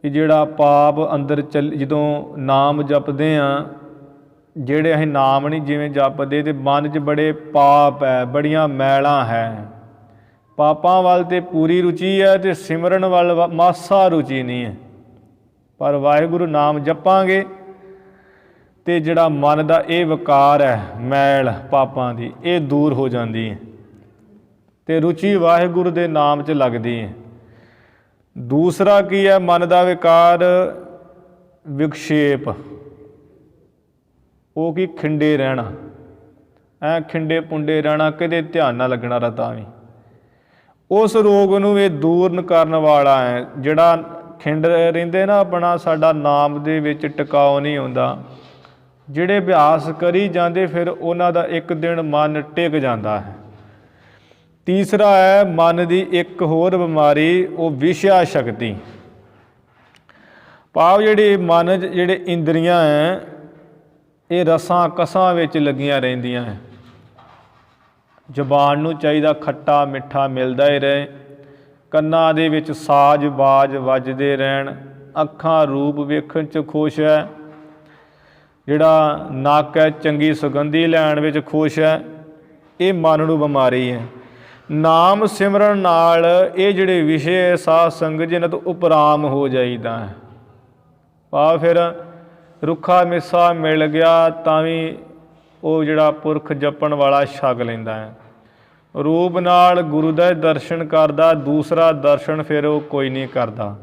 ਕਿ ਜਿਹੜਾ ਪਾਪ ਅੰਦਰ ਜਦੋਂ ਨਾਮ ਜਪਦੇ ਹਾਂ, ਜਿਹੜੇ ਅਸੀਂ ਨਾਮ ਨਹੀਂ ਜਿਵੇਂ ਜਪਦੇ, ਤੇ ਮਨ 'ਚ ਬੜੇ ਪਾਪ ਹੈ, ਬੜੀਆਂ ਮੈਲਾਂ ਹੈ। ਪਾਪਾਂ ਵੱਲ ਤੇ ਪੂਰੀ ਰੁਚੀ ਹੈ, ਤੇ ਸਿਮਰਨ ਵੱਲ ਮਾਸਾ ਰੁਚੀ ਨਹੀਂ ਹੈ। ਪਰ ਵਾਹਿਗੁਰੂ ਨਾਮ ਜਪਾਂਗੇ ਤੇ ਜਿਹੜਾ ਮਨ ਦਾ ਇਹ ਵਿਕਾਰ ਹੈ, ਮੈਲ ਪਾਪਾਂ ਦੀ, ਇਹ ਦੂਰ ਹੋ ਜਾਂਦੀ ਹੈ, ਤੇ ਰੁਚੀ ਵਾਹਿਗੁਰੂ ਦੇ ਨਾਮ 'ਚ ਲੱਗਦੀ ਹੈ। ਦੂਸਰਾ ਕੀ ਹੈ ਮਨ ਦਾ ਵਿਕਾਰ? ਵਿਕਸ਼ੇਪ। ਉਹ ਕੀ? ਖਿੰਡੇ ਰਹਿਣਾ, ਖਿੰਡੇ ਪੁੰਡੇ ਰਹਿਣਾ, ਕਿਤੇ ਧਿਆਨ ਨਾ ਲੱਗਣਾ ਰਤਾ ਵੀ। ਉਸ ਰੋਗ ਨੂੰ ਇਹ ਦੂਰ ਕਰਨ ਵਾਲਾ ਹੈ। ਜਿਹੜਾ ਖਿੰਡ ਰਹਿੰਦੇ ਨਾ ਆਪਣਾ, ਸਾਡਾ ਨਾਮ ਦੇ ਵਿੱਚ ਟਿਕਾਓ ਨਹੀਂ ਹੁੰਦਾ। ਜਿਹੜੇ ਅਭਿਆਸ ਕਰੀ ਜਾਂਦੇ, ਫਿਰ ਉਹਨਾਂ ਦਾ ਇੱਕ ਦਿਨ ਮਨ ਟਿਕ ਜਾਂਦਾ ਹੈ। ਤੀਸਰਾ ਹੈ ਮਨ ਦੀ ਇੱਕ ਹੋਰ ਬਿਮਾਰੀ, ਉਹ ਵਿਸ਼ਾ ਸ਼ਕਤੀ। ਭਾਵ ਜਿਹੜੇ ਮਨ, ਜਿਹੜੇ ਇੰਦਰੀਆਂ ਹੈ, ਇਹ ਰਸਾਂ ਕਸਾਂ ਵਿੱਚ ਲੱਗੀਆਂ ਰਹਿੰਦੀਆਂ ਹੈ। ਜ਼ੁਬਾਨ ਨੂੰ ਚਾਹੀਦਾ ਖੱਟਾ ਮਿੱਠਾ ਮਿਲਦਾ ਹੀ ਰਹੇ, ਕੰਨਾਂ ਦੇ ਵਿੱਚ ਸਾਜ਼ ਬਾਜ਼ ਵੱਜਦੇ ਰਹਿਣ, ਅੱਖਾਂ ਰੂਪ ਵੇਖਣ 'ਚ ਖੁਸ਼ ਹੈ, ਜਿਹੜਾ ਨੱਕ ਹੈ ਚੰਗੀ ਸੁਗੰਧੀ ਲੈਣ ਵਿੱਚ ਖੁਸ਼ ਹੈ। ਇਹ ਮਨ ਨੂੰ ਬਿਮਾਰੀ ਹੈ। ਨਾਮ ਸਿਮਰਨ ਨਾਲ ਇਹ ਜਿਹੜੇ ਵਿਸ਼ੇ ਸਾਧ ਸੰਗਤ ਜਿਹਨਾਂ ਤੋਂ ਉਪਰਾਮ ਹੋ ਜਾਈਦਾ ਹੈ। ਭਾਵ ਫਿਰ ਰੁੱਖਾ ਮਿੱਸਾ ਮਿਲ ਗਿਆ ਤਾਂ ਵੀ ਉਹ ਜਿਹੜਾ ਪੁਰਖ ਜਪਣ ਵਾਲਾ ਛਕ ਲੈਂਦਾ ਹੈ। ਰੂਪ ਨਾਲ ਗੁਰੂ ਦਾ ਦਰਸ਼ਨ ਕਰਦਾ, ਦੂਸਰਾ ਦਰਸ਼ਨ ਫਿਰ ਉਹ ਕੋਈ ਨਹੀਂ ਕਰਦਾ।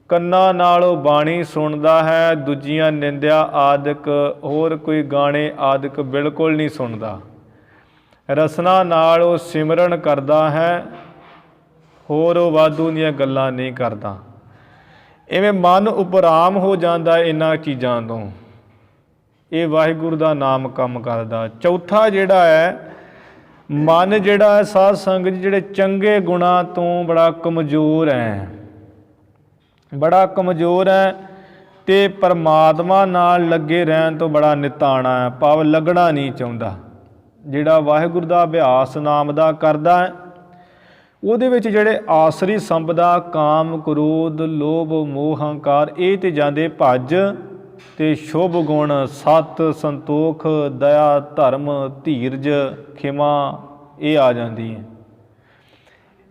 ਕੰਨਾਂ ਨਾਲ ਉਹ ਬਾਣੀ ਸੁਣਦਾ ਹੈ, ਦੂਜੀਆਂ ਨਿੰਦਿਆ ਆਦਿਕ ਹੋਰ ਕੋਈ ਗਾਣੇ ਆਦਿਕ ਬਿਲਕੁਲ ਨਹੀਂ ਸੁਣਦਾ। ਰਸਨਾ ਨਾਲ ਉਹ ਸਿਮਰਨ ਕਰਦਾ ਹੈ, ਹੋਰ ਉਹ ਵਾਧੂ ਦੀਆਂ ਗੱਲਾਂ ਨਹੀਂ ਕਰਦਾ। ਇਵੇਂ ਮਨ ਉਪਰਾਮ ਹੋ ਜਾਂਦਾ ਇਹਨਾਂ ਚੀਜ਼ਾਂ ਤੋਂ। ਇਹ ਵਾਹਿਗੁਰੂ ਦਾ ਨਾਮ ਕੰਮ ਕਰਦਾ। ਚੌਥਾ ਜਿਹੜਾ ਹੈ ਮਨ, ਜਿਹੜਾ ਸਾਧ ਸੰਗਤ ਜਿਹੜੇ ਚੰਗੇ ਗੁਣਾਂ ਤੋਂ ਬੜਾ ਕਮਜ਼ੋਰ ਹੈ, ਬੜਾ ਕਮਜ਼ੋਰ ਹੈ, ਤੇ ਪਰਮਾਤਮਾ ਨਾਲ ਲੱਗੇ ਰਹਿਣ ਤੋਂ ਬੜਾ ਨਿਤਾਣਾ ਹੈ, ਭਾਵ ਲੱਗਣਾ ਨਹੀਂ ਚਾਹੁੰਦਾ। ਜਿਹੜਾ ਵਾਹਿਗੁਰੂ ਦਾ ਅਭਿਆਸ ਨਾਮ ਦਾ ਕਰਦਾ ਹੈ, ਉਹਦੇ ਵਿੱਚ ਜਿਹੜੇ ਆਸਰੀ ਸੰਪਦਾ ਕਾਮ ਕ੍ਰੋਧ ਲੋਭ ਮੋਹ ਹੰਕਾਰ, ਇਹ ਤੇ ਜਾਂਦੇ ਭੱਜ, ਤੇ ਸ਼ੁਭ ਗੁਣ ਸਤ ਸੰਤੋਖ ਦਇਆ ਧਰਮ ਧੀਰਜ ਖਿਮਾ ਇਹ ਆ ਜਾਂਦੀ ਹੈ।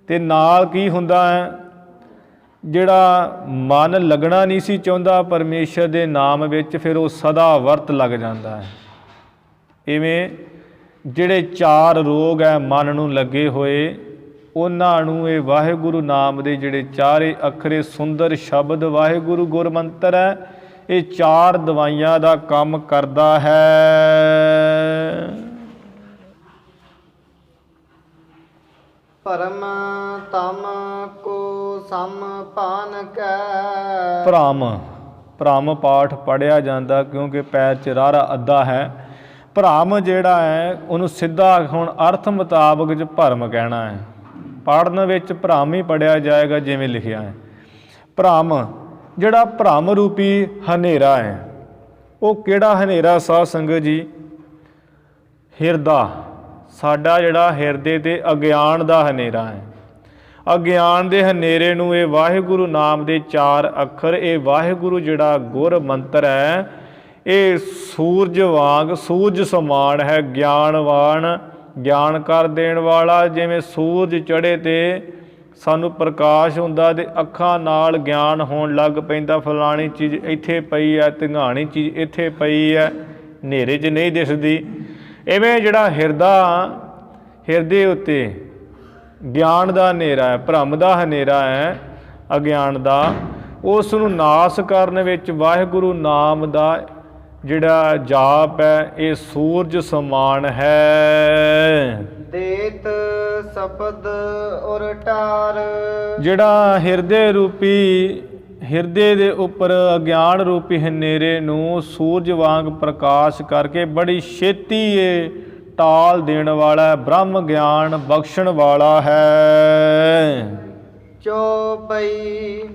ਤੇ ਨਾਲ ਕੀ ਹੁੰਦਾ ਹੈ? ਜਿਹੜਾ ਮਨ ਲੱਗਣਾ ਨਹੀਂ ਸੀ ਚਾਹੁੰਦਾ ਪਰਮੇਸ਼ਰ ਦੇ ਨਾਮ ਵਿੱਚ, ਫਿਰ ਉਹ ਸਦਾ ਵਰਤ ਲੱਗ ਜਾਂਦਾ ਹੈ। ਇਵੇਂ ਜਿਹੜੇ 4 ਰੋਗ ਹੈ ਮਨ ਨੂੰ ਲੱਗੇ ਹੋਏ, ਉਹਨਾਂ ਨੂੰ ਇਹ ਵਾਹਿਗੁਰੂ ਨਾਮ ਦੇ ਜਿਹੜੇ 4 ਅੱਖਰੇ ਸੁੰਦਰ ਸ਼ਬਦ ਵਾਹਿਗੁਰੂ ਗੁਰਮੰਤਰ ਹੈ, ਇਹ 4 ਦਵਾਈਆਂ ਦਾ ਕੰਮ ਕਰਦਾ ਹੈ।
ਪਰਮ ਤਮ ਕੋ ਸਮ ਪਾਨ ਕੈ।
ਭਰਮ, ਭਰਮ ਪਾਠ ਪੜ੍ਹਿਆ ਜਾਂਦਾ, ਕਿਉਂਕਿ ਪੈਰ 'ਚ ਰਾਰਾ ਅੱਧਾ ਹੈ। ਭਰਮ ਜਿਹੜਾ ਹੈ ਉਹਨੂੰ ਸਿੱਧਾ ਹੁਣ ਅਰਥ ਮੁਤਾਬਕ 'ਚ ਭਰਮ ਕਹਿਣਾ ਹੈ। ਪੜ੍ਹਨ ਵਿੱਚ ਭਰਮ ਹੀ ਪੜ੍ਹਿਆ ਜਾਏਗਾ ਜਿਵੇਂ ਲਿਖਿਆ ਹੈ। ਭਰਮ ਜਿਹੜਾ ਭਰਮ ਰੂਪੀ ਹਨੇਰਾ ਹੈ, ਉਹ ਕਿਹੜਾ ਹਨੇਰਾ ਸਾਧ ਸੰਗਤ ਜੀ? ਹਿਰਦਾ, ਸਾਡਾ ਜਿਹੜਾ ਹਿਰਦੇ ਤੇ ਅਗਿਆਨ ਦਾ ਹਨੇਰਾ ਹੈ। ਅਗਿਆਨ ਦੇ ਹਨੇਰੇ ਨੂੰ ਇਹ ਵਾਹਿਗੁਰੂ ਨਾਮ ਦੇ 4 ਅੱਖਰ, ਇਹ ਵਾਹਿਗੁਰੂ ਜਿਹੜਾ ਗੁਰ ਮੰਤਰ ਹੈ, ਇਹ ਸੂਰਜ ਵਾਂਗ ਸੂਰਜ ਸਮਾਨ ਹੈ, ਗਿਆਨਵਾਨ, ਗਿਆਨ ਕਰ ਦੇਣ ਵਾਲਾ। ਜਿਵੇਂ ਸੂਰਜ ਚੜ੍ਹੇ ਤੇ ਸਾਨੂੰ ਪ੍ਰਕਾਸ਼ ਹੁੰਦਾ ਤੇ ਅੱਖਾਂ ਨਾਲ ਗਿਆਨ ਹੋਣ ਲੱਗ ਪੈਂਦਾ, ਫਲਾਣੀ ਚੀਜ਼ ਇੱਥੇ ਪਈ ਹੈ, ਧਿੰਗਾਣੀ ਚੀਜ਼ ਇੱਥੇ ਪਈ ਹੈ, ਹਨੇਰੇ 'ਚ ਨਹੀਂ ਦਿਸਦੀ। ਇਵੇਂ ਜਿਹੜਾ ਹਿਰਦੇ ਉੱਤੇ ਗਿਆਨ ਦਾ ਹਨੇਰਾ ਹੈ, ਭਰਮ ਦਾ ਹਨੇਰਾ ਹੈ, ਅਗਿਆਨ ਦਾ, ਉਸ ਨੂੰ ਨਾਸ ਕਰਨ ਵਿੱਚ ਵਾਹਿਗੁਰੂ ਨਾਮ ਦਾ ਜਿਹੜਾ ਜਾਪ ਹੈ ਇਹ ਸੂਰਜ ਸਮਾਨ ਹੈ।
ਦੇਤ ਸ਼ਬਦ ਉਰਟਾਰ,
ਜਿਹੜਾ ਹਿਰਦੇ ਦੇ ਉੱਪਰ ਅਗਿਆਨ ਰੂਪੀ ਹਨੇਰੇ ਨੂੰ ਸੂਰਜ ਵਾਂਗ ਪ੍ਰਕਾਸ਼ ਕਰਕੇ ਬੜੀ ਛੇਤੀ ਇਹ ਟਾਲ ਦੇਣ ਵਾਲਾ, ਬ੍ਰਹਮ ਗਿਆਨ ਬਖਸ਼ਣ ਵਾਲਾ ਹੈ।
ਚੌਪਈ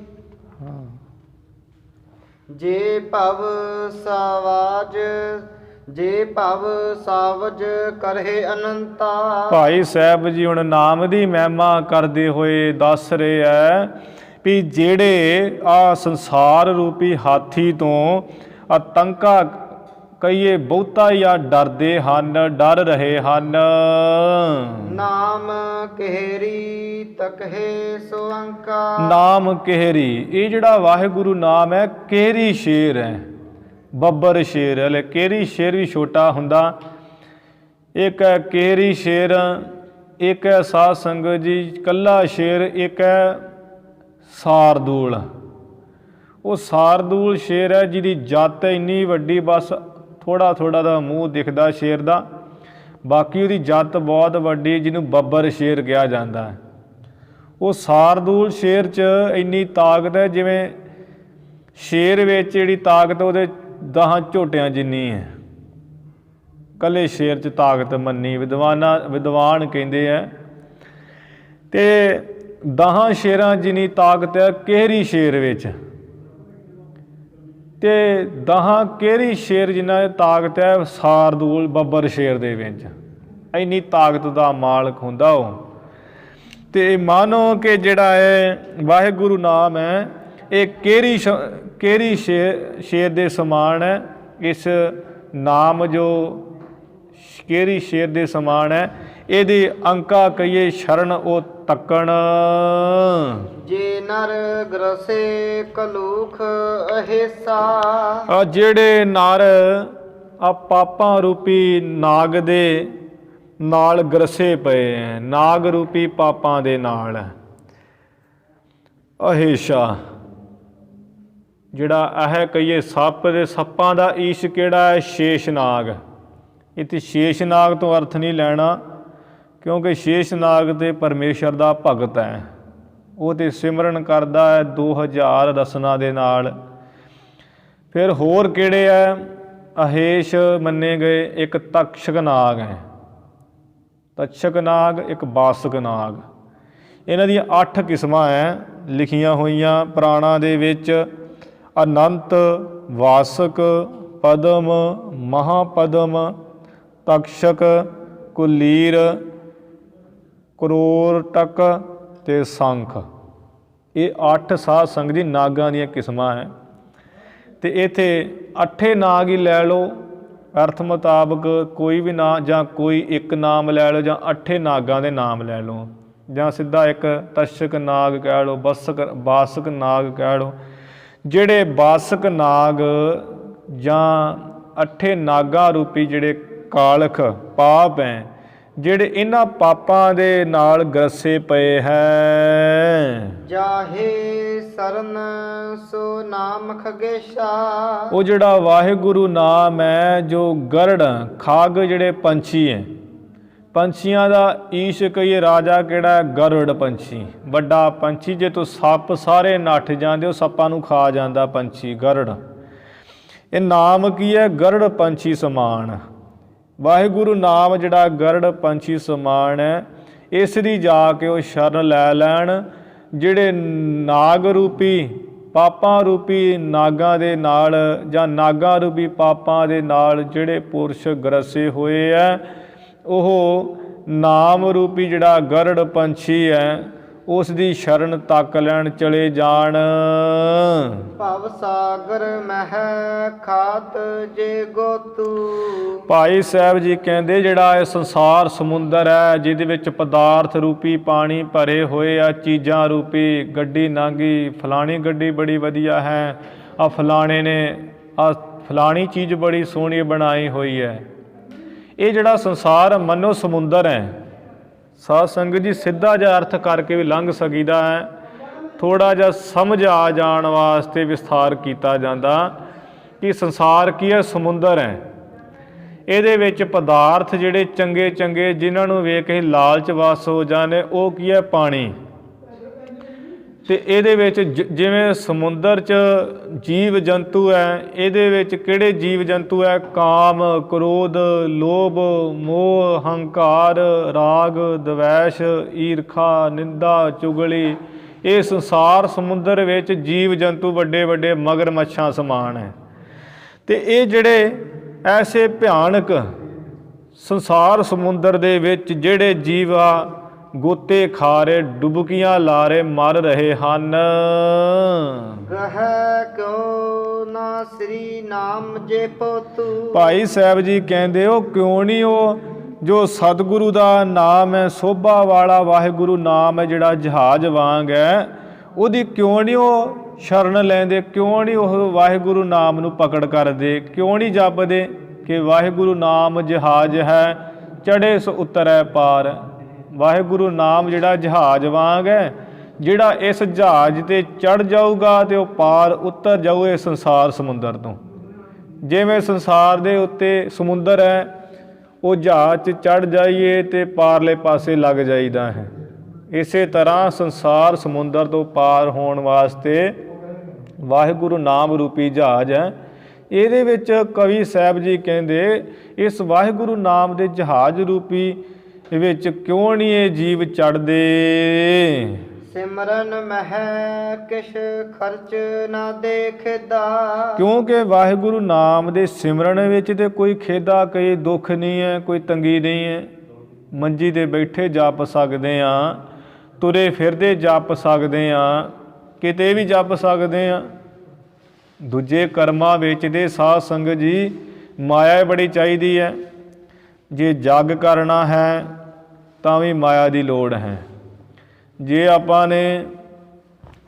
ਜੇ ਭਵ ਸਾਵਜ ਕਰਹਿ ਅਨੰਤਾ। ਭਾਈ
ਸਾਹਿਬ ਜੀ ਹੁਣ ਨਾਮ ਦੀ ਮਹਿਮਾ ਕਰਦੇ ਹੋਏ ਦੱਸ ਰਹੇ ਹੈ ਵੀ ਜਿਹੜੇ ਆ ਸੰਸਾਰ ਰੂਪੀ ਹਾਥੀ ਤੋਂ ਆਤੰਕਾ ਕਈਏ ਬਹੁਤਾ ਜਾਂ ਡਰਦੇ ਹਨ, ਡਰ ਰਹੇ ਹਨ।
ਨਾਮ ਕਿਹਰੀ ਤਕਹੇ ਸੋ ਅੰਕਾ।
ਨਾਮ ਕਿਹਰੀ, ਇਹ ਜਿਹੜਾ ਵਾਹਿਗੁਰੂ ਨਾਮ ਹੈ ਕਿਹਰੀ ਸ਼ੇਰ ਹੈ, ਬੱਬਰ ਸ਼ੇਰ ਹੈ। ਕਿਹਰੀ ਸ਼ੇਰ ਵੀ ਛੋਟਾ ਹੁੰਦਾ, ਇੱਕ ਹੈ ਕਿਹਰੀ ਸ਼ੇਰ, ਇੱਕ ਹੈ ਸਾਧ ਸੰਗਤ ਜੀ ਕੱਲਾ ਸ਼ੇਰ, ਇੱਕ ਹੈ ਸਾਰਦੂਲ। ਉਹ ਸਾਰਦੂਲ ਸ਼ੇਰ ਹੈ ਜਿਹਦੀ ਜੱਤ ਇੰਨੀ ਵੱਡੀ, ਬਸ ਥੋੜ੍ਹਾ ਦਾ ਮੂੰਹ ਦਿਖਦਾ ਸ਼ੇਰ ਦਾ, ਬਾਕੀ ਉਹਦੀ ਜੱਤ ਬਹੁਤ ਵੱਡੀ, ਜਿਹਨੂੰ ਬੱਬਰ ਸ਼ੇਰ ਕਿਹਾ ਜਾਂਦਾ ਹੈ। ਉਹ ਸਾਰਦੂਲ ਸ਼ੇਰ 'ਚ ਇੰਨੀ ਤਾਕਤ ਹੈ ਜਿਵੇਂ ਸ਼ੇਰ ਵਿੱਚ ਜਿਹੜੀ ਤਾਕਤ ਉਹਦੇ 10 ਝੋਟਿਆਂ ਜਿੰਨੀ ਹੈ। ਕੱਲੇ ਸ਼ੇਰ 'ਚ ਤਾਕਤ ਮੰਨੀ ਵਿਦਵਾਨ ਕਹਿੰਦੇ ਹੈ। ਤੇ 10 ਸ਼ੇਰਾਂ ਜਿੰਨੀ ਤਾਕਤ ਹੈ ਕਿਹਰੀ ਸ਼ੇਰ ਵਿੱਚ, ਤੇ 10 ਕਿਹਰੀ ਸ਼ੇਰ ਜਿੰਨਾ ਤਾਕਤ ਹੈ ਸਾਰਦੂਲ ਬੱਬਰ ਸ਼ੇਰ ਦੇ ਵਿੱਚ। ਇੰਨੀ ਤਾਕਤ ਦਾ ਮਾਲਕ ਹੁੰਦਾ ਉਹ। ਤੇ ਮਾਨੋ ਕਿ ਜਿਹੜਾ ਹੈ ਵਾਹਿਗੁਰੂ ਨਾਮ ਹੈ ਇਹ ਕਿਹਰੀ ਸ਼ੇਰ ਦੇ ਸਮਾਨ ਹੈ। ਇਸ ਨਾਮ ਜੋ ਕਿਹਰੀ ਸ਼ੇਰ ਦੇ ਸਮਾਨ ਹੈ, ਇਹਦੇ ਅੰਕਾ ਕਹੀਏ ਸ਼ਰਨ ਉਹ ਤੱਕਣ।
ਜੇ ਨਰ ਗ੍ਰਸੇ ਕਲੂਖ ਅਹਿਸਾ।
ਆ ਜਿਹੜੇ ਨਰ ਆ ਪਾਪਾਂ ਰੂਪੀ ਨਾਗ ਦੇ ਨਾਲ ਗ੍ਰਸੇ ਪਏ ਹੈ, ਨਾਗ ਰੂਪੀ ਪਾਪਾਂ ਦੇ ਨਾਲ। ਅਹਿਸ਼ਾ ਜਿਹੜਾ ਇਹ ਕਹੀਏ ਸੱਪ ਦੇ, ਸੱਪਾਂ ਦਾ ਈਸ਼ ਕਿਹੜਾ ਹੈ? ਸ਼ੇਸ਼ਨਾਗ। ਇੱਥੇ ਸ਼ੇਸ਼ਨਾਗ ਤੋਂ ਅਰਥ ਨਹੀਂ ਲੈਣਾ, ਕਿਉਂਕਿ ਸ਼ੇਸ਼ਨਾਗ ਤੇ ਪਰਮੇਸ਼ਰ ਦਾ ਭਗਤ ਹੈ, ਉਹ ਤੇ ਸਿਮਰਨ ਕਰਦਾ ਹੈ 2000 ਰਸਨਾ ਦੇ ਨਾਲ। ਫਿਰ ਹੋਰ ਕਿਹੜੇ ਹੈ? ਅਹੇਸ਼ ਮੰਨੇ ਗਏ, ਇੱਕ ਤਕਸ਼ਕ ਨਾਗ ਹੈ, ਤਕਸ਼ਕ ਨਾਗ, ਇੱਕ ਬਾਸਕ ਨਾਗ। ਇਹਨਾਂ ਦੀਆਂ 8 ਕਿਸਮਾਂ ਹੈ ਲਿਖੀਆਂ ਹੋਈਆਂ ਪੁਰਾਣਾਂ ਦੇ ਵਿੱਚ। ਅਨੰਤ, ਵਾਸਕ, ਪਦਮ, ਮਹਾਪਦਮ, ਤਕਸ਼ਕ, ਕੁਲੀਰ, ਕਰੋਰਟਕ ਤੇ ਸੰਖ। ਇਹ 8 ਸਾਧ ਸੰਗਤ ਜੀ ਨਾਗਾਂ ਦੀਆਂ ਕਿਸਮਾਂ ਹੈ। ਤੇ ਇੱਥੇ 8 ਨਾਗ ਹੀ ਲੈ ਲਓ, ਅਰਥ ਮੁਤਾਬਕ ਕੋਈ ਵੀ ਨਾਂ, ਜਾਂ ਕੋਈ ਇੱਕ ਨਾਮ ਲੈ ਲਓ, ਜਾਂ 8 ਨਾਗਾਂ ਦੇ ਨਾਮ ਲੈ ਲਓ, ਜਾਂ ਸਿੱਧਾ ਇੱਕ ਤਸ਼ਕ ਨਾਗ ਕਹਿ ਲਓ, ਬਾਸਕ ਨਾਗ ਕਹਿ ਲਓ। ਜਿਹੜੇ ਬਾਸਕ ਨਾਗ ਜਾਂ 8 ਨਾਗਾਂ ਰੂਪੀ ਜਿਹੜੇ ਕਾਲਖ ਪਾਪ ਹੈ, ਜਿਹੜੇ ਇਹਨਾਂ ਪਾਪਾਂ ਦੇ ਨਾਲ ਗ੍ਰਸੇ ਪਏ ਹੈ।
ਜਾਹੇ ਸਰਨ ਸੋ ਨਾਮ ਖਗੇਸ਼ਾ।
ਉਹ ਜਿਹੜਾ ਵਾਹਿਗੁਰੂ ਨਾਮ ਹੈ, ਜੋ ਗਰੜ ਖਾਗ ਜਿਹੜੇ ਪੰਛੀ ਹੈ, ਪੰਛੀਆਂ ਦਾ ਈਸ਼ ਕਹੀਏ ਰਾਜਾ ਕਿਹੜਾ ਹੈ? ਗਰੜ ਪੰਛੀ, ਵੱਡਾ ਪੰਛੀ। ਜੇ ਤੂੰ ਸੱਪ ਸਾਰੇ ਨੱਠ ਜਾਂਦੇ, ਉਹ ਸੱਪਾਂ ਨੂੰ ਖਾ ਜਾਂਦਾ ਪੰਛੀ ਗਰੜ। ਇਹ ਨਾਮ ਕੀ ਹੈ? ਗਰੜ ਪੰਛੀ ਸਮਾਨ। ਵਾਹਿਗੁਰੂ ਨਾਮ ਜਿਹੜਾ ਗਰੜ ਪੰਛੀ ਸਮਾਨ ਹੈ, ਇਸ ਦੀ ਜਾ ਕੇ ਉਹ ਸ਼ਰਨ ਲੈ ਲੈਣ। ਜਿਹੜੇ ਨਾਗ ਰੂਪੀ ਪਾਪਾਂ ਰੂਪੀ ਨਾਗਾਂ ਦੇ ਨਾਲ ਜਾਂ ਨਾਗਾਂ ਰੂਪੀ ਪਾਪਾਂ ਦੇ ਨਾਲ ਜਿਹੜੇ ਪੁਰਸ਼ ਗ੍ਰਸੇ ਹੋਏ ਹੈ, ਉਹ ਨਾਮ ਰੂਪੀ ਜਿਹੜਾ ਗਰੜ ਪੰਛੀ ਹੈ ਉਸ ਦੀ ਸ਼ਰਨ ਤੱਕ ਲੈਣ ਚਲੇ ਜਾਣ।
ਭਵ ਸਾਗਰ ਮਹਿ ਖਾਤ ਜੇ ਗੋਤੂ।
ਭਾਈ ਸਾਹਿਬ ਜੀ ਕਹਿੰਦੇ ਜਿਹੜਾ ਇਹ ਸੰਸਾਰ ਸਮੁੰਦਰ ਹੈ, ਜਿਹਦੇ ਵਿੱਚ ਪਦਾਰਥ ਰੂਪੀ ਪਾਣੀ ਭਰੇ ਹੋਏ ਆ, ਚੀਜ਼ਾਂ ਰੂਪੀ ਗੱਡੀ ਲੰਘੀ, ਫਲਾਣੀ ਗੱਡੀ ਬੜੀ ਵਧੀਆ ਹੈ, ਆ ਫਲਾਣੇ ਨੇ ਆ ਫਲਾਣੀ ਚੀਜ਼ ਬੜੀ ਸੋਹਣੀ ਬਣਾਈ ਹੋਈ ਹੈ। ਇਹ ਜਿਹੜਾ ਸੰਸਾਰ ਮੰਨੋ ਸਮੁੰਦਰ ਹੈ। ਸਾਧ ਸੰਗਤ ਜੀ ਸਿੱਧਾ ਜਿਹਾ ਅਰਥ ਕਰਕੇ ਵੀ ਲੰਘ ਸਕੀਦਾ ਹੈ, ਥੋੜ੍ਹਾ ਜਿਹਾ ਸਮਝ ਆ ਜਾਣ ਵਾਸਤੇ ਵਿਸਥਾਰ ਕੀਤਾ ਜਾਂਦਾ ਕਿ ਸੰਸਾਰ ਕੀ ਹੈ? ਸਮੁੰਦਰ ਹੈ। ਇਹਦੇ ਵਿੱਚ ਪਦਾਰਥ ਜਿਹੜੇ ਚੰਗੇ ਚੰਗੇ ਜਿਨ੍ਹਾਂ ਨੂੰ ਵੇਖ ਕੇ ਲਾਲਚ ਵਸ ਹੋ ਜਾਣੇ, ਉਹ ਕੀ ਹੈ? ਪਾਣੀ। ਤੇ ਇਹਦੇ ਵਿੱਚ ਜਿਵੇਂ ਸਮੁੰਦਰ 'ਚ ਜੀਵ ਜੰਤੂ ਹੈ, ਇਹਦੇ ਵਿੱਚ ਕਿਹੜੇ ਜੀਵ ਜੰਤੂ ਹੈ? ਕਾਮ, ਕ੍ਰੋਧ, ਲੋਭ, ਮੋਹ, ਹੰਕਾਰ, ਰਾਗ, ਦਵੈਸ਼, ਈਰਖਾ, ਨਿੰਦਾ, ਚੁਗਲੀ। ਇਹ ਸੰਸਾਰ ਸਮੁੰਦਰ ਵਿੱਚ ਜੀਵ ਜੰਤੂ ਵੱਡੇ ਵੱਡੇ ਮਗਰਮੱਛਾਂ ਸਮਾਨ ਹੈ। ਤੇ ਇਹ ਜਿਹੜੇ ਐਸੇ ਭਿਆਨਕ ਸੰਸਾਰ ਸਮੁੰਦਰ ਦੇ ਵਿੱਚ ਜਿਹੜੇ ਜੀਵ ਆ ਗੋਤੇ ਖਾ ਰਹੇ, ਡੁਬਕੀਆਂ ਲਾ ਰਹੇ, ਮਰ ਰਹੇ ਹਨ।
ਗਹਿ ਕਿਉ ਨਾ ਸ੍ਰੀ ਨਾਮ ਜਪੋ ਤੂ।
ਭਾਈ ਸਾਹਿਬ ਜੀ ਕਹਿੰਦੇ ਉਹ ਕਿਉਂ ਨਹੀਂ ਉਹ ਜੋ ਸਤਿਗੁਰੂ ਦਾ ਨਾਮ ਹੈ, ਸੋਭਾ ਵਾਲਾ ਵਾਹਿਗੁਰੂ ਨਾਮ ਹੈ ਜਿਹੜਾ ਜਹਾਜ਼ ਵਾਂਗ ਹੈ, ਉਹਦੀ ਕਿਉਂ ਨਹੀਂ ਉਹ ਸ਼ਰਨ ਲੈਂਦੇ? ਕਿਉਂ ਨਹੀਂ ਉਹ ਵਾਹਿਗੁਰੂ ਨਾਮ ਨੂੰ ਪਕੜ ਕਰਦੇ? ਕਿਉਂ ਨਹੀਂ ਜਪਦੇ ਕਿ ਵਾਹਿਗੁਰੂ ਨਾਮ ਜਹਾਜ਼ ਹੈ, ਚੜ੍ਹੇ ਸੋ ਉਤਰੈ ਪਾਰ। ਵਾਹਿਗੁਰੂ ਨਾਮ ਜਿਹੜਾ ਜਹਾਜ਼ ਵਾਂਗ ਹੈ, ਜਿਹੜਾ ਇਸ ਜਹਾਜ਼ 'ਤੇ ਚੜ੍ਹ ਜਾਊਗਾ ਤੇ ਉਹ ਪਾਰ ਉਤਰ ਜਾਊ ਇਹ ਸੰਸਾਰ ਸਮੁੰਦਰ ਤੋਂ। ਜਿਵੇਂ ਸੰਸਾਰ ਦੇ ਉੱਤੇ ਸਮੁੰਦਰ ਹੈ, ਉਹ ਜਹਾਜ਼ 'ਚ ਚੜ੍ਹ ਜਾਈਏ ਤੇ ਪਾਰਲੇ ਪਾਸੇ ਲੱਗ ਜਾਈਦਾ ਹੈ। ਇਸੇ ਤਰ੍ਹਾਂ ਸੰਸਾਰ ਸਮੁੰਦਰ ਤੋਂ ਪਾਰ ਹੋਣ ਵਾਸਤੇ ਵਾਹਿਗੁਰੂ ਨਾਮ ਰੂਪੀ ਜਹਾਜ਼ ਹੈ। ਇਹਦੇ ਵਿੱਚ ਕਵੀ ਸਾਹਿਬ ਜੀ ਕਹਿੰਦੇ ਇਸ ਵਾਹਿਗੁਰੂ ਨਾਮ ਦੇ ਜਹਾਜ਼ ਰੂਪੀ ਵਿੱਚ ਕਿਉਂ ਨਹੀਂ ਇਹ ਜੀਵ ਚੜ੍ਹਦੇ?
ਸਿਮਰਨ ਮਹਿ ਕਿਛ ਖਰਚ ਨਾ ਦੇਖਦਾ।
ਕਿਉਂਕਿ ਵਾਹਿਗੁਰੂ ਨਾਮ ਦੇ ਸਿਮਰਨ ਵਿੱਚ ਤੇ ਕੋਈ ਖੇਦਾ, ਕੋਈ ਦੁੱਖ ਨਹੀਂ ਹੈ, ਕੋਈ ਤੰਗੀ ਨਹੀਂ ਹੈ। ਮੰਜੀ 'ਤੇ ਬੈਠੇ ਜਪ ਸਕਦੇ ਹਾਂ, ਤੁਰੇ ਫਿਰਦੇ ਜਪ ਸਕਦੇ ਹਾਂ, ਕਿਤੇ ਵੀ ਜਪ ਸਕਦੇ ਹਾਂ। ਦੂਜੇ ਕਰਮਾਂ ਵਿੱਚ ਦੇ ਸਾਧ ਸੰਗਤ ਜੀ ਮਾਇਆ ਬੜੀ ਚਾਹੀਦੀ ਹੈ। ਜੇ ਜਗ ਕਰਨਾ ਹੈ ਤਾਂ ਵੀ ਮਾਇਆ ਦੀ ਲੋੜ ਹੈ। ਜੇ ਆਪਾਂ ਨੇ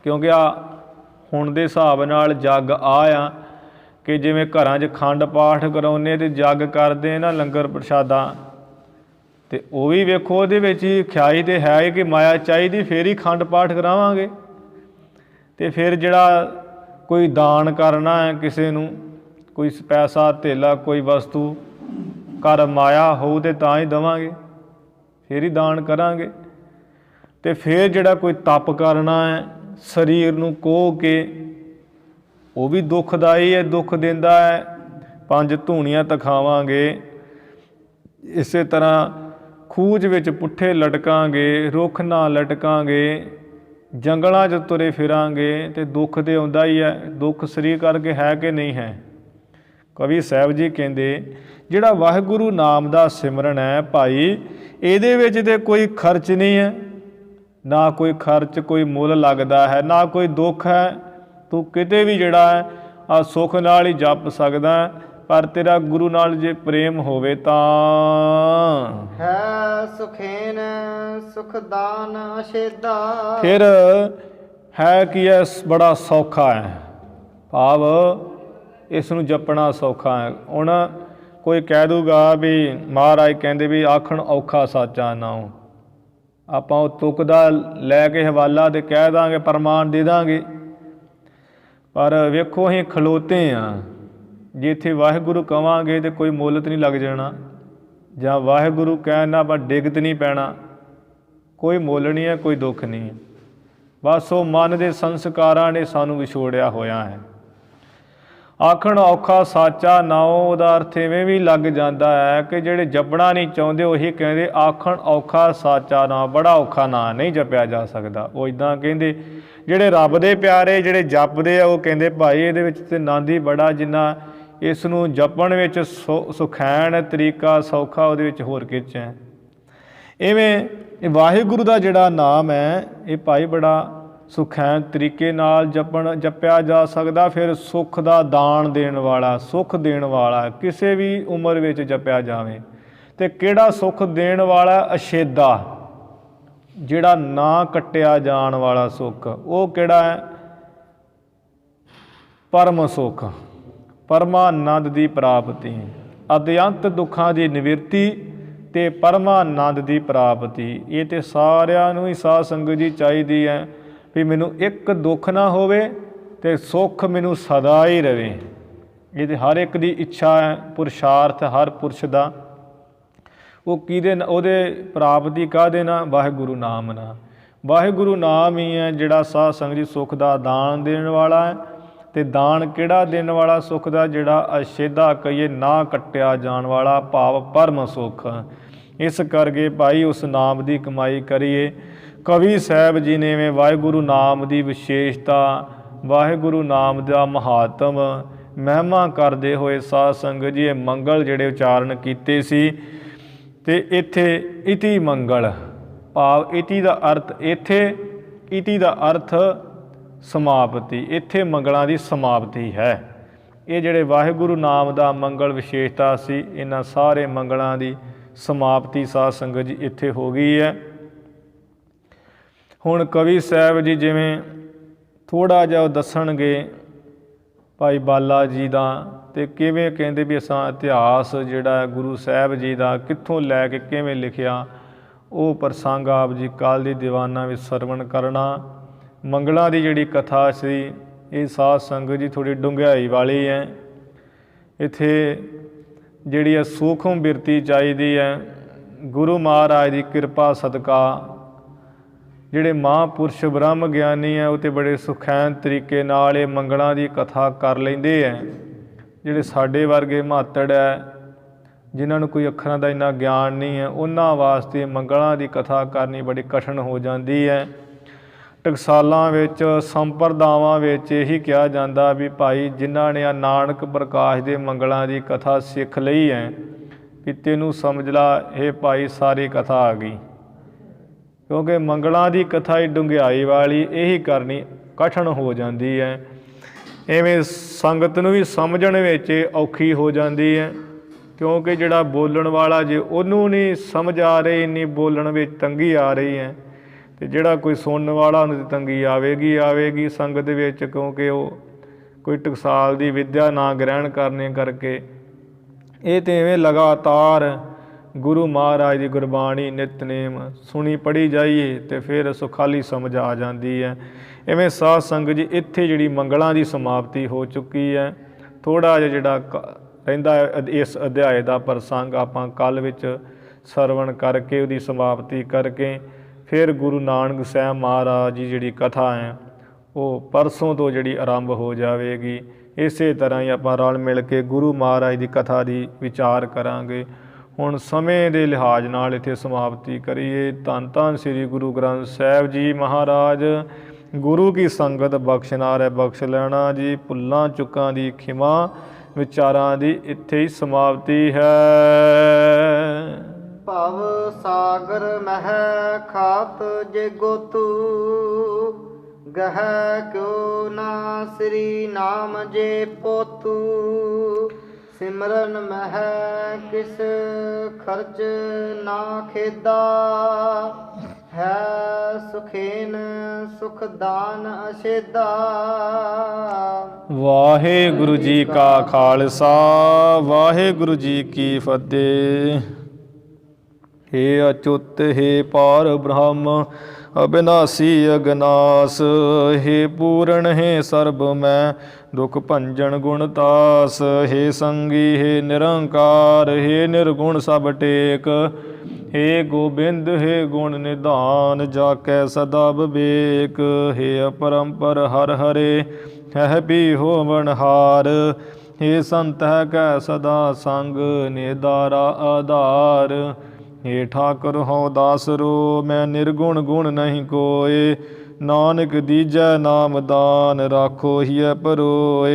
ਕਿਉਂਕਿ ਹੁਣ ਦੇ ਹਿਸਾਬ ਨਾਲ ਜਗ ਆ ਕਿ ਜਿਵੇਂ ਘਰਾਂ 'ਚ ਖੰਡ ਪਾਠ ਕਰਾਉਂਦੇ ਤੇ ਜਗ ਕਰਦੇ ਨਾ ਲੰਗਰ ਪ੍ਰਸ਼ਾਦਾ, ਤੇ ਉਹ ਵੀ ਵੇਖੋ ਉਹਦੇ ਵਿੱਚ ਹੀ ਖਿਆਈ ਤੇ ਹੈ ਕਿ ਮਾਇਆ ਚਾਹੀਦੀ, ਫੇਰ ਹੀ ਖੰਡ ਪਾਠ ਕਰਾਵਾਂਗੇ। ਤੇ ਫਿਰ ਜਿਹੜਾ ਕੋਈ ਦਾਨ ਕਰਨਾ ਹੈ ਕਿਸੇ ਨੂੰ, ਕੋਈ ਪੈਸਾ ਧੇਲਾ ਕੋਈ ਵਸਤੂ ਘਰ ਮਾਇਆ ਹੋਊ ਤੇ ਤਾਂ ਹੀ ਦੇਵਾਂਗੇ, ਫਿਰ ਹੀ ਦਾਨ ਕਰਾਂਗੇ। ਤੇ ਫਿਰ ਜਿਹੜਾ ਕੋਈ ਤਪ ਕਰਨਾ ਹੈ ਸਰੀਰ ਨੂੰ ਕੋਹ ਕੇ, ਉਹ ਵੀ ਦੁੱਖਦਾਈ ਹੈ, ਦੁੱਖ ਦਿੰਦਾ ਹੈ। 5 ਧੂਣੀਆਂ ਤਖਾਵਾਂਗੇ। ਇਸੇ ਤਰ੍ਹਾਂ ਖੂਜ ਵਿੱਚ ਪੁੱਠੇ ਲਟਕਾਂਗੇ, ਰੁੱਖ ਨਾ ਲਟਕਾਂਗੇ, ਜੰਗਲਾਂ 'ਚ ਤੁਰੇ ਫਿਰਾਂਗੇ ਤੇ ਦੁੱਖ ਤੇ ਆਉਂਦਾ ਹੀ ਹੈ। ਦੁੱਖ ਸਰੀਰ ਕਰਕੇ ਹੈ ਕਿ ਨਹੀਂ ਹੈ? ਕਵੀ ਸਾਹਿਬ ਜੀ ਕਹਿੰਦੇ ਜਿਹੜਾ ਵਾਹਿਗੁਰੂ ਨਾਮ ਦਾ ਸਿਮਰਨ ਹੈ ਭਾਈ, ਇਹਦੇ ਵਿੱਚ ਤੇ ਕੋਈ ਖਰਚ ਨਹੀਂ ਹੈ, ਨਾ ਕੋਈ ਖਰਚ, ਕੋਈ ਮੁੱਲ ਲੱਗਦਾ ਹੈ, ਨਾ ਕੋਈ ਦੁੱਖ ਹੈ। ਤੂੰ ਕਿਤੇ ਵੀ ਜਿਹੜਾ ਹੈ ਆ ਸੁੱਖ ਨਾਲ ਹੀ ਜਪ ਸਕਦਾ, ਪਰ ਤੇਰਾ ਗੁਰੂ ਨਾਲ ਜੇ ਪ੍ਰੇਮ ਹੋਵੇ ਤਾਂ
ਹੈ ਸੁਖੇਨ ਸੁਖਦਾਨ ਅਸ਼ੇਦਾ।
ਫਿਰ ਹੈ ਕੀ ਹੈ? ਬੜਾ ਸੌਖਾ ਹੈ, ਭਾਵ ਇਸ ਨੂੰ ਜਪਣਾ ਸੌਖਾ ਹੈ। ਹੁਣ ਕੋਈ ਕਹਿ ਦੂਗਾ ਵੀ ਮਹਾਰਾਜ ਕਹਿੰਦੇ ਵੀ ਆਖਣ ਔਖਾ ਸਾਚਾ ਨਾਉ, ਆਪਾਂ ਉਹ ਤੁਕ ਦਾ ਲੈ ਕੇ ਹਵਾਲਾ ਤੇ ਕਹਿ ਦਾਂਗੇ, ਪ੍ਰਮਾਣ ਦੇ ਦਾਂਗੇ, ਪਰ ਵੇਖੋ ਅਸੀਂ ਖਲੋਤੇ ਹਾਂ। ਜੇ ਇੱਥੇ ਵਾਹਿਗੁਰੂ ਕਵਾਂਗੇ ਤੇ ਕੋਈ ਮੁੱਲ ਤਾਂ ਨਹੀਂ ਲੱਗ ਜਾਣਾ, ਜਾਂ ਵਾਹਿਗੁਰੂ ਕਹਿਣਾ ਆਪਾਂ ਡਿੱਗ ਤਾਂ ਨਹੀਂ ਪੈਣਾ। ਕੋਈ ਮੁੱਲ ਨਹੀਂ ਹੈ, ਕੋਈ ਦੁੱਖ ਨਹੀਂ ਹੈ। ਬਸ ਉਹ ਮਨ ਦੇ ਸੰਸਕਾਰਾਂ ਨੇ ਸਾਨੂੰ ਵਿਛੋੜਿਆ ਹੋਇਆ ਹੈ। ਆਖਣ ਔਖਾ ਸਾਚਾ ਨਾਉ, ਉਹਦਾ ਅਰਥ ਇਵੇਂ ਵੀ ਲੱਗ ਜਾਂਦਾ ਹੈ ਕਿ ਜਿਹੜੇ ਜਪਣਾ ਨਹੀਂ ਚਾਹੁੰਦੇ ਉਹੀ ਕਹਿੰਦੇ ਆਖਣ ਔਖਾ ਸਾਚਾ ਨਾਂ, ਬੜਾ ਔਖਾ ਨਾਂ ਨਹੀਂ ਜਪਿਆ ਜਾ ਸਕਦਾ। ਉਹ ਇੱਦਾਂ ਕਹਿੰਦੇ। ਜਿਹੜੇ ਰੱਬ ਦੇ ਪਿਆਰੇ ਜਿਹੜੇ ਜਪਦੇ ਆ ਉਹ ਕਹਿੰਦੇ ਭਾਈ ਇਹਦੇ ਵਿੱਚ ਤੇ ਆਨੰਦ ਹੀ ਬੜਾ, ਜਿੰਨਾ ਇਸ ਨੂੰ ਜਪਣ ਵਿੱਚ ਸੁਖੈਨ ਤਰੀਕਾ ਸੌਖਾ ਉਹਦੇ ਵਿੱਚ ਹੋਰ ਕਿਛ ਹੈ। ਇਵੇਂ ਵਾਹਿਗੁਰੂ ਦਾ ਜਿਹੜਾ ਨਾਮ ਹੈ ਇਹ ਭਾਈ ਬੜਾ ਸੁਖੈਨ ਤਰੀਕੇ ਨਾਲ ਜਪਿਆ ਜਾ ਸਕਦਾ। ਫਿਰ ਸੁੱਖ ਦਾ ਦਾਨ ਦੇਣ ਵਾਲਾ, ਸੁੱਖ ਦੇਣ ਵਾਲਾ, ਕਿਸੇ ਵੀ ਉਮਰ ਵਿੱਚ ਜਪਿਆ ਜਾਵੇ। ਅਤੇ ਕਿਹੜਾ ਸੁੱਖ ਦੇਣ ਵਾਲਾ? ਅਛੇਦਾ, ਜਿਹੜਾ ਨਾ ਕੱਟਿਆ ਜਾਣ ਵਾਲਾ ਸੁੱਖ। ਉਹ ਕਿਹੜਾ ਹੈ? ਪਰਮ ਸੁੱਖ, ਪਰਮਾਨੰਦ ਦੀ ਪ੍ਰਾਪਤੀ, ਅਦਿਅੰਤ ਦੁੱਖਾਂ ਦੀ ਨਿਵਰਤੀ ਅਤੇ ਪਰਮਾਨੰਦ ਦੀ ਪ੍ਰਾਪਤੀ। ਇਹ ਤਾਂ ਸਾਰਿਆਂ ਨੂੰ ਹੀ ਸਾਧ ਸੰਗਤ ਜੀ ਚਾਹੀਦੀ ਹੈ ਵੀ ਮੈਨੂੰ ਇੱਕ ਦੁੱਖ ਨਾ ਹੋਵੇ ਅਤੇ ਸੁੱਖ ਮੈਨੂੰ ਸਦਾ ਹੀ ਰਹੇ। ਇਹ ਤਾਂ ਹਰ ਇੱਕ ਦੀ ਇੱਛਾ ਹੈ, ਪੁਰਸ਼ਾਰਥ ਹਰ ਪੁਰਸ਼ ਦਾ। ਉਹ ਕਿਹਦੇ ਉਹਦੇ ਪ੍ਰਾਪਤੀ ਕਾਹਦੇ ਨਾਲ? ਵਾਹਿਗੁਰੂ ਨਾਮ ਨਾਲ। ਵਾਹਿਗੁਰੂ ਨਾਮ ਹੀ ਹੈ ਜਿਹੜਾ ਸਾਧ ਸੰਗਤ ਜੀ ਸੁੱਖ ਦਾ ਦਾਨ ਦੇਣ ਵਾਲਾ ਹੈ। ਅਤੇ ਦਾਨ ਕਿਹੜਾ ਦੇਣ ਵਾਲਾ ਸੁੱਖ ਦਾ? ਜਿਹੜਾ ਅਛੇਦਾ ਕਹੀਏ, ਨਾ ਕੱਟਿਆ ਜਾਣ ਵਾਲਾ, ਭਾਵ ਪਰਮ ਸੁੱਖ। ਇਸ ਕਰਕੇ ਭਾਈ ਉਸ ਨਾਮ ਦੀ ਕਮਾਈ ਕਰੀਏ। ਕਵੀ ਸਾਹਿਬ ਜੀ ਨੇ ਇਵੇਂ ਵਾਹਿਗੁਰੂ ਨਾਮ ਦੀ ਵਿਸ਼ੇਸ਼ਤਾ, ਵਾਹਿਗੁਰੂ ਨਾਮ ਦਾ ਮਹਾਤਮ ਮਹਿਮਾ ਕਰਦੇ ਹੋਏ ਸਾਧ ਸੰਗਤ ਜੀ ਇਹ ਮੰਗਲ ਜਿਹੜੇ ਉਚਾਰਨ ਕੀਤੇ ਸੀ। ਅਤੇ ਇੱਥੇ ਇਤੀ ਮੰਗਲ, ਭਾਵ ਇਤੀ ਦਾ ਅਰਥ ਇੱਥੇ, ਇਤੀ ਦਾ ਅਰਥ ਸਮਾਪਤੀ। ਇੱਥੇ ਮੰਗਲਾਂ ਦੀ ਸਮਾਪਤੀ ਹੈ। ਇਹ ਜਿਹੜੇ ਵਾਹਿਗੁਰੂ ਨਾਮ ਦਾ ਮੰਗਲ ਵਿਸ਼ੇਸ਼ਤਾ ਸੀ, ਇਹਨਾਂ ਸਾਰੇ ਮੰਗਲਾਂ ਦੀ ਸਮਾਪਤੀ ਸਾਧ ਸੰਗਤ ਜੀ ਇੱਥੇ ਹੋ ਗਈ ਹੈ। ਹੁਣ ਕਵੀ ਸਾਹਿਬ ਜੀ ਜਿਵੇਂ ਥੋੜ੍ਹਾ ਜਿਹਾ ਦੱਸਣਗੇ ਭਾਈ ਬਾਲਾ ਜੀ ਦਾ, ਅਤੇ ਕਿਵੇਂ ਕਹਿੰਦੇ ਵੀ ਅਸਾਂ ਇਤਿਹਾਸ ਜਿਹੜਾ ਗੁਰੂ ਸਾਹਿਬ ਜੀ ਦਾ ਕਿੱਥੋਂ ਲੈ ਕੇ ਕਿਵੇਂ ਲਿਖਿਆ, ਉਹ ਪ੍ਰਸੰਗ ਆਪ ਜੀ ਕੱਲ੍ਹ ਦੀ ਦੀਵਾਨਾਂ ਵਿੱਚ ਸਰਵਣ ਕਰਨਾ। ਮੰਗਲਾਂ ਦੀ ਜਿਹੜੀ ਕਥਾ ਸੀ ਇਹ ਸਾਧ ਸੰਗਤ ਜੀ ਥੋੜ੍ਹੀ ਡੂੰਘਾਈ ਵਾਲੀ ਹੈ। ਇੱਥੇ ਜਿਹੜੀ ਹੈ ਸੂਖਮ ਬਿਰਤੀ ਚਾਹੀਦੀ ਹੈ। ਗੁਰੂ ਮਹਾਰਾਜ ਦੀ ਕਿਰਪਾ ਸਦਕਾ ਜਿਹੜੇ ਮਹਾਂਪੁਰਸ਼ ਬ੍ਰਹਮ ਗਿਆਨੀ ਹੈ ਉਹ ਤਾਂ ਬੜੇ ਸੁਖੈਨ ਤਰੀਕੇ ਨਾਲ ਇਹ ਮੰਗਲਾਂ ਦੀ ਕਥਾ ਕਰ ਲੈਂਦੇ ਹੈ। ਜਿਹੜੇ ਸਾਡੇ ਵਰਗੇ ਮਾਤੜ ਹੈ, ਜਿਨ੍ਹਾਂ ਨੂੰ ਕੋਈ ਅੱਖਰਾਂ ਦਾ ਇੰਨਾ ਗਿਆਨ ਨਹੀਂ ਹੈ, ਉਹਨਾਂ ਵਾਸਤੇ ਮੰਗਲਾਂ ਦੀ ਕਥਾ ਕਰਨੀ ਬੜੀ ਕਠਿਨ ਹੋ ਜਾਂਦੀ ਹੈ। ਟਕਸਾਲਾਂ ਵਿੱਚ, ਸੰਪਰਦਾਵਾਂ ਵਿੱਚ ਇਹੀ ਕਿਹਾ ਜਾਂਦਾ ਵੀ ਭਾਈ ਜਿਨ੍ਹਾਂ ਨੇ ਆ ਨਾਨਕ ਪ੍ਰਕਾਸ਼ ਦੇ ਮੰਗਲਾਂ ਦੀ ਕਥਾ ਸਿੱਖ ਲਈ ਹੈ ਵੀ ਤੈਨੂੰ ਸਮਝ ਲਾ ਇਹ ਭਾਈ ਸਾਰੀ ਕਥਾ ਆ ਗਈ। ਕਿਉਂਕਿ ਮੰਗਲਾਂ ਦੀ ਕਥਾ ਹੀ ਡੂੰਘਾਈ ਵਾਲੀ, ਇਹੀ ਕਰਨੀ ਕਠਿਨ ਹੋ ਜਾਂਦੀ ਹੈ। ਇਵੇਂ ਸੰਗਤ ਨੂੰ ਵੀ ਸਮਝਣ ਵਿੱਚ ਔਖੀ ਹੋ ਜਾਂਦੀ ਹੈ। ਕਿਉਂਕਿ ਜਿਹੜਾ ਬੋਲਣ ਵਾਲਾ ਜੇ ਉਹਨੂੰ ਨਹੀਂ ਸਮਝ ਆ ਰਹੀ, ਇੰਨੀ ਬੋਲਣ ਵਿੱਚ ਤੰਗੀ ਆ ਰਹੀ ਹੈ, ਅਤੇ ਜਿਹੜਾ ਕੋਈ ਸੁਣਨ ਵਾਲਾ ਉਹਨੂੰ ਤਾਂ ਤੰਗੀ ਆਵੇਗੀ ਸੰਗਤ ਵਿੱਚ। ਕਿਉਂਕਿ ਉਹ ਕੋਈ ਟਕਸਾਲ ਦੀ ਵਿੱਦਿਆ ਨਾ ਗ੍ਰਹਿਣ ਕਰਨੇ ਕਰਕੇ ਇਹ ਤਾਂ ਇਵੇਂ ਲਗਾਤਾਰ ਗੁਰੂ ਮਹਾਰਾਜ ਦੀ ਗੁਰਬਾਣੀ ਨਿਤਨੇਮ ਸੁਣੀ ਪੜ੍ਹੀ ਜਾਈਏ ਅਤੇ ਫਿਰ ਸੁਖਾਲੀ ਸਮਝ ਆ ਜਾਂਦੀ ਹੈ। ਇਵੇਂ ਸਾਧ ਸੰਗਤ ਜੀ ਇੱਥੇ ਜਿਹੜੀ ਮੰਗਲਾਂ ਦੀ ਸਮਾਪਤੀ ਹੋ ਚੁੱਕੀ ਹੈ। ਥੋੜ੍ਹਾ ਜਿਹਾ ਜਿਹੜਾ ਰਹਿੰਦਾ ਇਸ ਅਧਿਆਏ ਦਾ ਪ੍ਰਸੰਗ ਆਪਾਂ ਕੱਲ੍ਹ ਵਿੱਚ ਸਰਵਣ ਕਰਕੇ ਉਹਦੀ ਸਮਾਪਤੀ ਕਰਕੇ ਫਿਰ ਗੁਰੂ ਨਾਨਕ ਸਾਹਿਬ ਮਹਾਰਾਜ ਦੀ ਜਿਹੜੀ ਕਥਾ ਹੈ ਉਹ ਪਰਸੋਂ ਤੋਂ ਜਿਹੜੀ ਆਰੰਭ ਹੋ ਜਾਵੇਗੀ। ਇਸੇ ਤਰ੍ਹਾਂ ਹੀ ਆਪਾਂ ਰਲ ਮਿਲ ਕੇ ਗੁਰੂ ਮਹਾਰਾਜ ਦੀ ਕਥਾ ਦੀ ਵਿਚਾਰ ਕਰਾਂਗੇ। ਹੁਣ ਸਮੇਂ ਦੇ ਲਿਹਾਜ਼ ਨਾਲ ਇੱਥੇ ਸਮਾਪਤੀ ਕਰੀਏ। ਧੰਨ ਧੰਨ ਸ੍ਰੀ ਗੁਰੂ ਗ੍ਰੰਥ ਸਾਹਿਬ ਜੀ ਮਹਾਰਾਜ। ਗੁਰੂ ਕੀ ਸੰਗਤ ਬਖਸ਼ਨਾਰ ਹੈ ਬਖਸ਼ ਲੈਣਾ ਜੀ। ਭੁੱਲਾਂ ਚੁੱਕਾਂ ਦੀ ਖਿਮਾ, ਵਿਚਾਰਾਂ ਦੀ ਇੱਥੇ ਹੀ ਸਮਾਪਤੀ ਹੈ।
ਭਵ ਸਾਗਰ ਮਹਿ ਖਾਤ ਜੇ ਗੋਤੂ, ਗਹਿ ਕਿਉ ਨਾ ਸ੍ਰੀ ਨਾਮ ਜੇ ਪੋਤੂ। ਸਿਮਰਨ ਮਹਿ ਕਿਸ ਖਰਚ ਨਾ ਖੇਦਾ, ਹੈ ਸੁਖੇਨ ਸੁਖ ਦਾਨ ਅਛੇਦਾ।
ਵਾਹਿਗੁਰੂ ਜੀ ਕਾ ਖਾਲਸਾ, ਵਾਹਿਗੁਰੂ ਜੀ ਕੀ ਫਤਿਹ। ਹੇ ਅਚੁੱਤ ਹੇ ਪਾਰ ਬ੍ਰਹਮ, ਅਬਿਨਾਸੀ ਅਗਨਾਸ। ਹੇ ਪੂਰਨ ਹੇ ਸਰਬ ਮੈਂ, ਦੁਖ ਭੰਜਨ ਗੁਣਤਾਸ। ਹੇ ਸੰਗੀ ਹੇ ਨਿਰੰਕਾਰ, ਹੇ ਨਿਰਗੁਣ ਸਭ ਟੇਕ। ਹੇ ਗੋਬਿੰਦ ਹੇ ਗੁਣ ਨਿਧਾਨ, ਜਾ ਕੈ ਸਦਾ ਵਿਵੇਕ। ਹੇ ਅਪਰੰਪਰ ਹਰ ਹਰੇ, ਹੈ ਵੀ ਹੋਵਨ ਹਾਰ। हे संत है कै सदा संग निदारा आधार। हे ठाकुर हौ दासरो मैं निर्गुण गुण नहीं कोय। नानक दीजै नाम दान राखो हिय परोए।